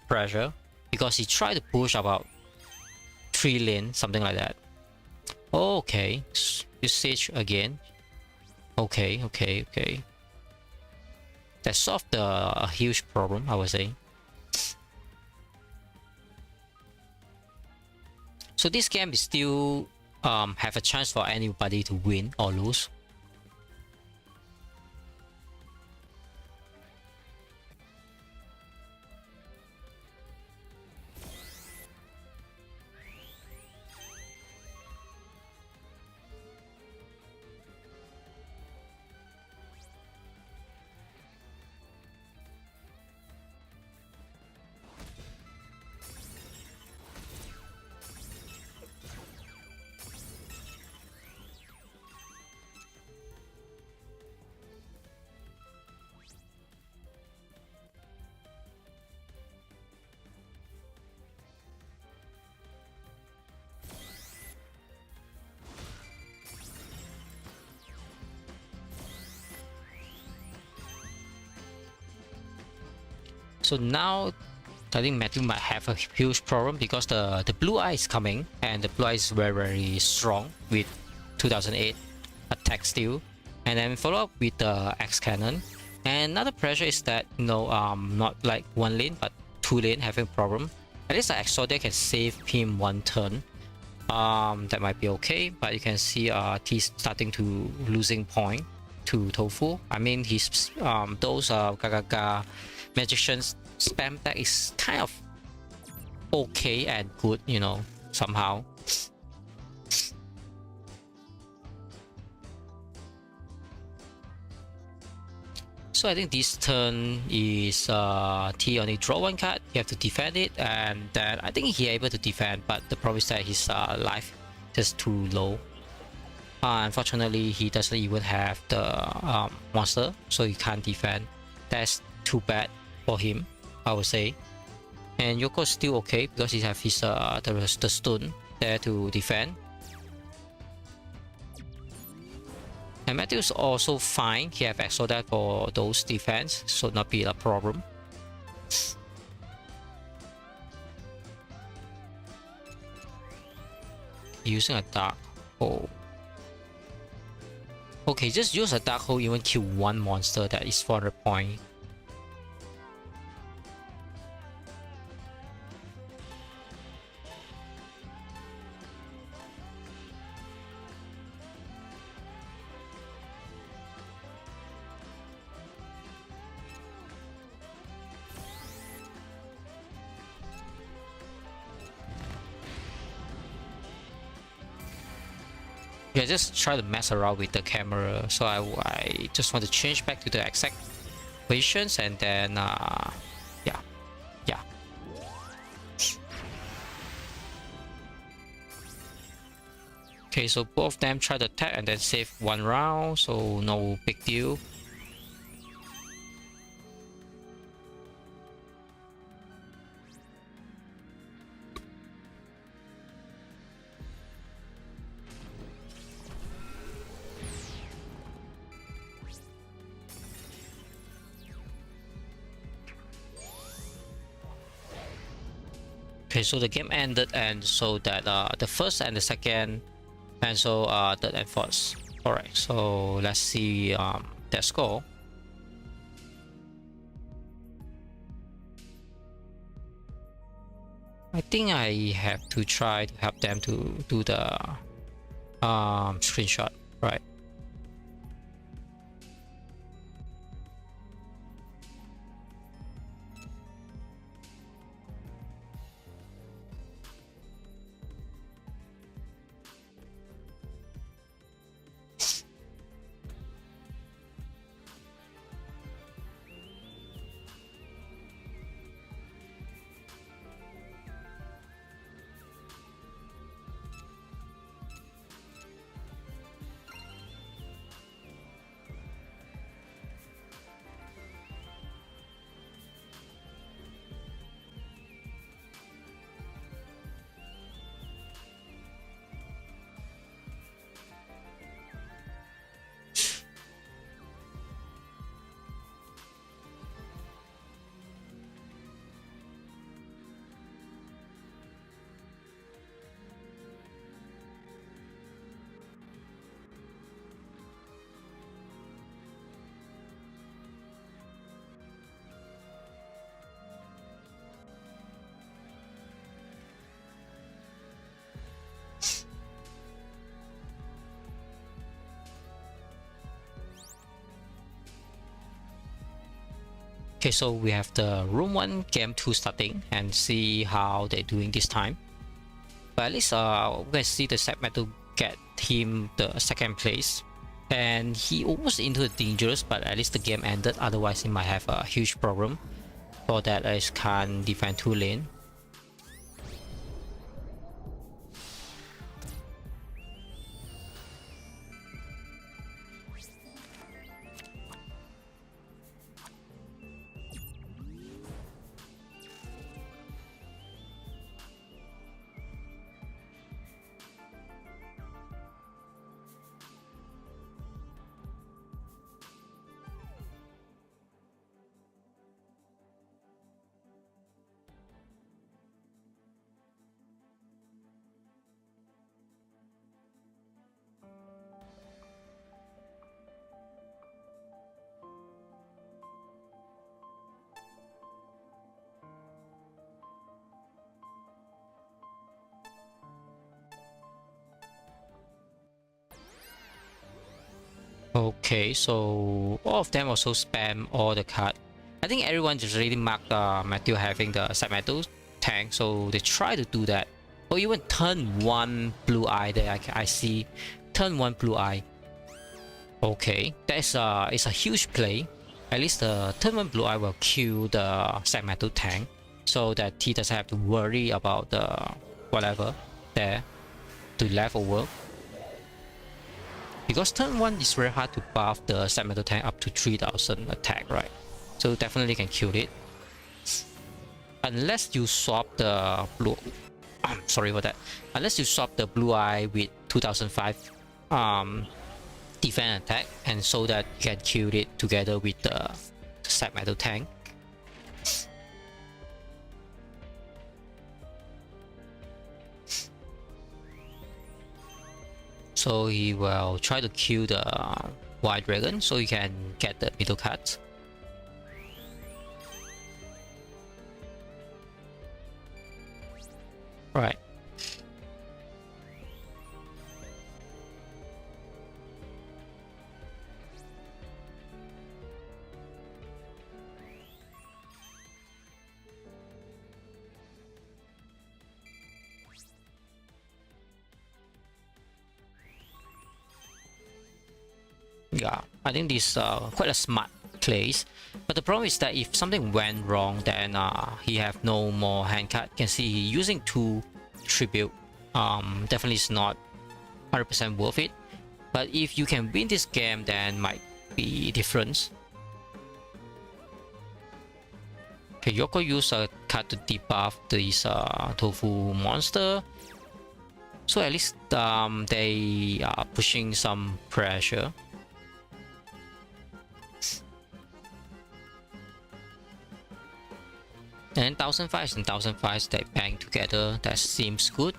pressure, because he tried to push about 3 lane, something like that. Okay, usage again. Okay. That solved a huge problem, I would say. So this game is still have a chance for anybody to win or lose. So now I think Matthew might have a huge problem, because the blue eye is coming, and the blue eye is very, very strong with 2008 attack steal, and then follow up with the X cannon. And another pressure is that not like one lane but two lane having problem. At least the Exodia can save him one turn. That might be okay, but you can see he's starting to losing point to Tofu. I mean, his those Gagaga magicians spam deck is kind of okay and good, somehow. So I think this turn is T only draw one card, you have to defend it, and then I think he able to defend, but the problem is that his life is too low. Unfortunately, he doesn't even have the monster, so he can't defend. That's too bad for him, I would say. And Yoko's still okay because he have his the stone there to defend. And Matthew's also fine. He have Exodia for those defense, so not be a problem. Using a dark hole. Okay, just use a dark hole, even kill one monster that is 400 point. Yeah, just try to mess around with the camera. So I just want to change back to the exact positions, and then yeah. Okay, so both of them try to attack and then save one round, so no big deal. Okay, so the game ended, and so that the first and the second, and so third and fourth. All right, so let's see their score. I think I have to try to help them to do the screenshot, right? Okay, so we have the room 1 game 2 starting, and see how they're doing this time. But at least we can see the set metal get him the second place, and he almost into the dangerous, but at least the game ended. Otherwise he might have a huge problem. For that, I just can't defend 2 lane. Okay, so all of them also spam all the card. I think everyone just really marked Matthew having the side metal tank, so they try to do that. Or even turn 1 blue eye there. I see turn 1 blue eye. Okay, that is it's a huge play. At least the turn 1 blue eye will kill the side metal tank, so that he doesn't have to worry about the whatever there to left over. Because turn 1 is very hard to buff the side metal tank up to 3000 attack, right? So definitely can kill it. Unless you swap the blue... sorry for that. Unless you swap the blue eye with 2005 defense attack, and so that you can kill it together with the side metal tank. So he will try to kill the white dragon so you can get the middle cut. Right. Yeah, I think this quite a smart plays. But the problem is that if something went wrong, then he have no more hand card. You can see using 2 tribute definitely is not 100% worth it. But if you can win this game, then might be different. Okay, Yoko use a card to debuff this tofu monster. So at least they are pushing some pressure. And 1005 and 1005 they bang together. That seems good.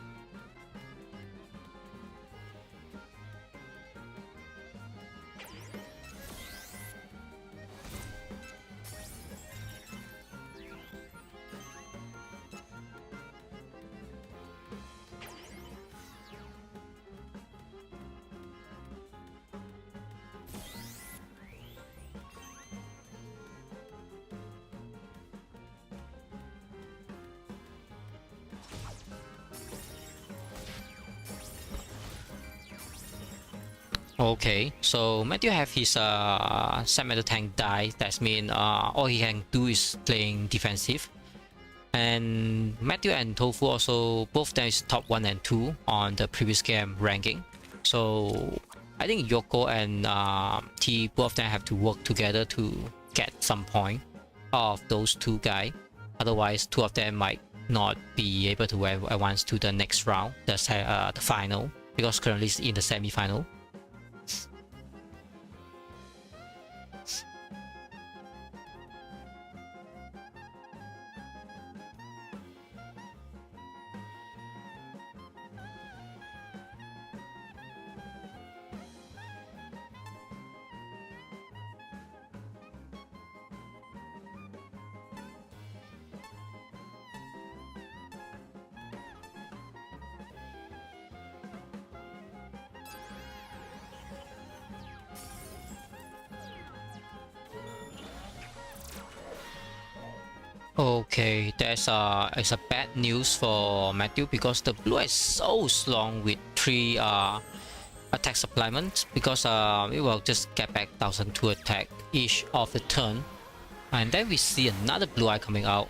Okay, so Matthew have his side metal tank die. That means all he can do is playing defensive. And Matthew and Tofu also, both of them is top 1 and 2 on the previous game ranking. So I think Yoko and T, both of them have to work together to get some point of those 2 guys. Otherwise, 2 of them might not be able to advance to the next round, the final, because currently it's in the semi-final. Okay, that's it's a bad news for Matthew because the blue is so strong with 3 attack supplements, because it will just get back 1002 attack each of the turn, and then we see another blue eye coming out.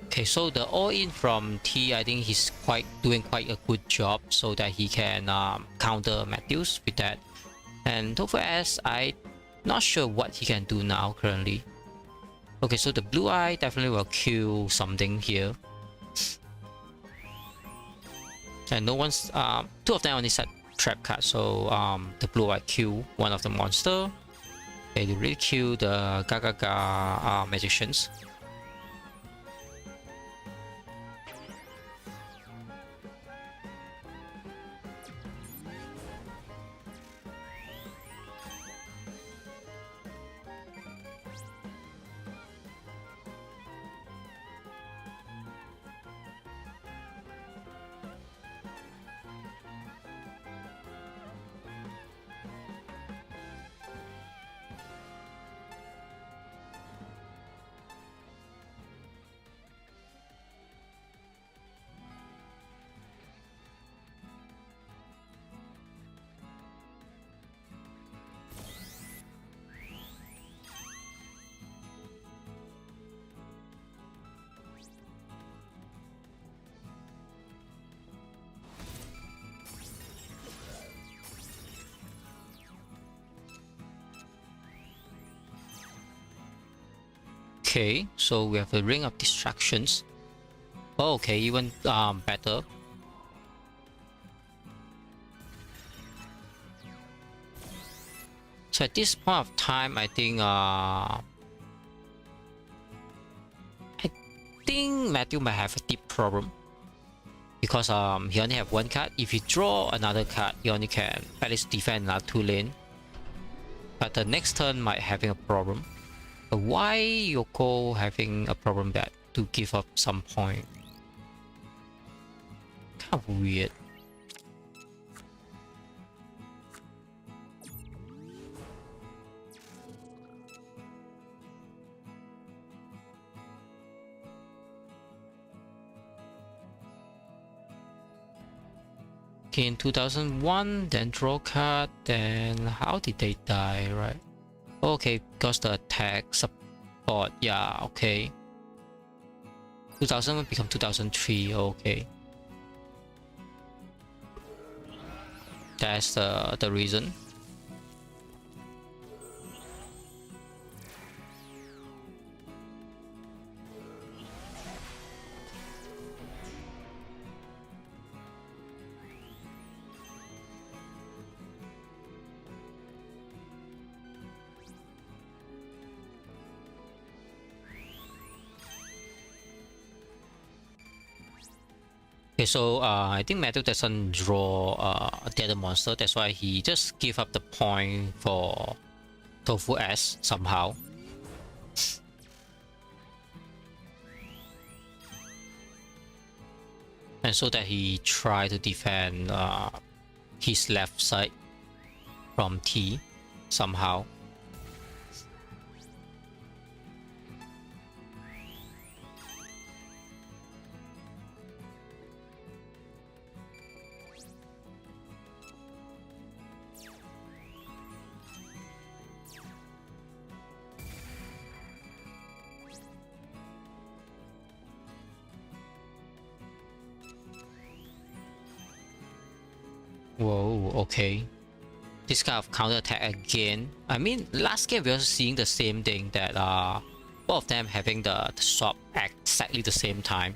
Okay, so the all-in from T, I think he's doing quite a good job so that he can counter Matthews with that. And Tofu S, I not sure what he can do now currently. Okay, so the blue eye definitely will kill something here. And no one's 2 of them only set trap card, so the blue eye kill one of the monster. Okay, they really kill the Gagaga magicians. Okay, so we have a ring of distractions. Oh, okay, even better. So at this point of time, I think Matthew might have a deep problem because he only have one card. If he draw another card, he only can at least defend another 2 lane. But the next turn might having a problem. But why Yoko having a problem that to give up some point? Kind of weird. In 2001, then draw card, then how did they die, right? Okay, because the attack support, yeah, okay. 2001 become 2003, okay. That's the reason. Okay, so I think Matthew doesn't draw the other monster. That's why he just give up the point for Tofu S somehow. And so that he try to defend his left side from T somehow. Whoa, okay. This kind of counter attack again. I mean, last game we were seeing the same thing that both of them having the swap at exactly the same time.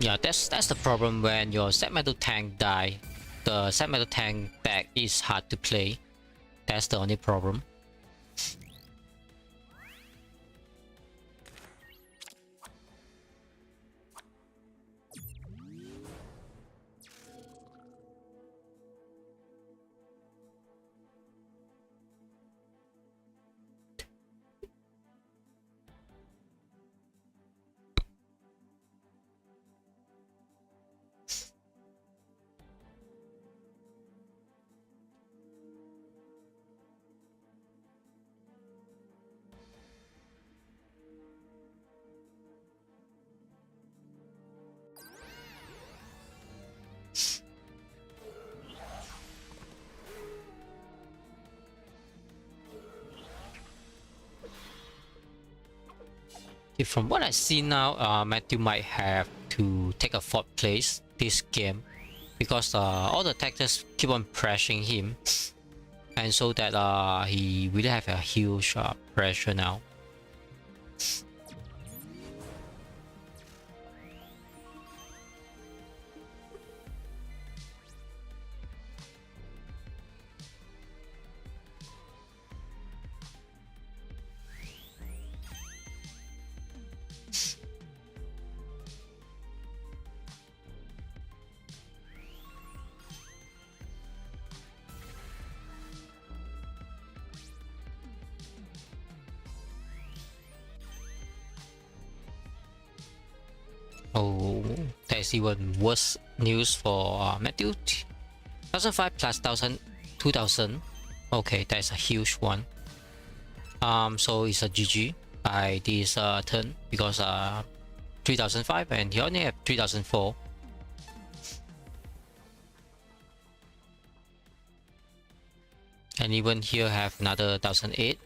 Yeah, that's the problem when your set metal tank die. The set metal tank deck is hard to play. That's the only problem. From what I see now, Matthew might have to take a 4th place this game because all the tech just keep on pressuring him, and so that he really have a huge pressure now. Oh, that's even worse news for Matthew. 2005 plus 2000. Okay, that's a huge one. So it's a GG by this turn because 3005 and he only have 3004. And even here have another 1008.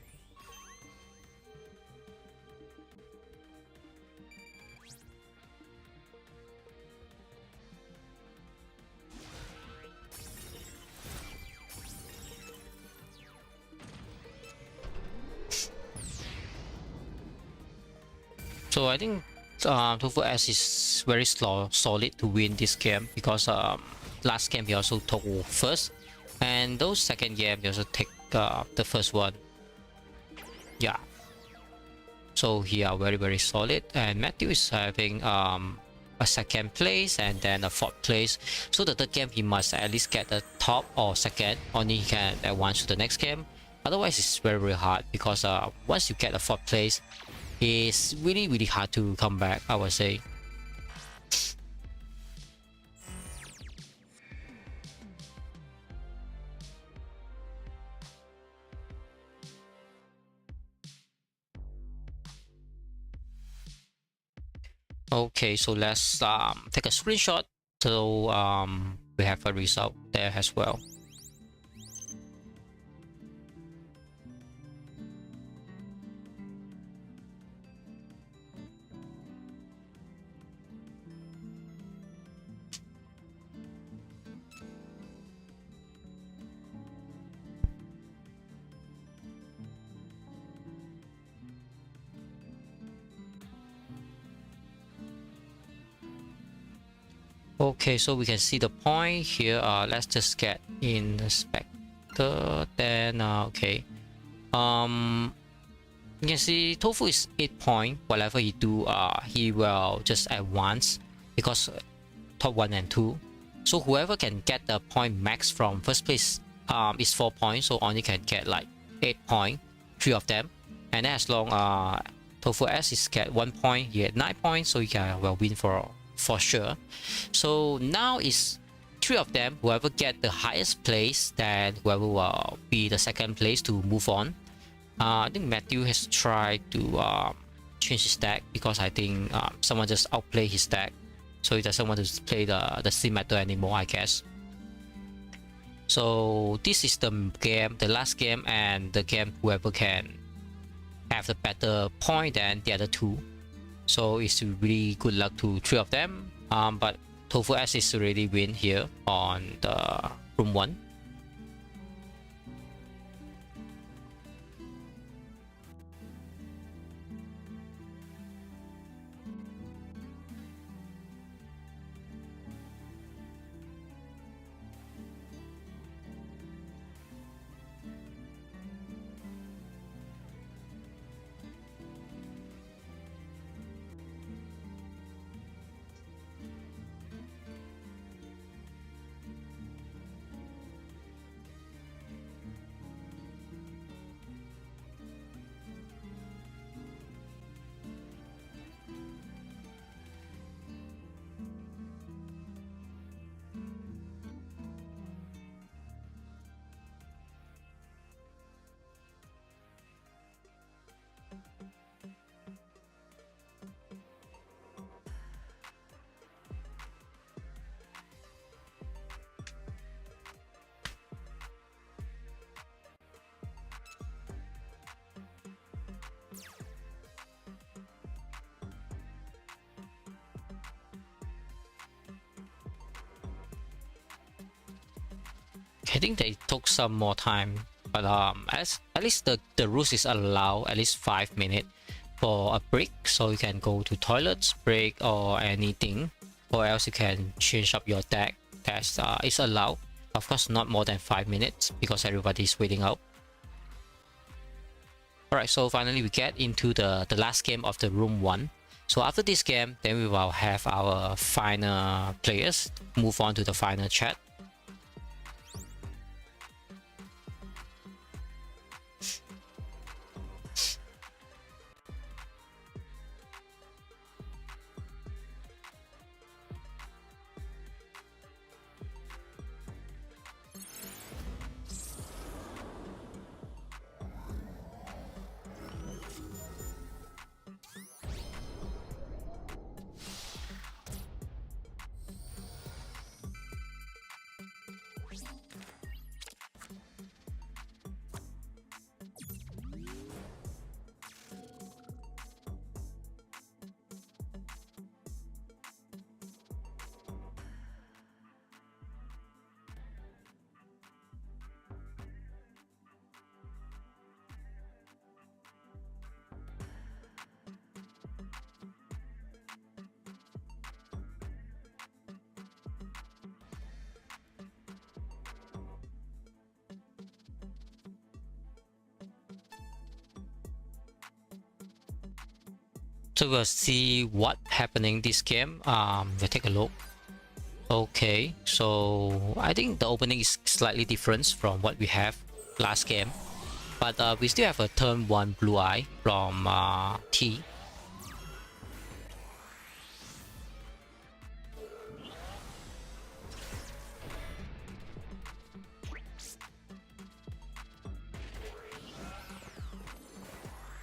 So I think Tofu S is very solid to win this game because last game he also took first, and those second game he also take the first one. Yeah. So he are very solid, and Matthew is having a second place and then a fourth place. So the third game he must at least get the top or second, only he can advance to the next game. Otherwise it's very hard because once you get a fourth place, it's really hard to come back, I would say. Okay, so let's take a screenshot so we have a result there as well. Okay, so we can see the point here. Let's just get in the spectre. Then okay, you can see Tofu is 8 point. Whatever he do, he will just advance because top 1 and 2. So whoever can get the point max from first place is 4 points. So only can get like 8 point, 3 of them. And as long Tofu S is get 1 point, he get 9 points. So he can will win for sure. So now is 3 of them. Whoever get the highest place, then whoever will be the second place to move on. I think Matthew has tried to change his deck because I think someone just outplay his deck, so he doesn't want to play the sim metal anymore, I guess. So this is the game, the last game, and the game whoever can have the better point than the other 2. So it's really good luck to 3 of them. But Tofu S is already win here on the room 1. I think they took some more time, but at least the rules is allow at least 5 minutes for a break, so you can go to toilets, break or anything, or else you can change up your deck. That's is allowed. Of course, not more than 5 minutes because everybody is waiting out. Alright, so finally we get into the last game of the room 1. So after this game, then we will have our final players move on to the final chat. So we'll see what happening this game. We'll take a look. Okay, so I think the opening is slightly different from what we have last game, but we still have a turn 1 blue eye from T.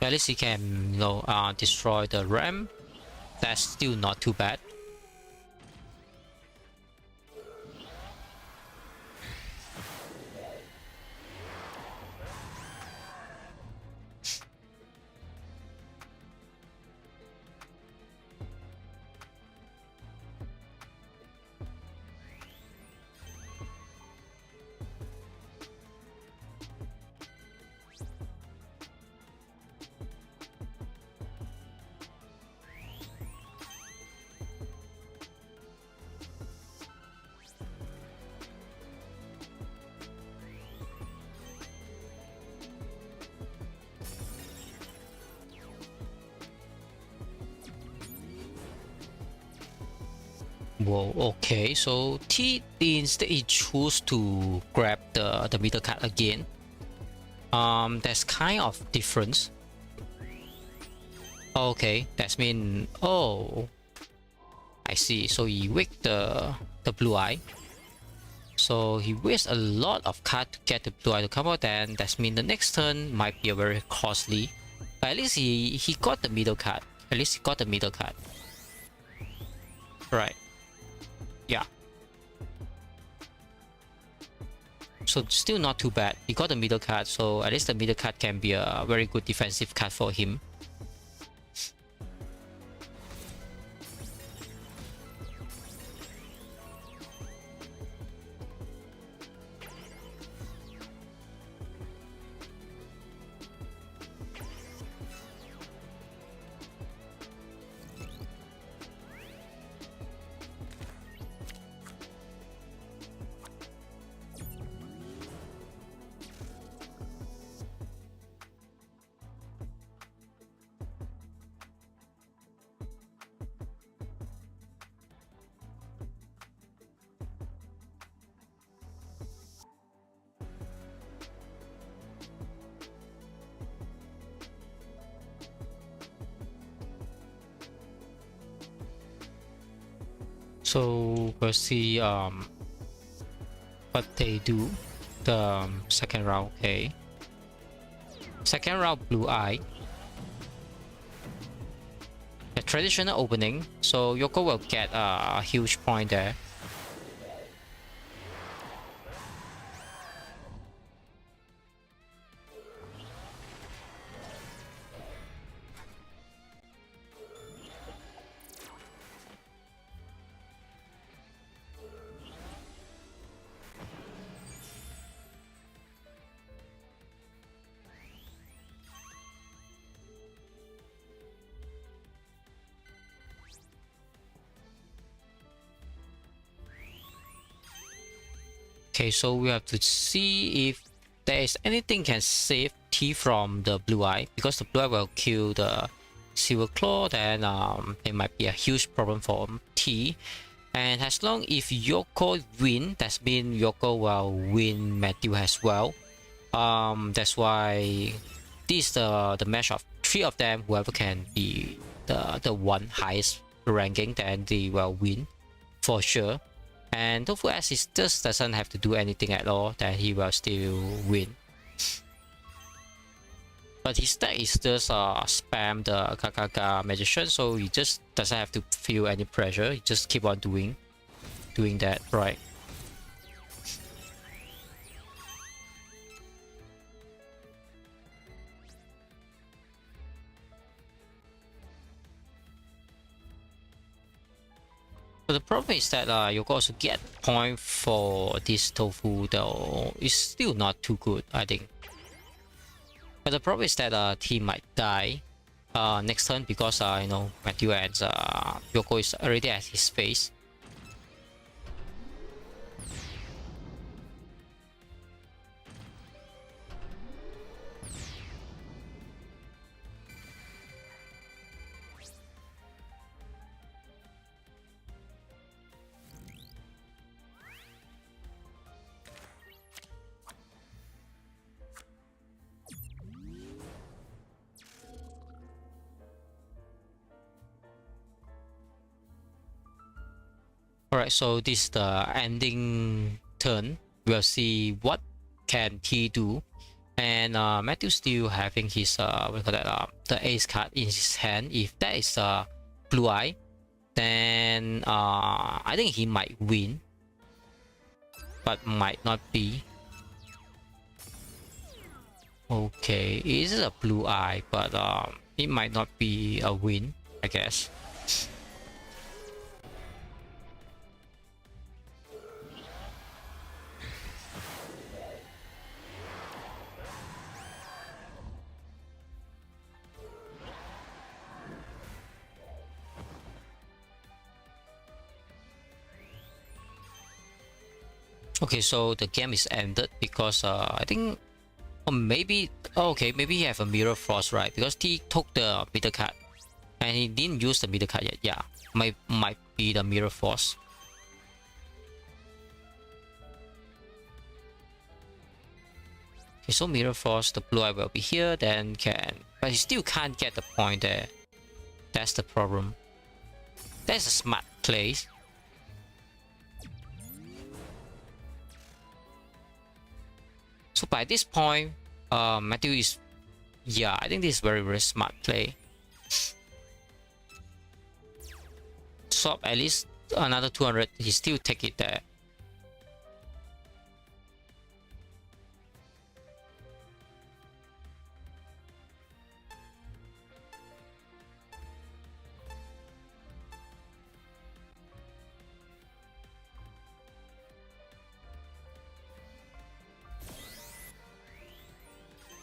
At least he can, destroy the ram. That's still not too bad. Whoa, okay, so T instead he choose to grab the middle card again. That's kind of difference. Okay, that's mean, oh, I see. So he wake the blue eye. So he wastes a lot of card to get the blue eye to come out, then that's mean the next turn might be a very costly. But at least he got the middle card. At least he got the middle card. Right. Yeah. So still not too bad. He got the middle card, so at least the middle card can be a very good defensive card for him. So we'll see what they do the second round. Okay, second round blue eye, the traditional opening, so Yoko will get a huge point there. Okay, so we have to see if there is anything can save T from the blue eye, because the blue eye will kill the silver claw, then it might be a huge problem for T. And as long if Yoko win, that means Yoko will win Matthew as well. That's why this is the match of three of them. Whoever can be the one highest ranking, then they will win for sure. And Tofu as he just doesn't have to do anything at all, then he will still win. But his deck is just spam the Kakaga Magician, so he just doesn't have to feel any pressure. He just keep on doing that, right? But the problem is that you also get point for this Tofu, though it's still not too good, I think. But the problem is that he might die next turn, because you know, Matthew and Yoko is already at his face. Alright, so this is the ending turn. We'll see what can he do. And Matthew still having his what do you call that, the ace card in his hand. If that is blue eye, then I think he might win, but might not be. Okay, it is a blue eye, but it might not be a win, I guess. Okay, so the game is ended because I think, or maybe, okay, maybe he have a mirror frost, right? Because he took the middle card and he didn't use the middle card yet. Yeah, might be the mirror frost. Okay, so mirror frost, the blue eye will be here, then can, but he still can't get the point there. That's the problem. That's a smart play. So by this point, Matthew is, yeah, I think this is very smart play. Swap at least another 200, he still take it there.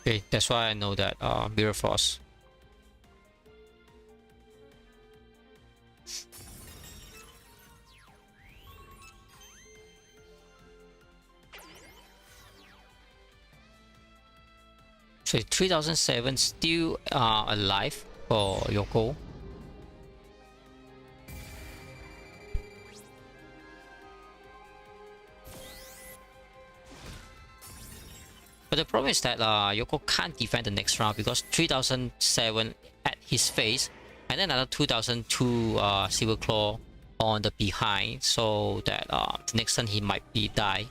Okay, that's why I know that Mirror Force. So 3007 still alive for Yoko. But the problem is that Yoko can't defend the next round because 3007 at his face, and then another 2002 Silver Claw on the behind, so that the next turn he might be die.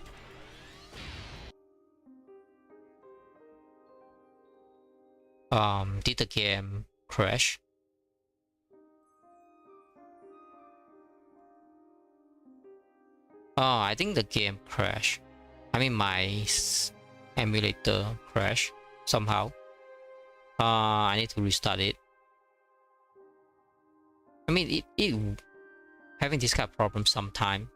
Did the game crash? Oh, I think the game crashed. I mean my emulator crash somehow. I need to restart it. I mean it having this kind of problem sometime.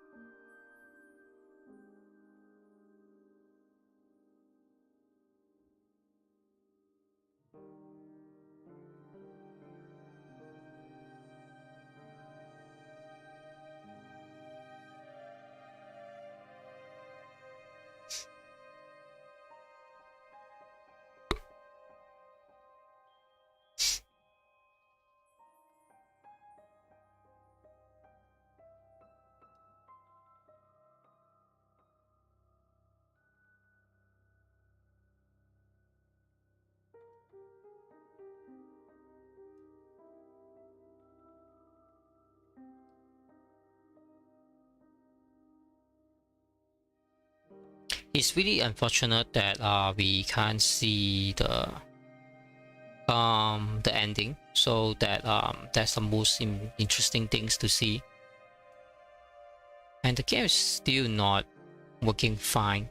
It's really unfortunate that we can't see the ending, so that that's the most interesting things to see. And the game is still not working fine.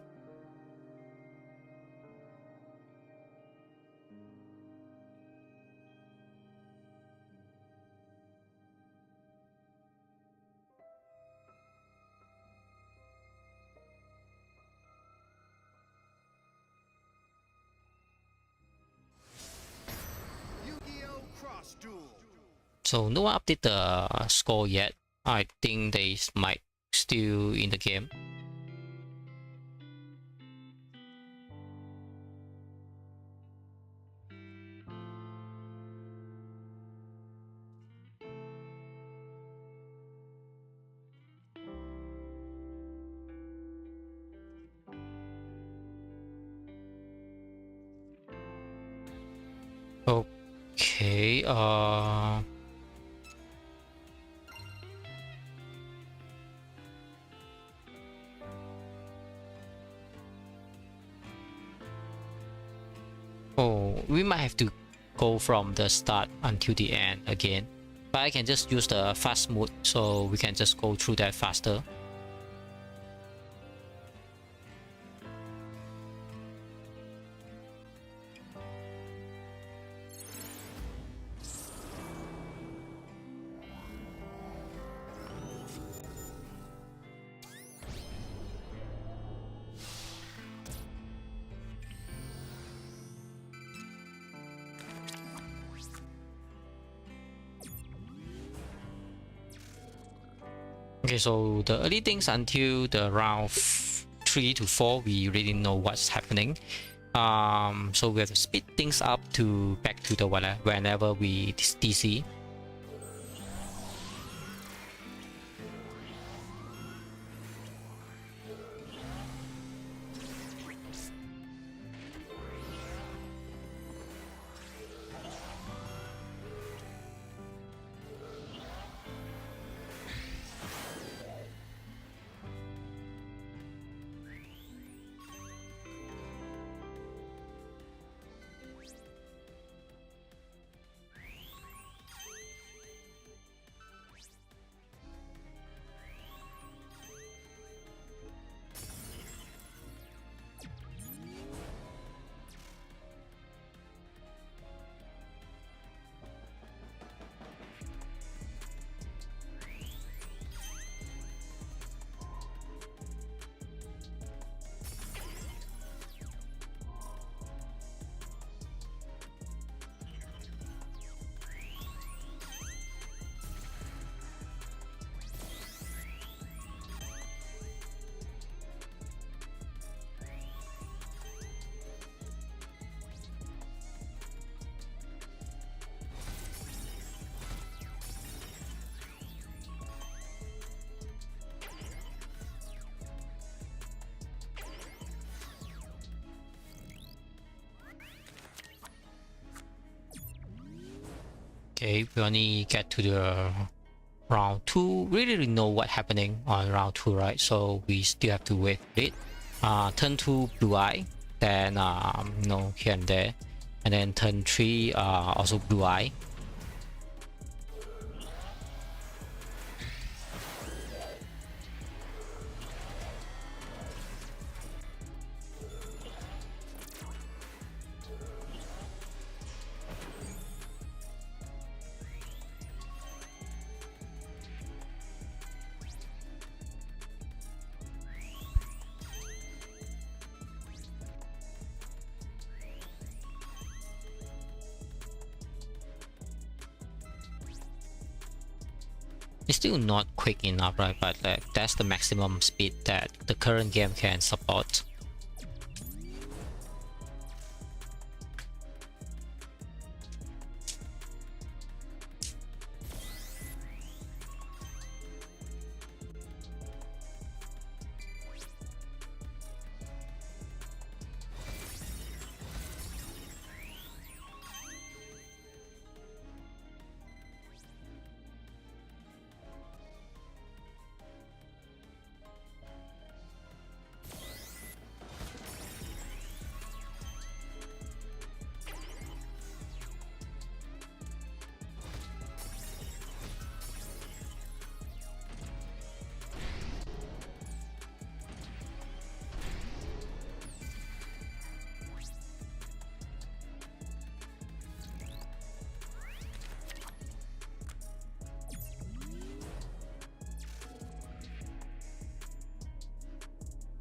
Cross Duel. So no one update the score yet. I think they might still in the game. Okay, Oh, we might have to go from the start until the end again. But I can just use the fast mode, so we can just go through that faster. Okay, so the early things until the round 3 to 4, we really know what's happening. So we have to speed things up to back to the whenever we DC. Okay, we only get to the round 2. We really know what's happening on round 2, right? So we still have to wait for it. Turn 2 blue eye, then here and there, and then turn 3 also blue eye. It's still not quick enough, right? But that's the maximum speed that the current game can support.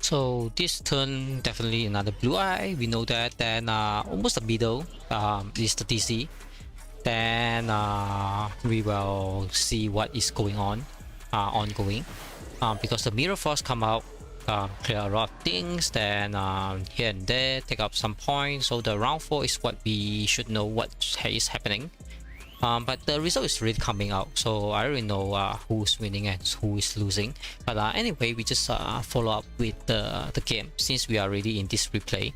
So this turn definitely another blue eye. We know that. Then almost the middle is the DC. Then we will see what is going on, ongoing. Because the mirror force come out, clear a lot of things. Then here and there take up some points. So the round 4 is what we should know what is happening. But the result is really coming out, so I already know who's winning and who is losing. But anyway, we just follow up with the game since we are already in this replay.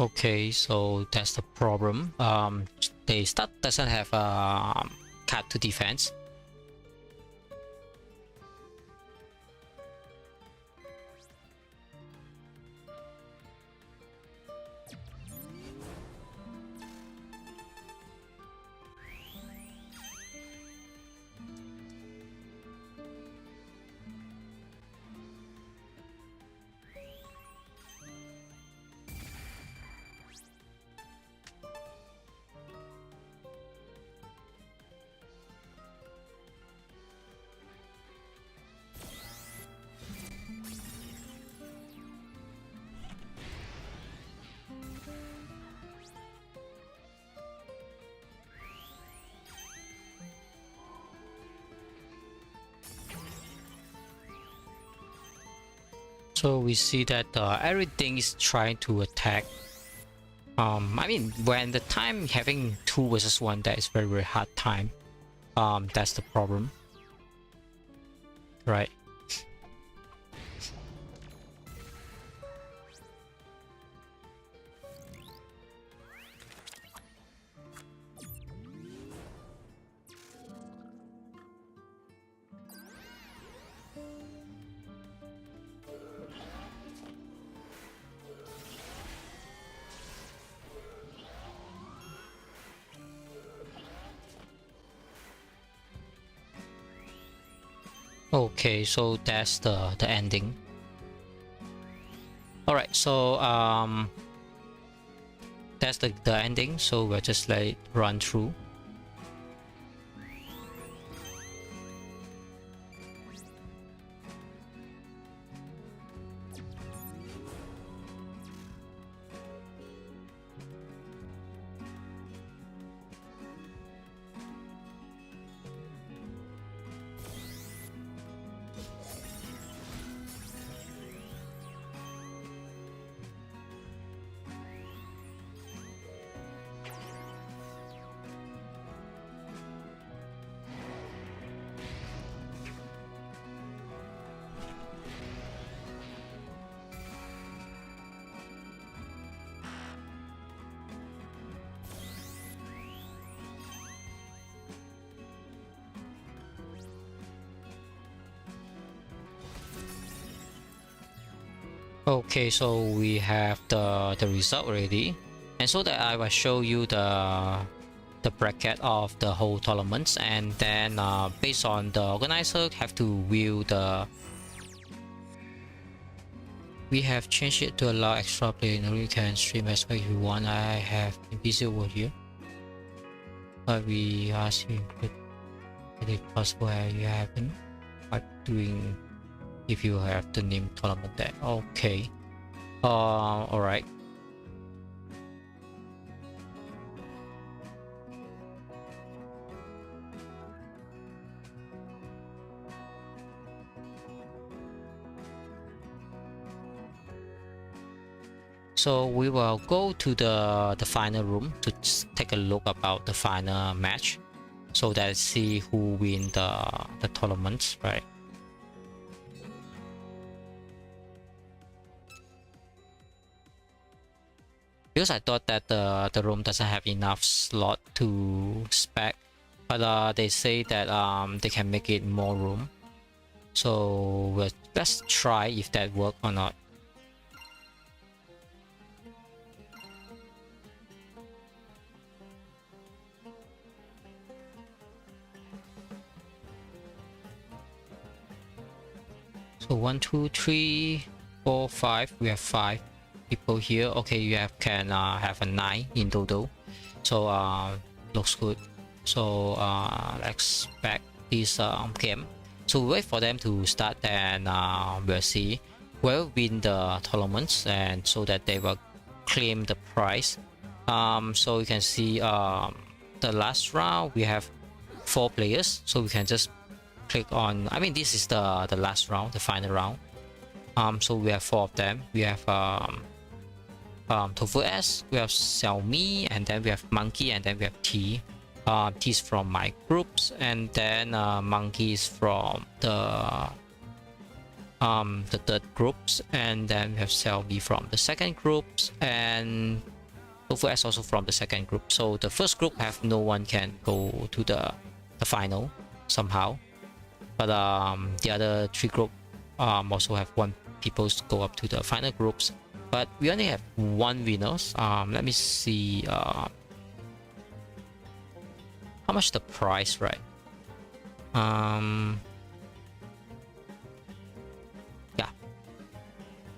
Okay, so that's the problem. The stat doesn't have a cat to defense. So we see that everything is trying to attack. I mean, when the time having 2 versus 1, that is very, very hard time. That's the problem, right? Okay, so that's the ending. All right, so that's the ending. So we'll just let it run through. Okay, so we have the result already, and so that I will show you the bracket of the whole tournaments, and then based on the organizer have to view the. We have changed it to allow extra play. You can stream as well if you want. I have been busy over here, but we ask you if it possible you haven't what doing if you have the name tournament there. Okay. All right. So we will go to the final room to take a look about the final match, so that see who win the tournaments, right? Because I thought that the room doesn't have enough slot to spec, but they say that they can make it more room. So let's try if that work or not. So 1, 2, 3, 4, 5. We have 5 people here. Okay, you can have a 9 in total. So looks good. So let's back this game. So wait for them to start, and we'll see who will win the tournaments, and so that they will claim the prize. So you can see the last round we have 4 players, so we can just click on. I mean, this is the last round, the final round. So we have 4 of them. We have Tofu S, we have Xiaomi, and then we have Monkey, and then we have T. T is from my groups, and then Monkey is from the the third groups, and then we have Selby from the second groups, and Tofu S also from the second group. So the first group have no one can go to the final somehow, but the other three group also have one people to go up to the final groups. But we only have one winners. Let me see how much the price, right? Yeah.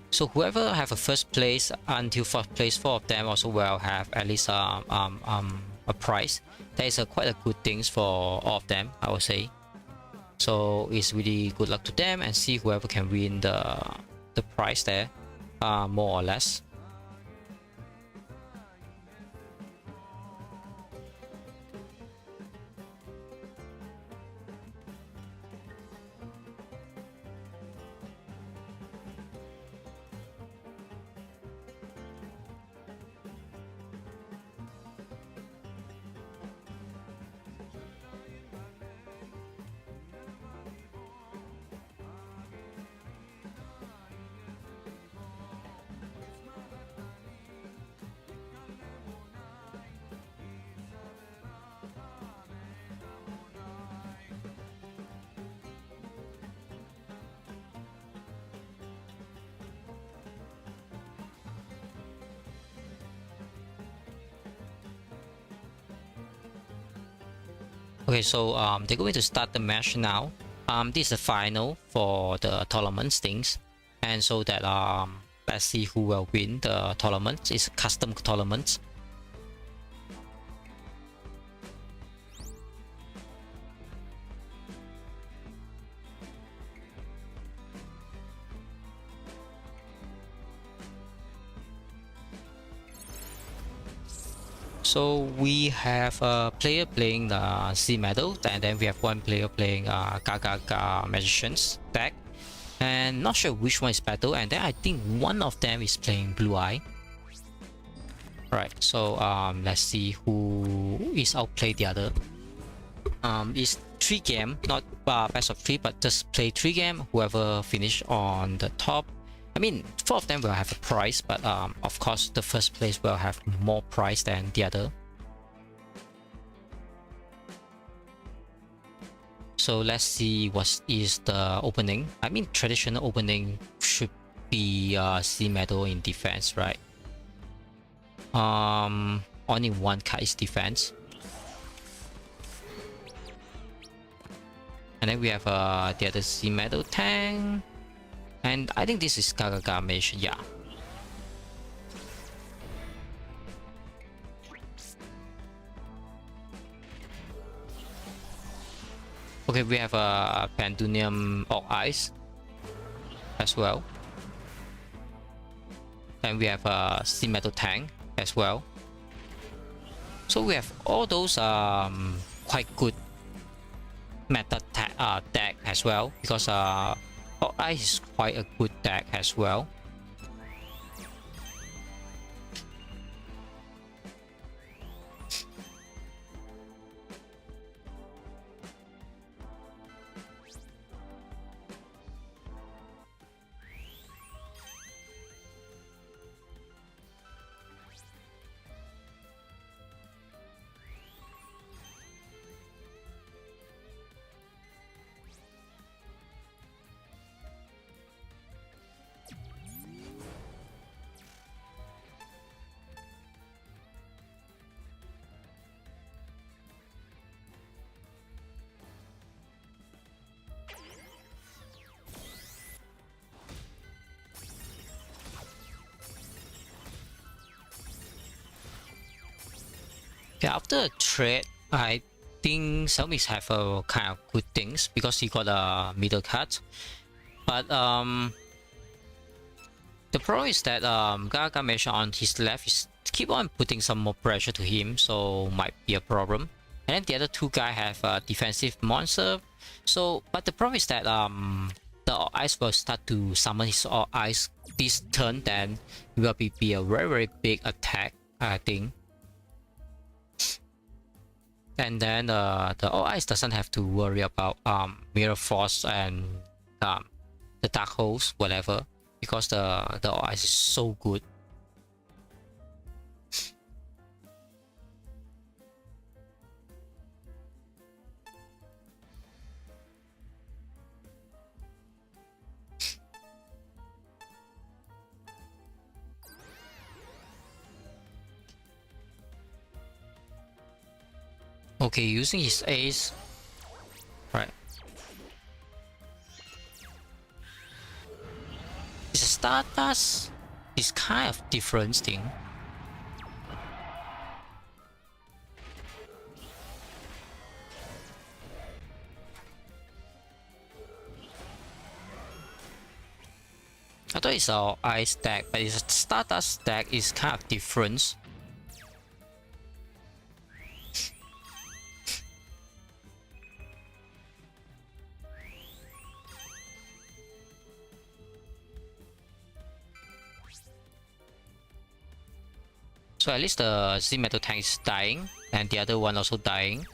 So whoever have a first place until fourth place, four of them also will have at least a prize. That is quite a good things for all of them, I would say. So it's really good luck to them, and see whoever can win the prize there, more or less. Okay, so they're going to start the match now. This is the final for the tournaments things, and so that let's see who will win the tournament. It's custom tournaments. So we have a player playing the C Medal, and then we have one player playing Gaga Magician's deck, and not sure which one is better. And then I think one of them is playing Blue Eye. Right. So let's see who is outplayed the other. It's 3 game, not best of 3, but just play 3 game. Whoever finish on the top. I mean, 4 of them will have a prize, but of course the first place will have more prize than the other. So let's see what is the opening. I mean, traditional opening should be C Medal in defense, right? Only one card is defense. And then we have the other C Medal tank. And I think this is Gaga Mission, yeah. Okay, we have a Pandunium Orc Ice as well. And we have a C Metal Tank as well. So we have all those quite good meta deck as well, because Orc Ice is quite a good deck as well. Yeah, after a trade, I think Xiaomi's have a kind of good things because he got a middle cut. But the problem is that Gaga Mesh on his left is keep on putting some more pressure to him, so might be a problem. And then the other two guys have a defensive monster. So, but the problem is that the ice will start to summon his ice this turn, then it will be a very big attack, I think. And then the all ice doesn't have to worry about mirror force and the dark holes, whatever, because the ice is so good. Okay, using his ace, right? His Stardust is kind of different thing. I thought it's our ice deck, but his Stardust deck is kind of different. So at least the Z Metal tank is dying, and the other one also dying.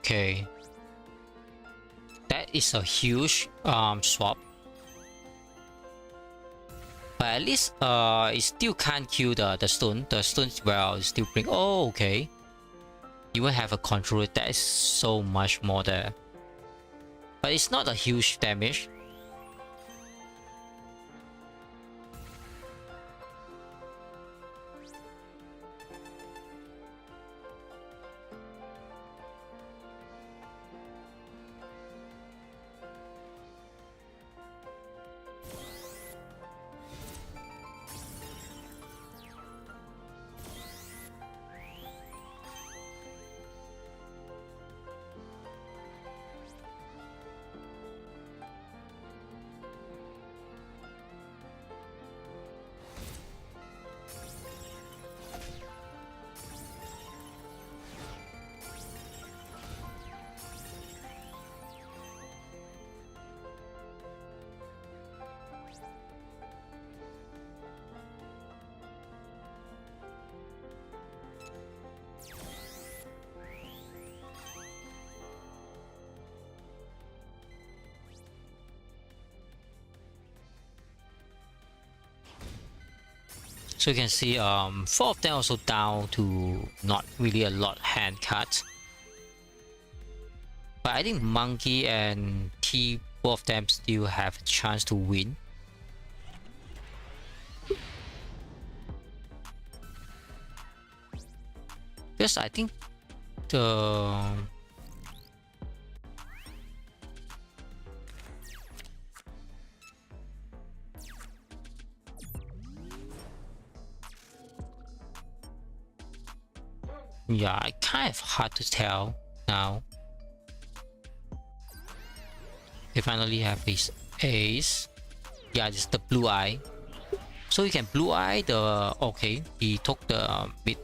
Okay, that is a huge swap, but at least it still can't kill the stone. The stone will still bring. Oh, okay, you will have a controller that is so much more there, but it's not a huge damage. So you can see 4 of them also down to not really a lot hand cut. But I think Monkey and T, both of them still have a chance to win. Because I think the yeah, kind of hard to tell now. They finally have his ace. Yeah, it's the blue eye. So you can blue eye the. Okay, he took the mid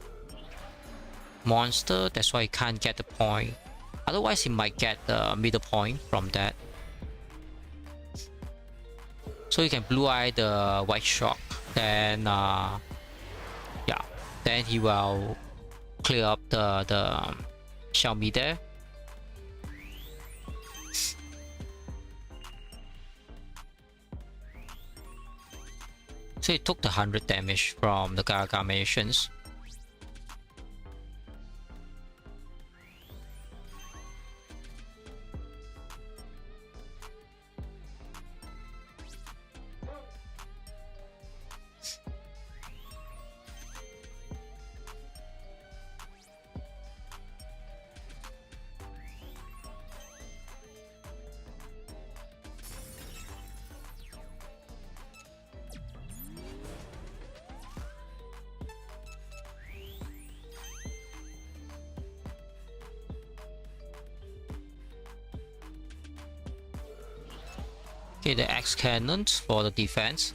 monster. That's why he can't get the point. Otherwise, he might get the middle point from that. So you can blue eye the white shock. Then yeah, then he will clear up the Xiaomi there. So he took the 100 damage from the Gargamations. Okay, the X cannons for the defense.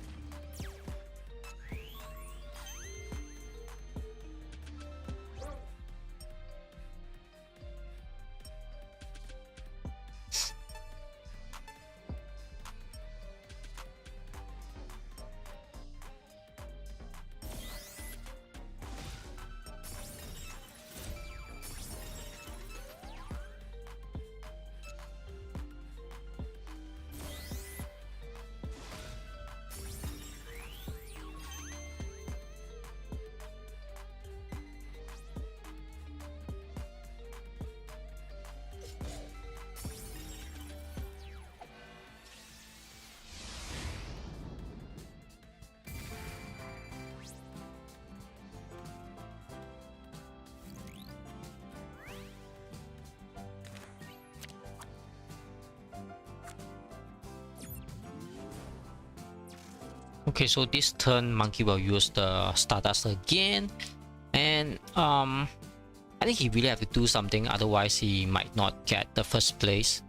Okay, so this turn Monkey will use the Stardust again, and I think he really have to do something, otherwise he might not get the first place.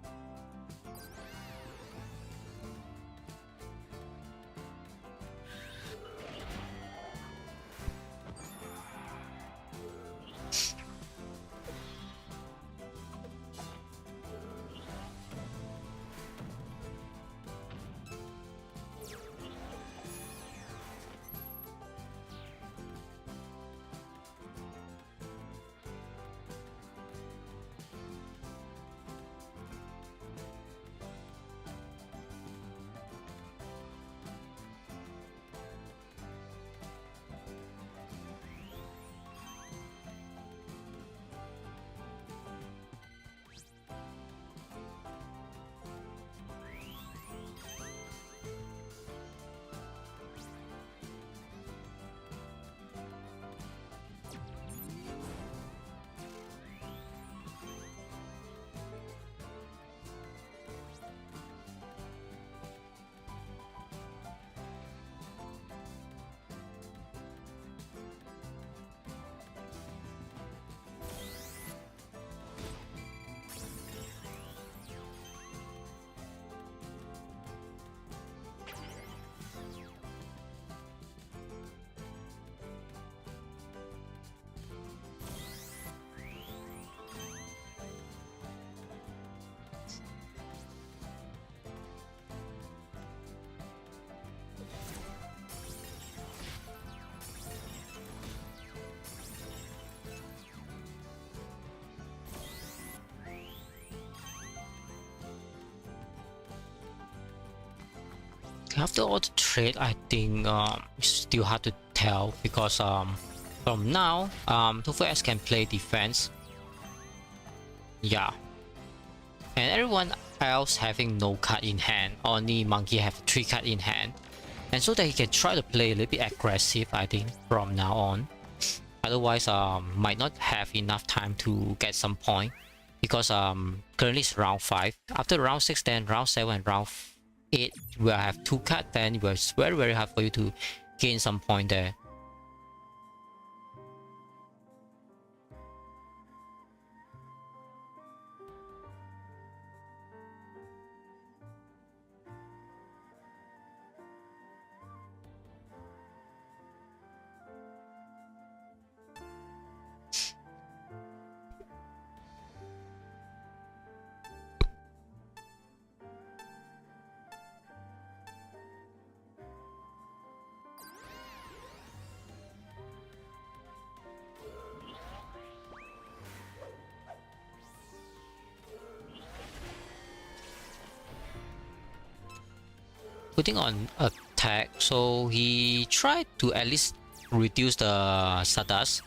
After all the trade, I think it's still hard to tell, because from now Tofu S can play defense, yeah, and everyone else having no card in hand. Only Monkey have 3 card in hand, and so that he can try to play a little bit aggressive, I think, from now on. Otherwise might not have enough time to get some point, because currently it's round 5. After round 6, then round 7 and round 8 will have 2 cards, then it was very hard for you to gain some point there. Putting on attack, so he tried to at least reduce the Stardust.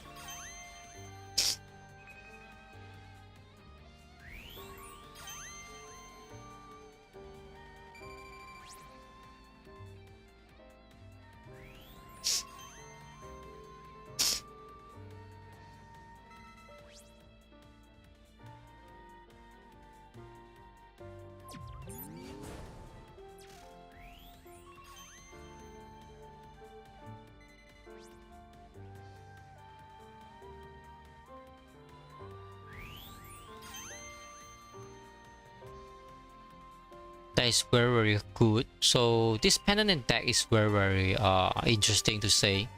that is very, very good. So this permanent deck is very, very interesting to say.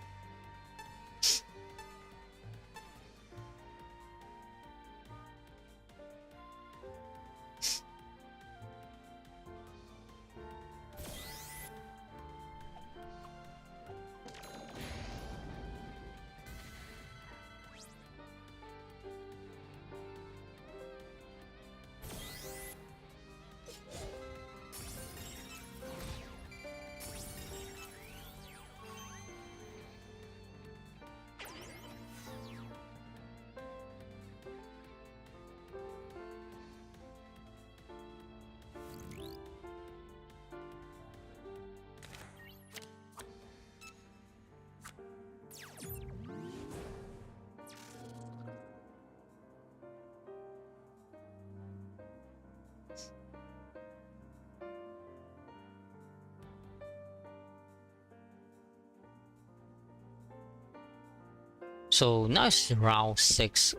So now it's round 6.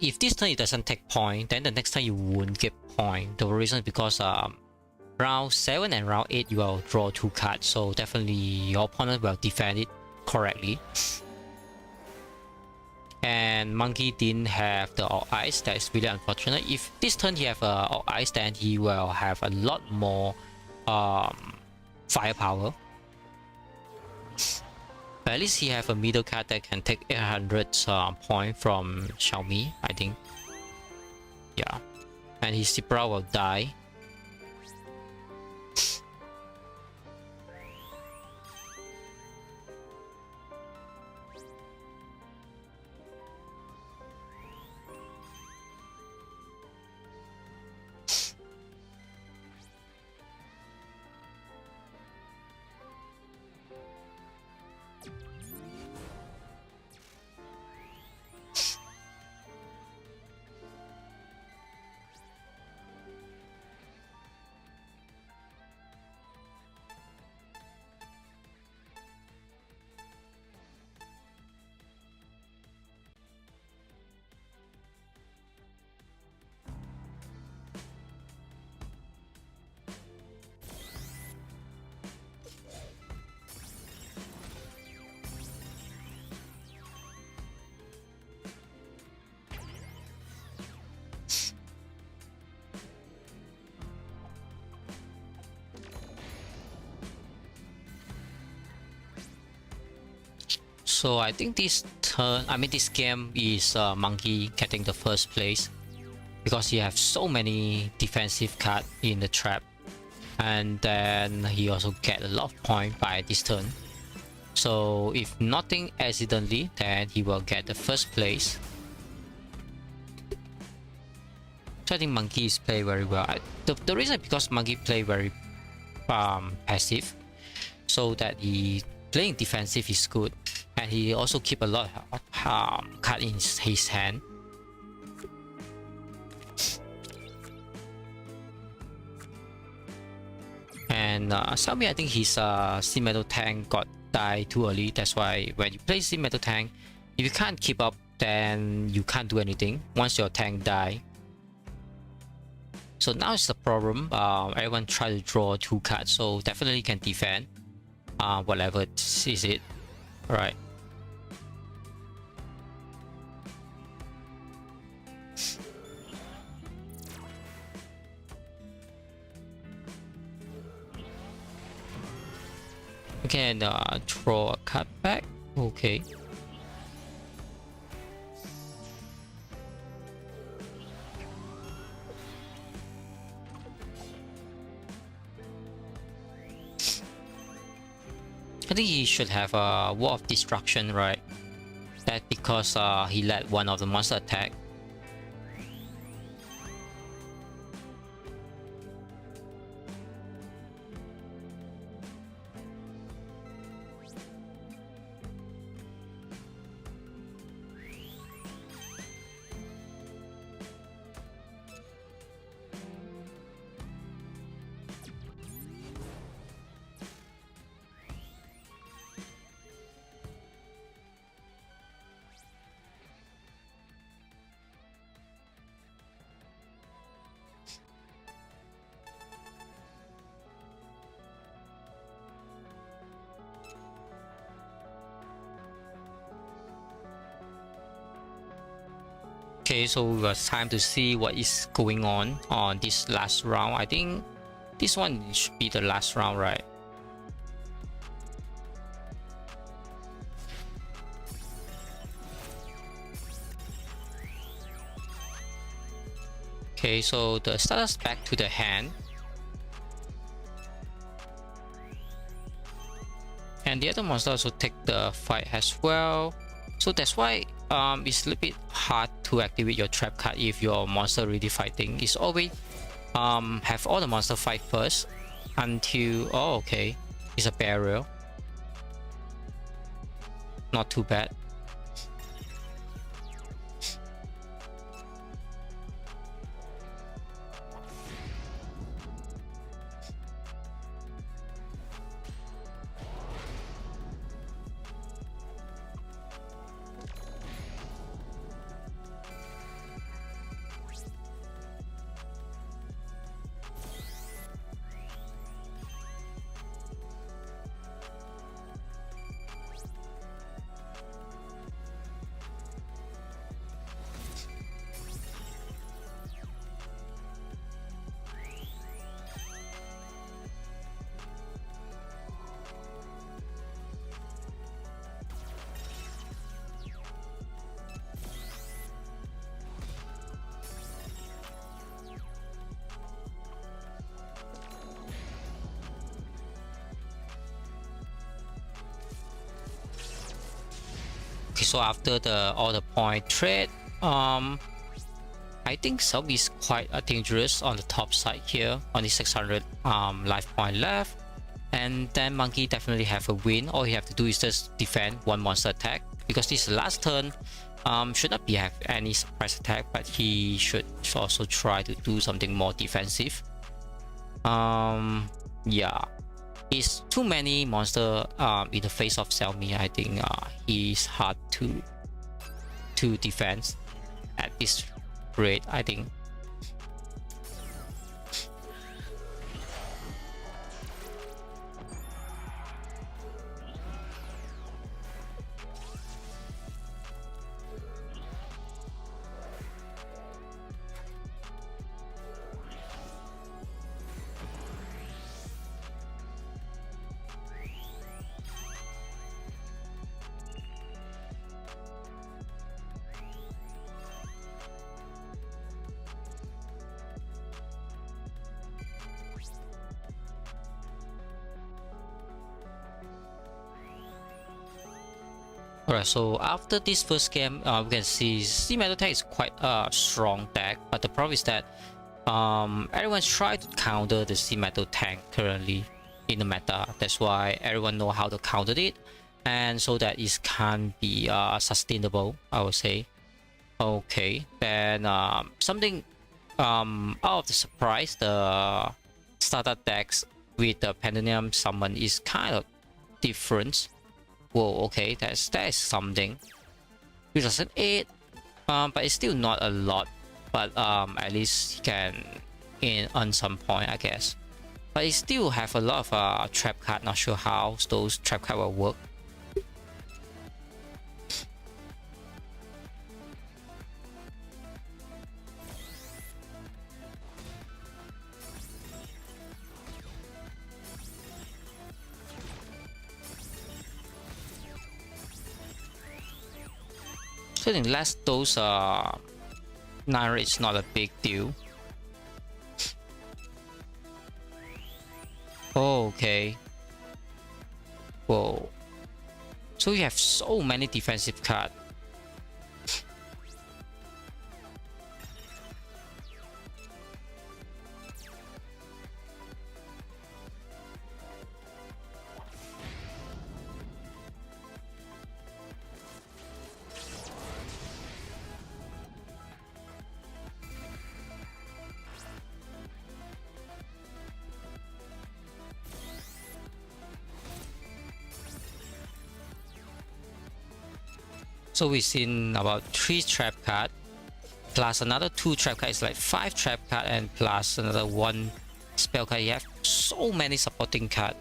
If this turn it doesn't take point, then the next time you won't get point. The reason is because round 7 and round 8 you will draw 2 cards, so definitely your opponent will defend it correctly. And Monkey didn't have the All Ice, that is really unfortunate. If this turn he have All Ice, then he will have a lot more firepower. But at least he have a middle card that can take 800 point from Xiaomi, I think. Yeah. And his Zebra will die. So I think this turn, this game is Monkey getting the first place because he has so many defensive cards in the trap, and then he also get a lot of points by this turn. So if nothing accidentally, then he will get the first place. So I think Monkey is play very well. The reason is because Monkey play very passive, so that he playing defensive is good, and he also keep a lot of card in his hand. And Xiaomi, I think his C Metal Tank got died too early. That's why when you play C Metal Tank, if you can't keep up, then you can't do anything once your tank die. So now it's the problem. Everyone try to draw 2 cards, so definitely can defend whatever is it. Right. We can draw a card back. Okay. I think he should have a Wall of Destruction, right? That because he let one of the monster attack. Okay, so it's time to see what is going on this last round. I think this one should be the last round, right? Okay, so the starter's back to the hand. And the other monster also take the fight as well. So that's why it's a little bit hard to activate your trap card if your monster really fighting. It's always have all the monster fight first until, oh okay, it's a barrier. Not too bad. Okay, so after the all the point trade, I think Sub is quite dangerous on the top side here. Only 600 life point left, and then Monkey definitely have a win. All you have to do is just defend one monster attack, because this last turn should not be have any surprise attack, but he should also try to do something more defensive. Yeah, it's too many monster in the face of Xiaomi. I think he's hard to defend at this rate, I think. Alright, so after this first game, we can see C Metal Tech is quite a strong deck, but the problem is that everyone's trying to counter the C Metal Tank currently in the meta. That's why everyone know how to counter it, and so that it can be sustainable, I would say. Okay, then something out of the surprise, the starter decks with the Pandemonium summon is kind of different. Whoa, okay, that is something. 2008, but it's still not a lot. But at least you can earn some point, I guess. But it still have a lot of trap card. Not sure how those trap card will work. So unless those 9 is not a big deal. Oh, okay. Whoa. So you have so many defensive cards. So we've seen about 3 trap card, plus another 2 trap card is like 5 trap card, and plus another 1 spell card. You have so many supporting card.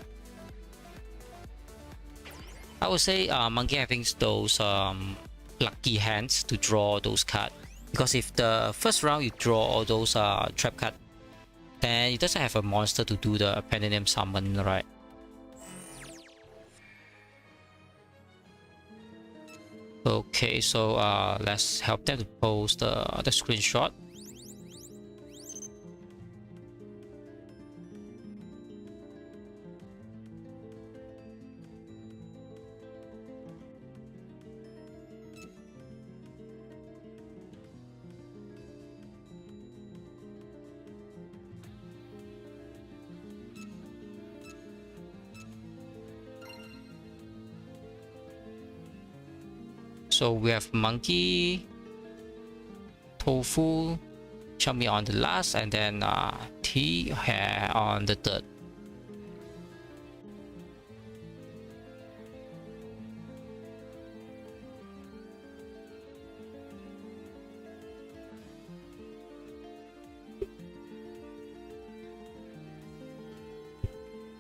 I would say Monkey having those lucky hands to draw those cards. Because if the first round you draw all those trap card, then it doesn't have a monster to do the Pandemonium summon, right? Okay, so let's help them to post the screenshot. So we have Monkey, Tofu, Chummy on the last, and then Tea Hair on the third.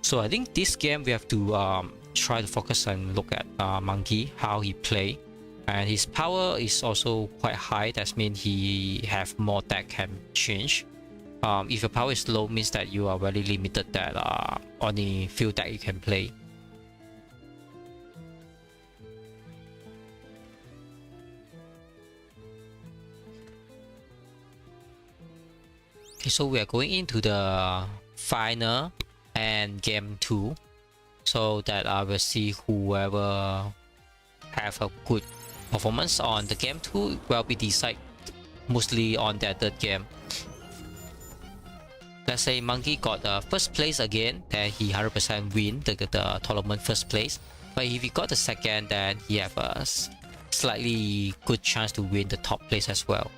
So I think this game we have to try to focus and look at Monkey, how he play. And his power is also quite high. That means he have more deck can change. If your power is low, means that you are very limited. That only few deck you can play. Okay, so we are going into the final and game 2, so that I will see whoever have a good performance on the game 2 will be decided mostly on that third game. Let's say Monkey got first place again, then he 100% win the tournament first place. But if he got the second, then he have a slightly good chance to win the top place as well.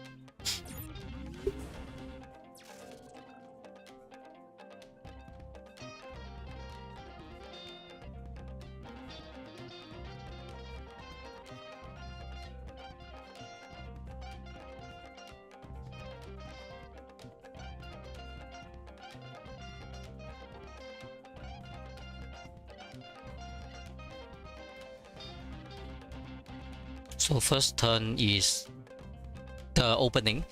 So first turn is the opening.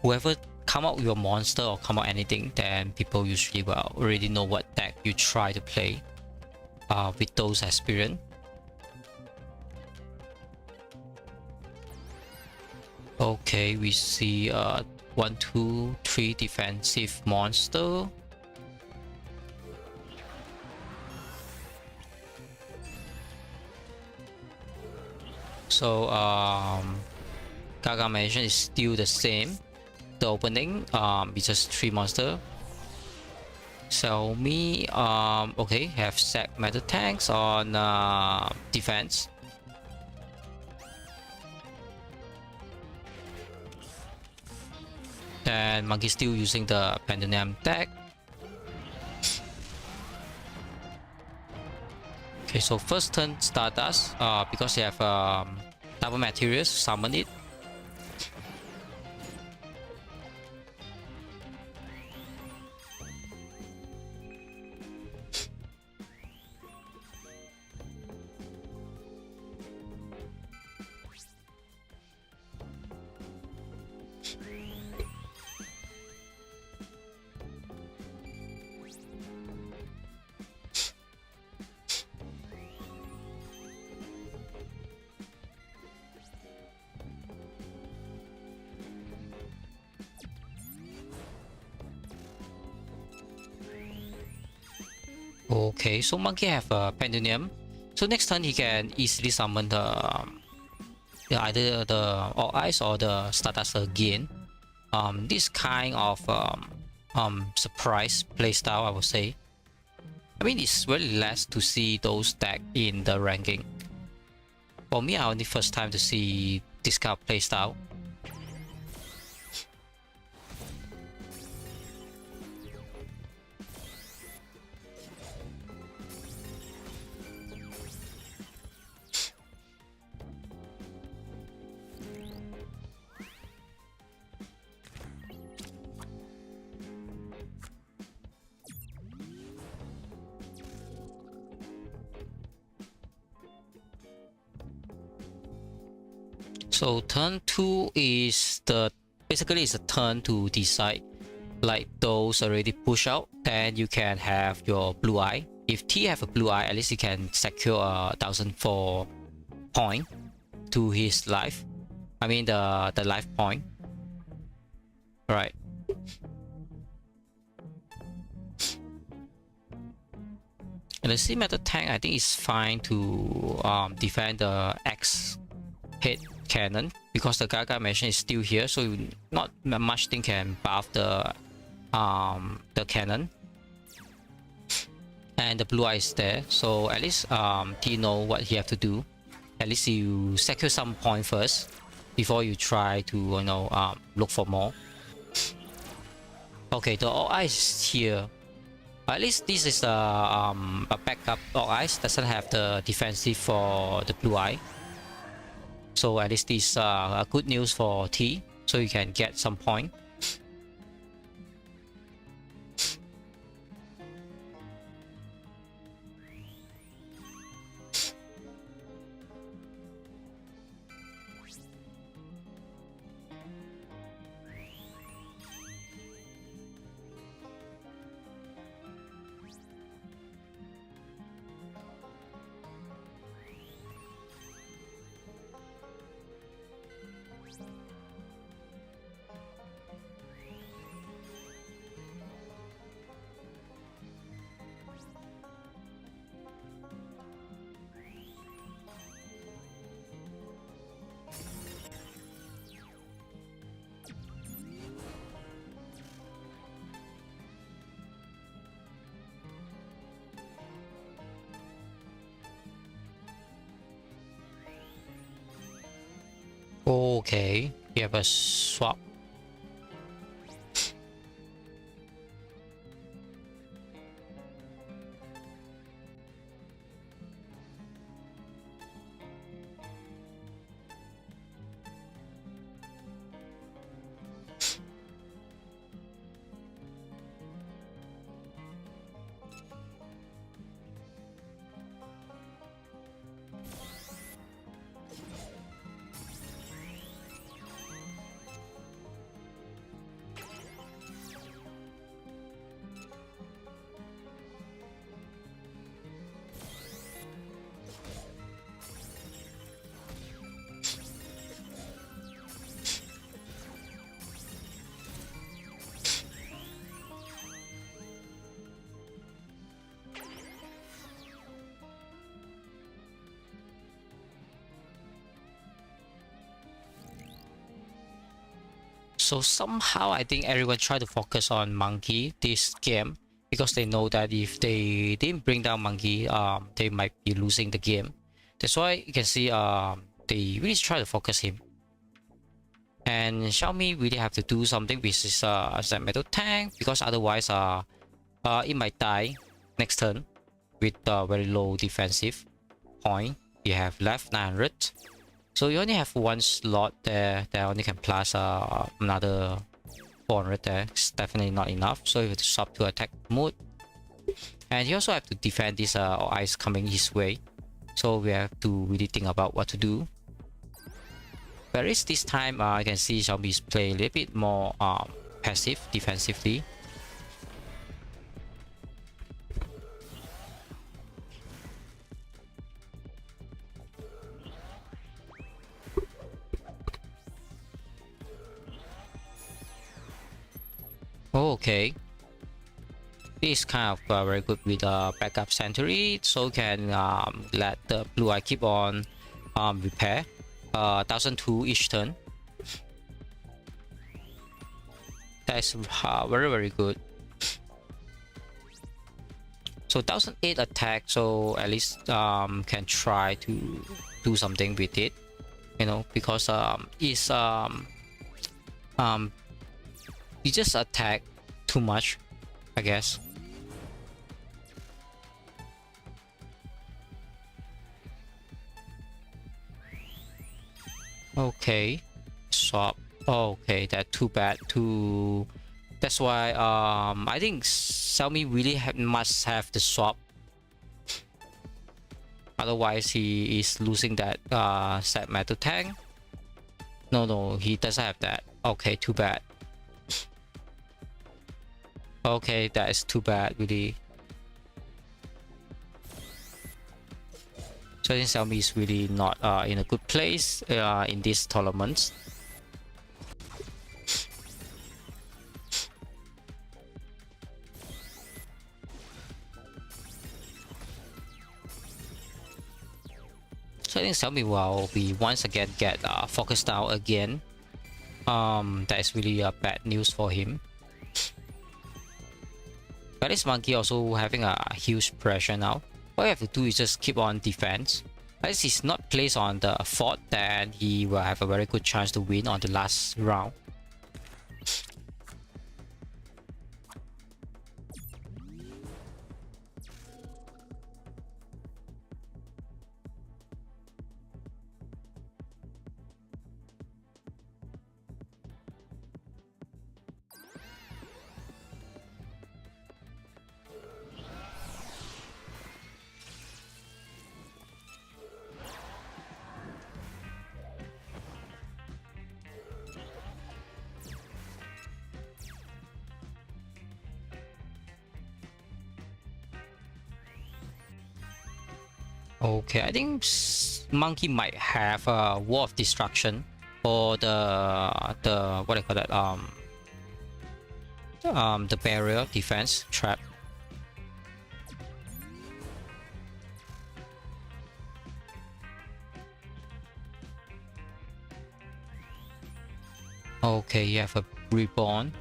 Whoever come out with a monster or come out anything, then people usually will already know what deck you try to play with those experience. Okay, we see 1, 2, 3 defensive monster. So Gaga mention is still the same. The opening it's just 3 monster. So me okay, have sack metal tanks on defense. And Monkey still using the Pandemonium deck. Okay, so first turn Stardust, because you have double materials, summon it. Okay, so Monkey have a Pandemonium. So next turn he can easily summon the either the All Eyes or the Stardust again. This kind of surprise playstyle, I would say. I mean, it's really less to see those deck in the ranking. For me, I only first time to see this kind of playstyle. So turn 2 is the basically it's a turn to decide. Like those already push out, then you can have your blue eye. If T have a blue eye, at least he can secure 1004 point to his life. I mean the life point. Right. And the C method tank, I think is fine to defend the X hit cannon because the Gaga machine is still here, so not much thing can buff the cannon. And the blue eye is there, so at least he know what he have to do. At least you secure some point first before you try to look for more. Okay, the all eyes here. At least this is a backup all eyes, doesn't have the defensive for the blue eye. So at least this a good news for T, so you can get some point. Okay, you have a swap. So somehow I think everyone try to focus on Monkey this game because they know that if they didn't bring down Monkey, they might be losing the game. That's why you can see they really try to focus him. And Xiaomi really have to do something with this metal tank because otherwise it might die next turn with very low defensive point. You have left 900. So you only have one slot there that only can plus another 400 there. It's definitely not enough. So you have to swap to attack mode. And you also have to defend this ice coming his way. So we have to really think about what to do. Whereas this time I can see Xiaomi is playing a little bit more passive defensively. Oh, okay. This is kind of very good with backup century, so can let the blue eye keep on repair 1002 each turn. That's very good. So 1008 attack, so at least can try to do something with it, you know, because it's you just attack too much, I guess. Okay, swap. Okay, that's too bad. That's why I think Xiaomi really must have the swap. Otherwise, he is losing that set metal tank. No, he doesn't have that. Okay, too bad. Okay, that is too bad, really. So I think Xiaomi is really not in a good place in these tournaments. So I think Xiaomi will be once again get focused out again. That is really bad news for him. But this monkey also having a huge pressure now. All you have to do is just keep on defense. As he's not placed on the fort, then he will have a very good chance to win on the last round. Okay, I think monkey might have a wall of destruction or the what do you call that the barrier defense trap. Okay, you have a reborn.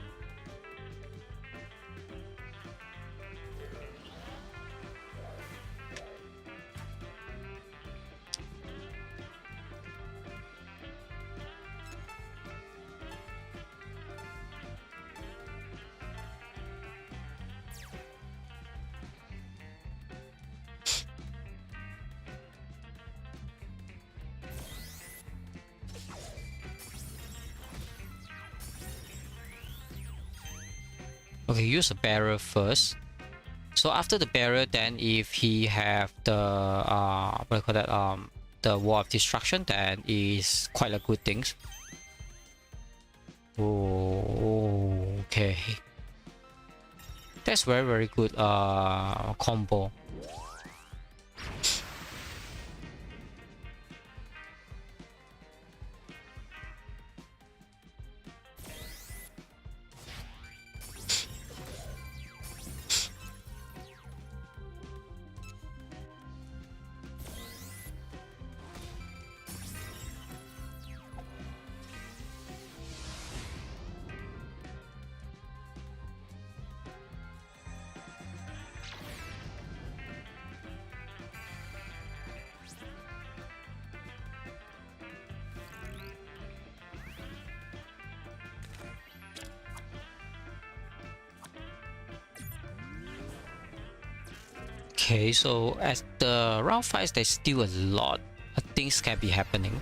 Okay, use a barrier first. So after the barrier, then if he have the what do you call that the wall of destruction, then is quite a good thing. Oh, okay. That's very good combo. Okay, so at the round 5, there's still a lot of things can be happening.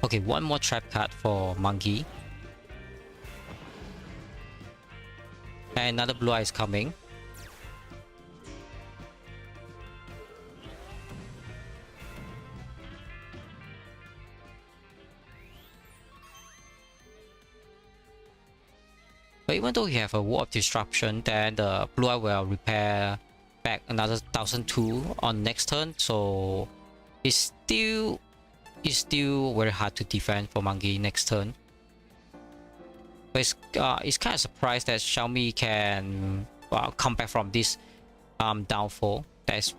Okay, one more trap card for monkey. And another blue eye is coming. But even though you have a wall of disruption, then the blue eye will repair back another 1002 on next turn, so it's still very hard to defend for monkey next turn. But it's kind of surprised that Xiaomi can come back from this downfall. That's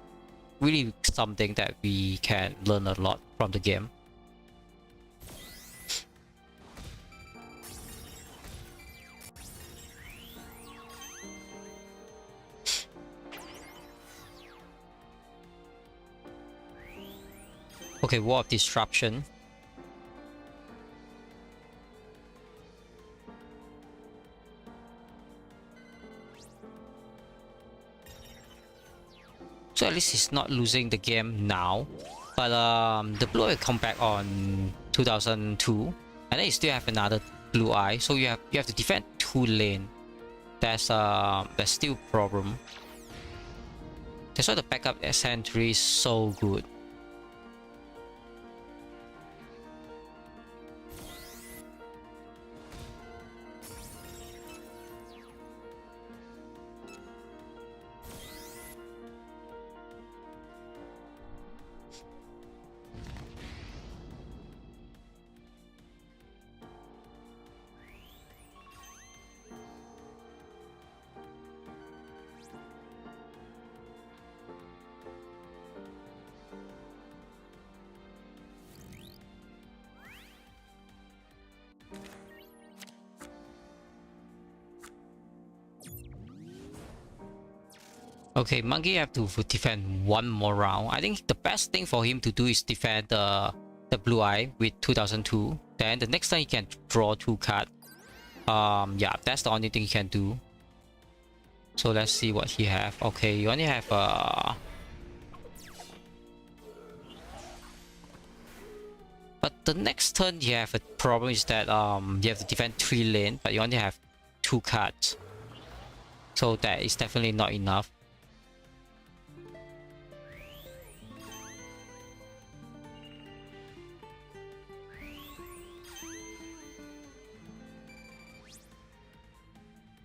really something that we can learn a lot from the game. Okay, wall of disruption. So at least he's not losing the game now. But the blue will come back on 2002, and then you still have another blue eye. So you have to defend 2 lane. That's still a problem. That's why the backup sentry is so good. Okay, Monkey have to defend one more round. I think the best thing for him to do is defend the Blue Eye with 2002. Then the next time he can draw 2 cards. Yeah, that's the only thing he can do. So let's see what he have. Okay, you only have but the next turn you have a problem is that you have to defend 3 lane, but you only have 2 cards. So that is definitely not enough.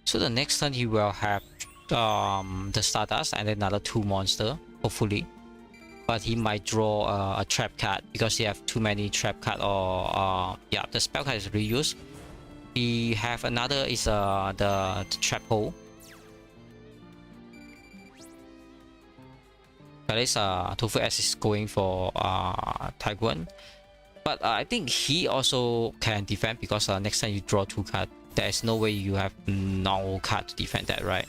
So the next turn he will have the Stardust and another 2 monster, hopefully. But he might draw a trap card because he have too many trap card, or yeah, the spell card is reused. He have another is the trap hole. That is Tofu S is going for Taiguan. But I think he also can defend because next time you draw 2 cards, there's no way you have no card to defend that, right?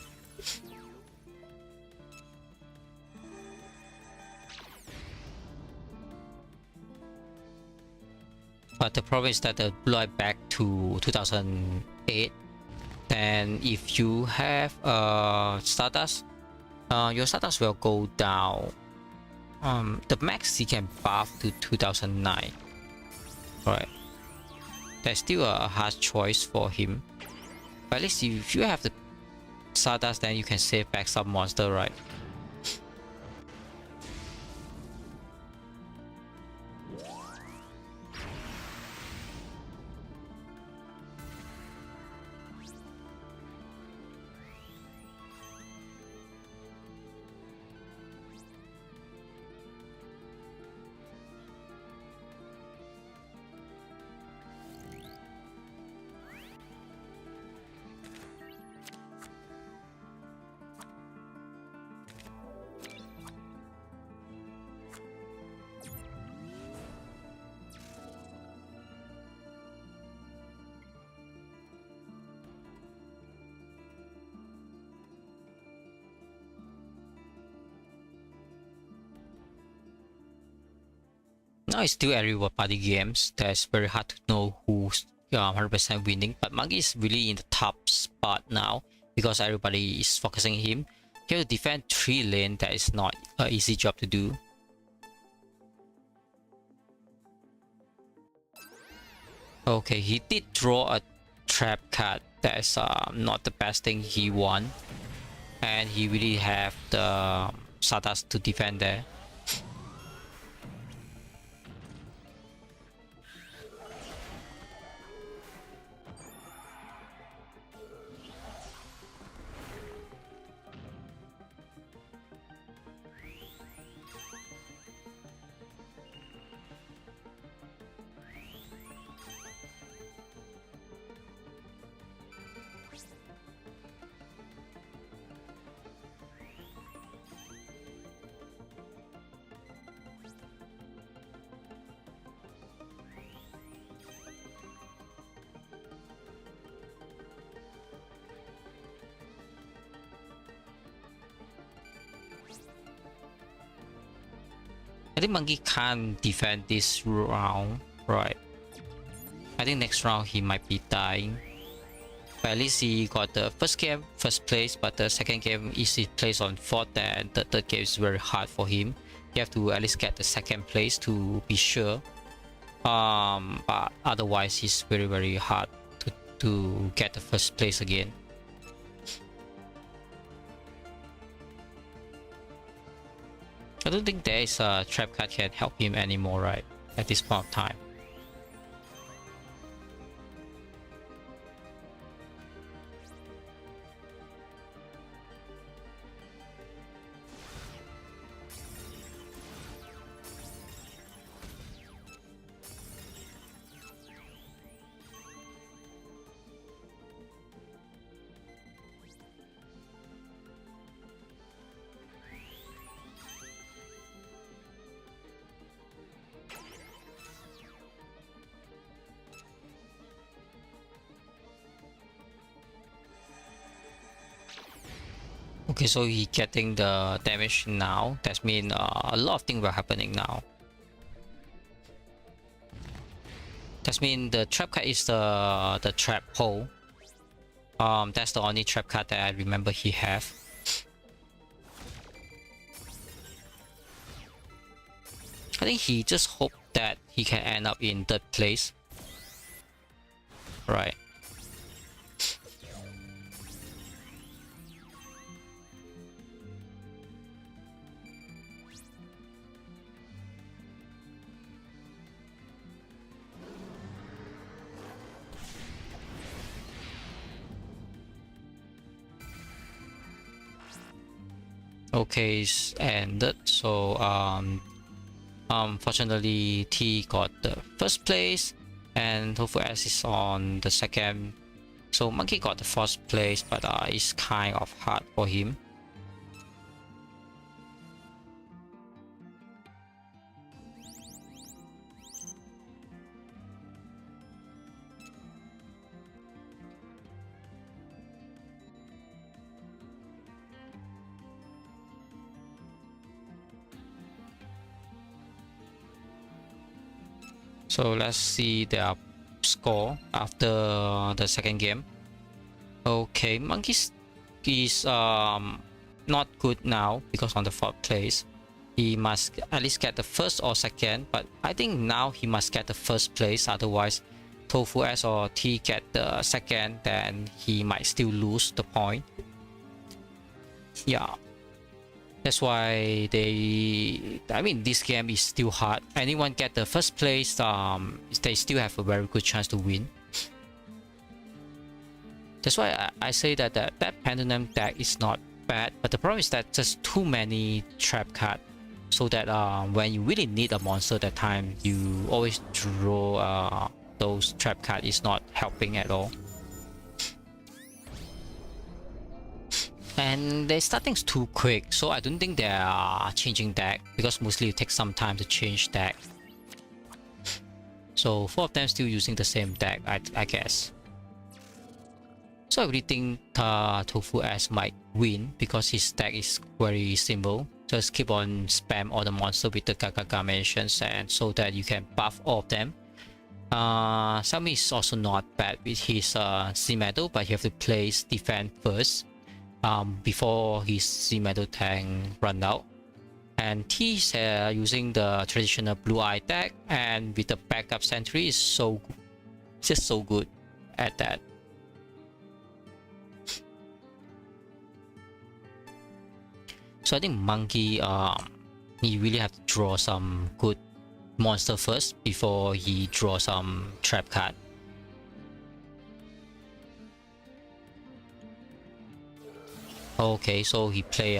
But the problem is that the Blue Eye back to 2008. Then if you have Stardust, your Stardust will go down. The max he can buff to 2009. Right. That's still a hard choice for him. But at least if you have the Stardust, then you can save back some monster, right? Now it's still every party games. That's very hard to know who's 100% winning. But Monkey is really in the top spot now because everybody is focusing him. He has to defend 3 lane. That is not an easy job to do. Okay, he did draw a trap card. That's not the best thing he won. And he really have the Stardust to defend there. I think Monkey can't defend this round, right? I think next round he might be dying. But at least he got the first game, first place, but the second game is he plays on 4th, and the third game is very hard for him. You have to at least get the 2nd place to be sure. But otherwise it's very hard to get the 1st place again. I don't think there is a trap card can help him anymore, right? At this point of time. Okay, so he getting the damage now. That means a lot of things were happening now. That means the trap card is the trap hole. That's the only trap card that I remember he have. I think he just hoped that he can end up in third place. Right. Okay, it's ended. So fortunately T got the first place and Tofu S is on the second. So Monkey got the first place, but it's kind of hard for him. So let's see their score after the second game. Okay, Monkey is not good now because on the fourth place. He must at least get the first or second, but I think now he must get the first place. Otherwise, Tofu S or T get the second, then he might still lose the point. Yeah. That's why I mean, this game is still hard. Anyone get the first place, they still have a very good chance to win. That's why I say that that Pendulum deck is not bad, but the problem is that just too many trap cards, so that when you really need a monster that time, you always draw those trap cards is not helping at all. And they're starting too quick, so I don't think they are changing deck, because mostly it takes some time to change deck. So 4 of them still using the same deck, I guess. So I really think Tofu S might win because his deck is very simple. Just keep on spam all the monster with the Gaga mentions, and so that you can buff all of them. Xiaomi is also not bad with his Z metal, but you have to place defense first. Before his Z metal tank run out. And T's using the traditional blue eye deck, and with the backup sentry is just so good at that. So I think Monkey he really have to draw some good monster first before he draws some trap card. Okay, so he play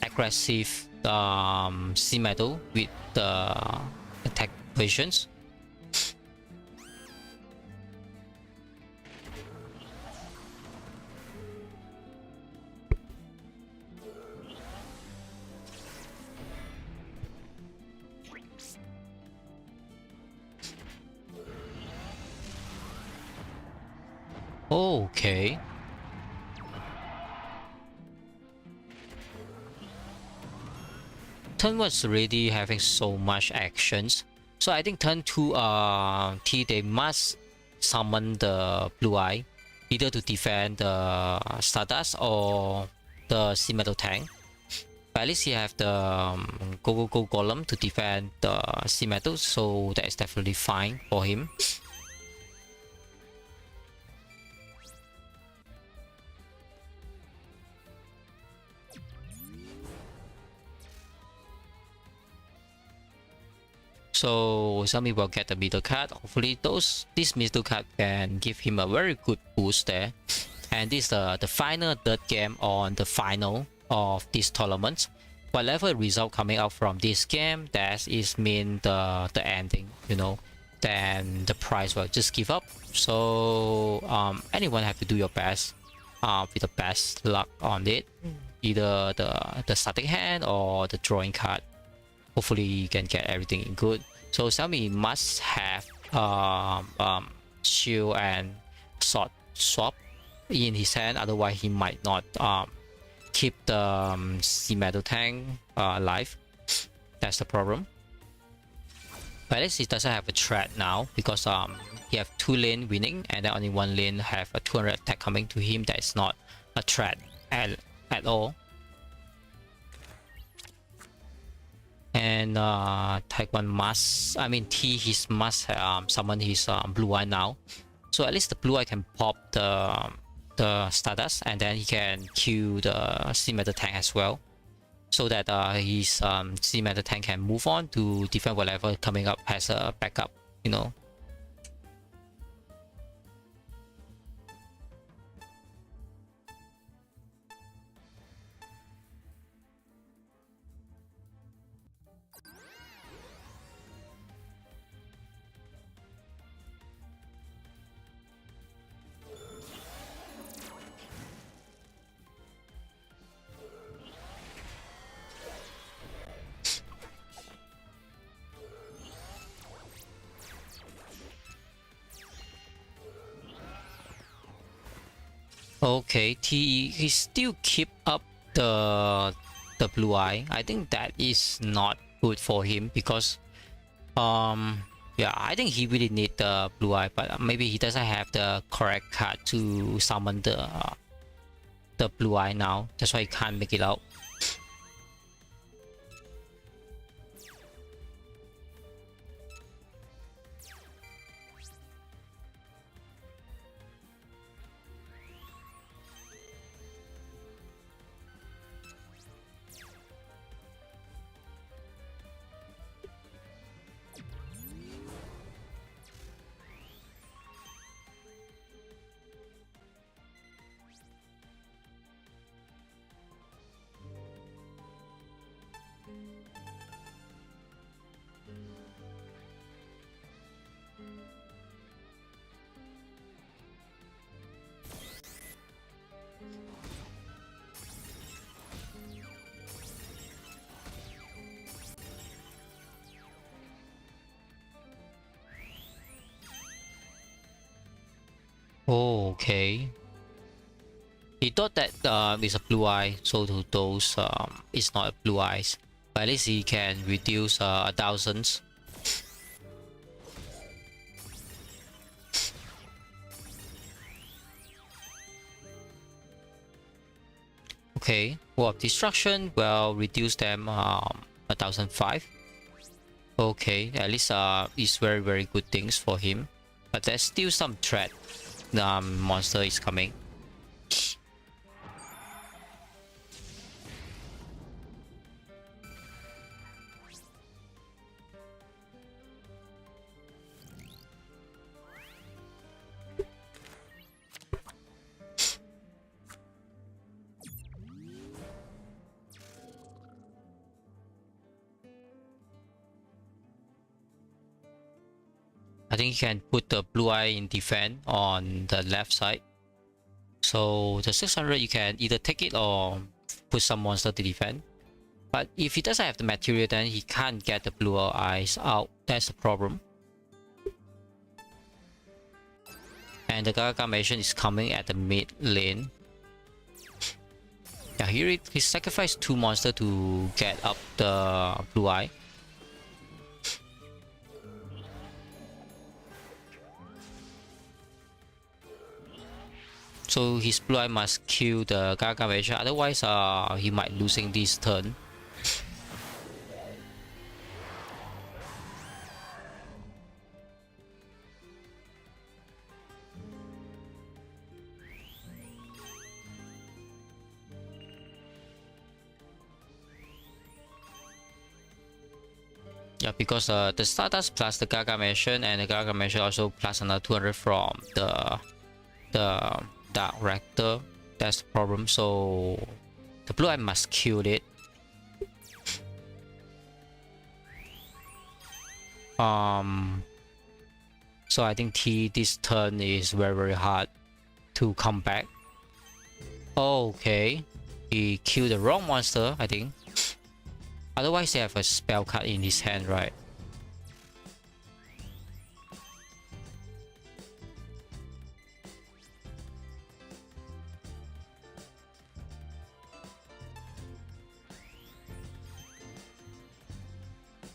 aggressive C metal with the attack visions. Okay. Turn 1 is already having so much actions, so I think turn 2 T they must summon the blue eye, either to defend the Stardust or the C metal tank. But at least he have the go golem to defend the C metal, so that is definitely fine for him. So Xiaomi will get the middle card. Hopefully this middle card can give him a very good boost there. And this is the final third game on the final of this tournament. Whatever result coming out from this game, that is mean the ending, you know. Then the prize will just give up. So anyone have to do your best with the best luck on it. Either the starting hand or the drawing card. Hopefully you can get everything in good. So Xiaomi must have shield and sword swap in his hand, otherwise he might not keep the sea metal tank alive. That's the problem. But at least he doesn't have a threat now because he have 2 lane winning and then only 1 lane have a 200 attack coming to him. That is not a threat at all. And Taekwon must, I mean he must summon his blue eye now. So at least the blue eye can pop the status and then he can kill the sea metal tank as well. So that his sea metal tank can move on to defend whatever coming up as a backup, you know. Okay, he still keep up the blue eye. I think that is not good for him because yeah, I think he really need the blue eye, but maybe he doesn't have the correct card to summon the blue eye now. That's why he can't make it out. Oh, okay. He thought that it's a blue eye, so to those it's not a blue eyes. But at least he can reduce 1,000. Okay, War of Destruction will reduce them 1,005. Okay, at least it's very good things for him. But there's still some threat. Monster is coming. I think he can put the blue eye in defense on the left side. So the 600 you can either take it or put some monster to defend. But if he doesn't have the material, then he can't get the blue eyes out. That's the problem. And the Gargamation is coming at the mid lane. Yeah, here he sacrificed 2 monsters to get up the blue eye. So his blue eye must kill the Gargamation, otherwise he might losing this turn. Yeah, because the Stardust plus the Gargamation and the Gargamation also plus another 200 from the Dark Rector. That's the problem. So the blue eye must kill it. So I think this turn is very hard to come back. Okay, he killed the wrong monster, I think. Otherwise, they have a spell card in his hand, right?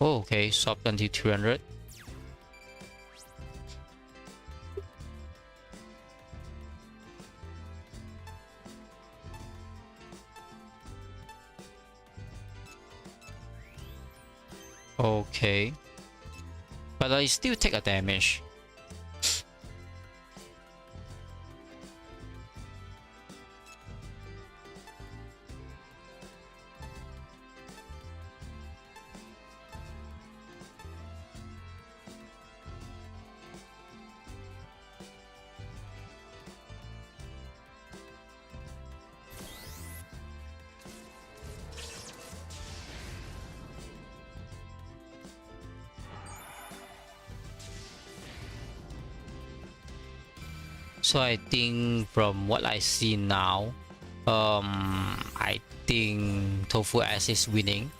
Oh, okay, swap until 300. Okay, but I still take a damage. So I think from what I see now, I think Tofu S is winning,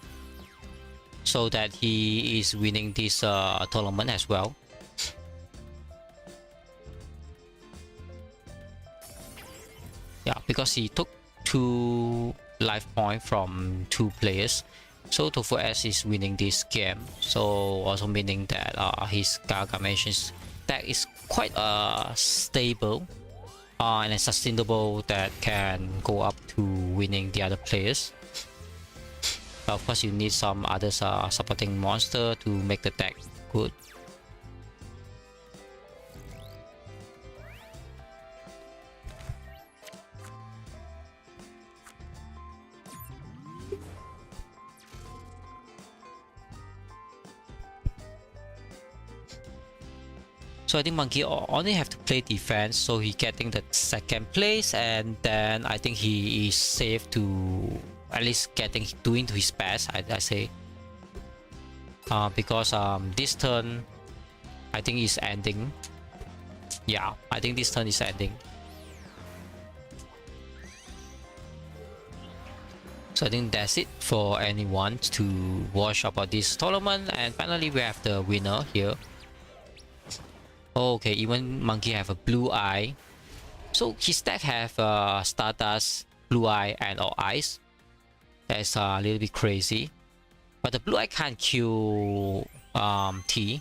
so that he is winning this tournament as well. Yeah, because he took 2 life points from 2 players. So Tofu S is winning this game. So also meaning that his Gargamation's deck is quite stable and sustainable, that can go up to winning the other players. But of course, you need some other supporting monster to make the deck good. So I think Monkey only have to play defense, so he getting the 2nd place, and then I think he is safe to at least doing to his best. I say, because this turn I think is ending. Yeah, I think this turn is ending. So I think that's it for anyone to watch about this tournament, and finally we have the winner here. Okay, even Monkey have a blue eye. So his deck have Stardust, blue eye, and all eyes. That's a little bit crazy. But the blue eye can't kill T.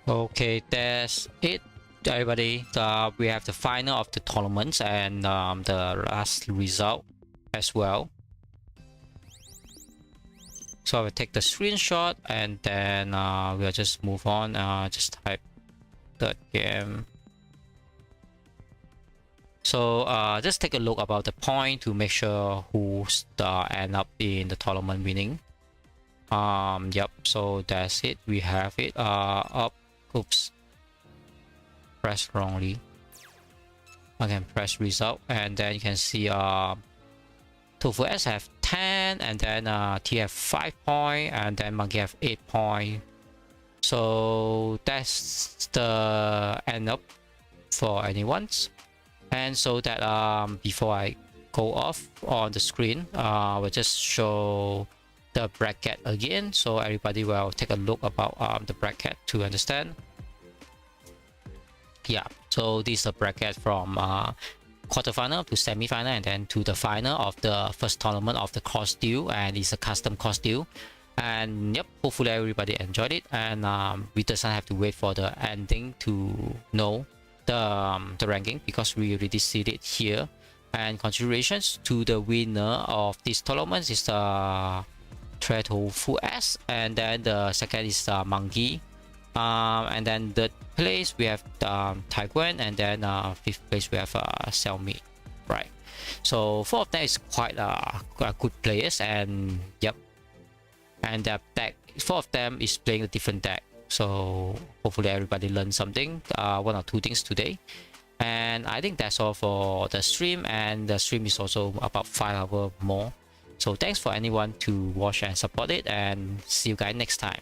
Okay, that's it, everybody. We have the final of the tournaments and the last result as well. So I will take the screenshot, and then we'll just move on. Just type the game. So just take a look about the point to make sure who's end up in the tournament winning. Yep, so that's it. We have it up. Oops, press wrongly. Again, press result, and then you can see Tofu S have 10, and then T have 5 point, and then Monkey have 8 point. So that's the end up for anyone's. And so that before I go off on the screen. We'll just show the bracket again, so everybody will take a look about the bracket to understand. Yeah, so this is a bracket from quarterfinal to semi-final and then to the final of the first tournament of the Cross Duel, and it's a custom Cross Duel. And yep, hopefully everybody enjoyed it, and we doesn't have to wait for the ending to know the ranking, because we already see it here. And congratulations to the winner of this tournament is Treto Full S, and then the second is Monkey, and then the place we have Taiguan, and then fifth place we have Xiaomi, right? So four of them is quite good players, and yep, and the deck, four of them is playing a different deck. So hopefully everybody learned something, one or two things today. And I think that's all for the stream, and the stream is also about 5 hours more. So thanks for anyone to watch and support it, and see you guys next time.